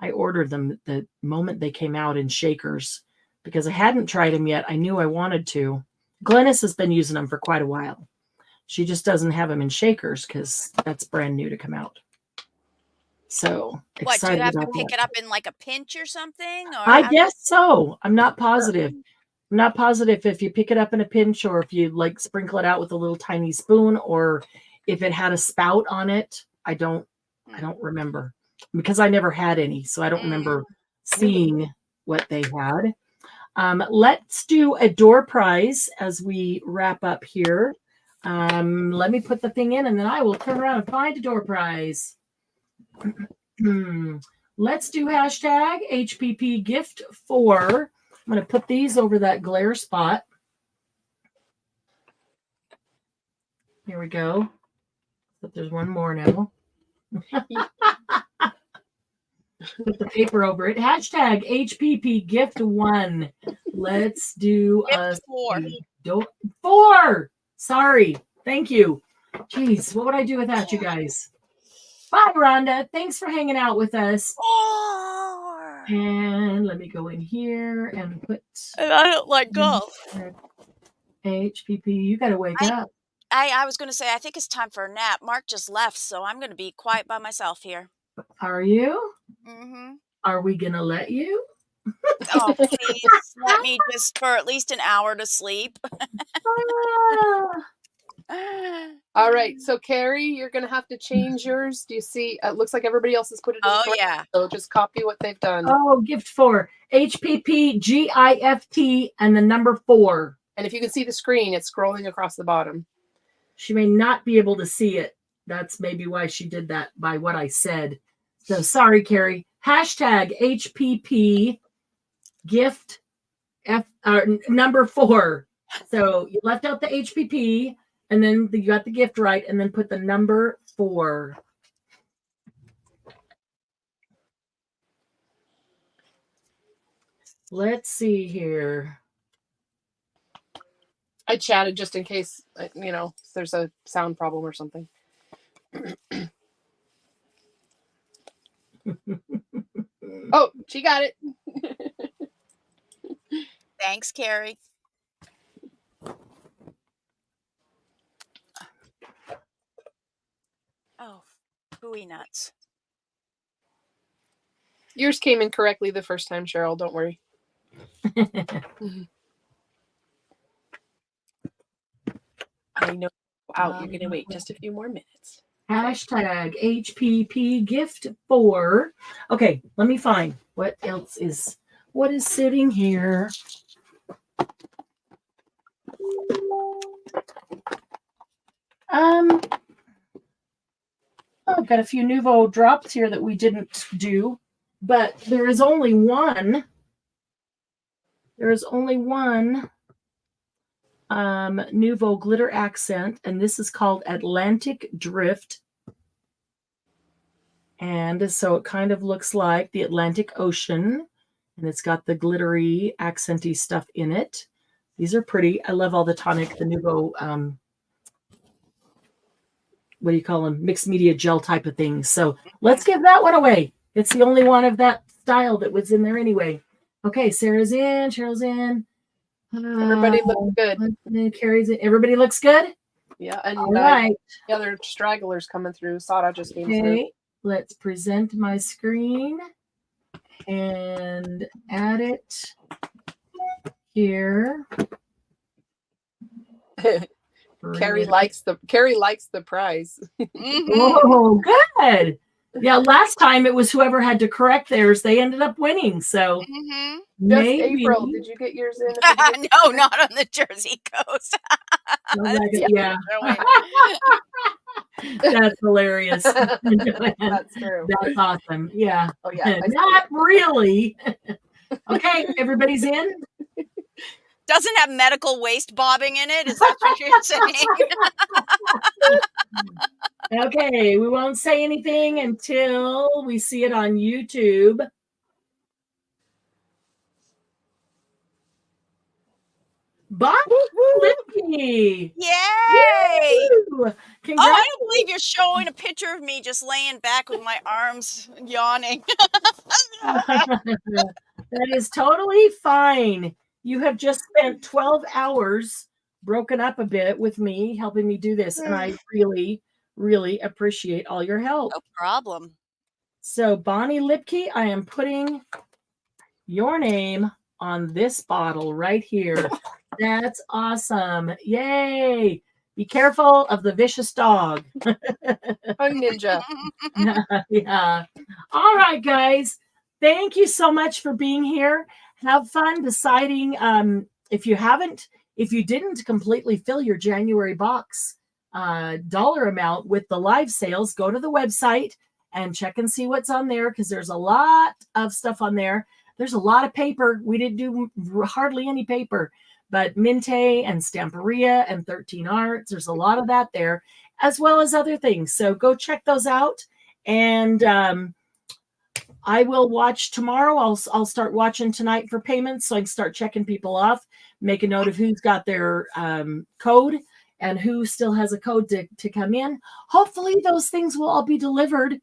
I ordered them the moment they came out in shakers because I hadn't tried them yet. I knew I wanted to. Glennis has been using them for quite a while. She just doesn't have them in shakers because that's brand new to come out. So What, do you excited have to about pick that. it up in like a pinch or something? Or I how- guess so. I'm not positive. I'm not positive if you pick it up in a pinch or if you like sprinkle it out with a little tiny spoon or if it had a spout on it. I don't remember because I never had any, so I don't remember seeing what they had. Let's do a door prize as we wrap up here. Let me put the thing in and then I will turn around and find a door prize. Let's do hashtag HPP gift 4. I'm going to put these over that glare spot. Here we go. But there's one more now. Put the paper over it. Hashtag HPP gift 1. Let's do Gift 4. 4. Sorry. Thank you. Jeez, what would I do without you guys? Bye, Rhonda. Thanks for hanging out with us. 4. And let me go in here and put And I don't let go. HPP. You got to wake up. I was going to say, I think it's time for a nap. Mark just left, so I'm going to be quiet by myself here. Are you? Mm-hmm. Are we going to let you? Oh, please let me just for at least an hour to sleep. All right, so Carrie, you're gonna have to change yours. Do you see? It looks like everybody else has put it in. Oh correct, yeah. So just copy what they've done. Oh, gift 4. HPP GIFT and the number 4. And if you can see the screen, it's scrolling across the bottom. She may not be able to see it. That's maybe why she did that by what I said. So sorry, Carrie. Hashtag HPP gift number 4. So you left out the HPP and then you got the gift right and then put the number 4. Let's see here. I chatted just in case, there's a sound problem or something. Oh, she got it. Thanks, Carrie. Oh, hooey nuts. Yours came in correctly the first time, Cheryl. Don't worry. I know. Out. You're gonna wait just a few more minutes. Hashtag HPP gift 4. Okay, let me find what else is sitting here. I've got a few Nuvo drops here that we didn't do, but there is only one. There is only one Nuvo glitter accent, and this is called Atlantic Drift. And so it kind of looks like the Atlantic Ocean, and it's got the glittery, accenty stuff in it. These are pretty. I love all the Nuvo, what do you call them? Mixed media gel type of things. So let's give that one away. It's the only one of that style that was in there anyway. Okay, Sarah's in, Cheryl's in. Everybody looks good. Carrie's in. Everybody looks good? Yeah, and All right. the other stragglers coming through. Sada just came through. Okay, let's present my screen and add it here. Carrie likes the prize. Oh, good. Yeah, last time it was whoever had to correct theirs. They ended up winning. So maybe. April, did you get yours in? No, not on the Jersey coast. Yeah. That's hilarious. That's true. That's awesome. Yeah. Oh yeah. Not really. Okay, everybody's in. Doesn't have medical waste bobbing in it. Is that what you're saying? Okay, we won't say anything until we see it on YouTube. Bye, Libby. Yay! Woo! Oh, I don't believe you're showing a picture of me just laying back with my arms yawning. That is totally fine. You have just spent 12 hours broken up a bit with me, helping me do this. And I really, really appreciate all your help. No problem. So Bonnie Lipke, I am putting your name on this bottle right here. That's awesome. Yay. Be careful of the vicious dog. Hung ninja. Yeah. All right, guys. Thank you so much for being here. Have fun deciding if you didn't completely fill your January box dollar amount with the live sales, go to the website and check and see what's on there, because there's a lot of stuff on there. There's a lot of paper. We didn't do hardly any paper, but Minte and Stamperia and 13 Arts, there's a lot of that there, as well as other things. So go check those out. And I will watch tomorrow. I'll start watching tonight for payments, so I can start checking people off, make a note of who's got their code and who still has a code to come in. Hopefully those things will all be delivered.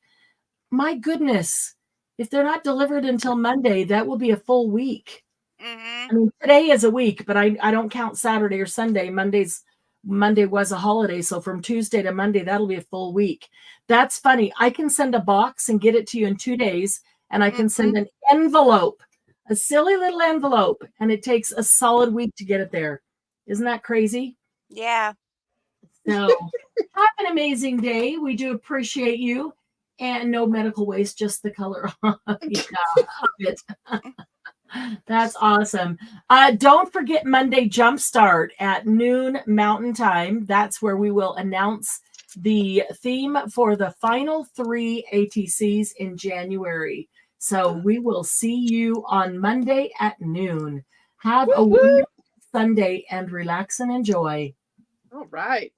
My goodness, if they're not delivered until Monday, that will be a full week. I mean, today is a week, but I don't count Saturday or Sunday. Monday was a holiday, so from Tuesday to Monday, that'll be a full week. That's funny. I can send a box and get it to you in 2 days, and I can send an envelope, a silly little envelope, and it takes a solid week to get it there. Isn't that crazy? Yeah. So have an amazing day. We do appreciate you. And no medical waste, just the color of it. That's awesome. Don't forget Monday Jumpstart at noon Mountain Time. That's where we will announce the theme for the final 3 ATCs in January. So we will see you on Monday at noon. Have a wonderful Sunday and relax and enjoy. All right.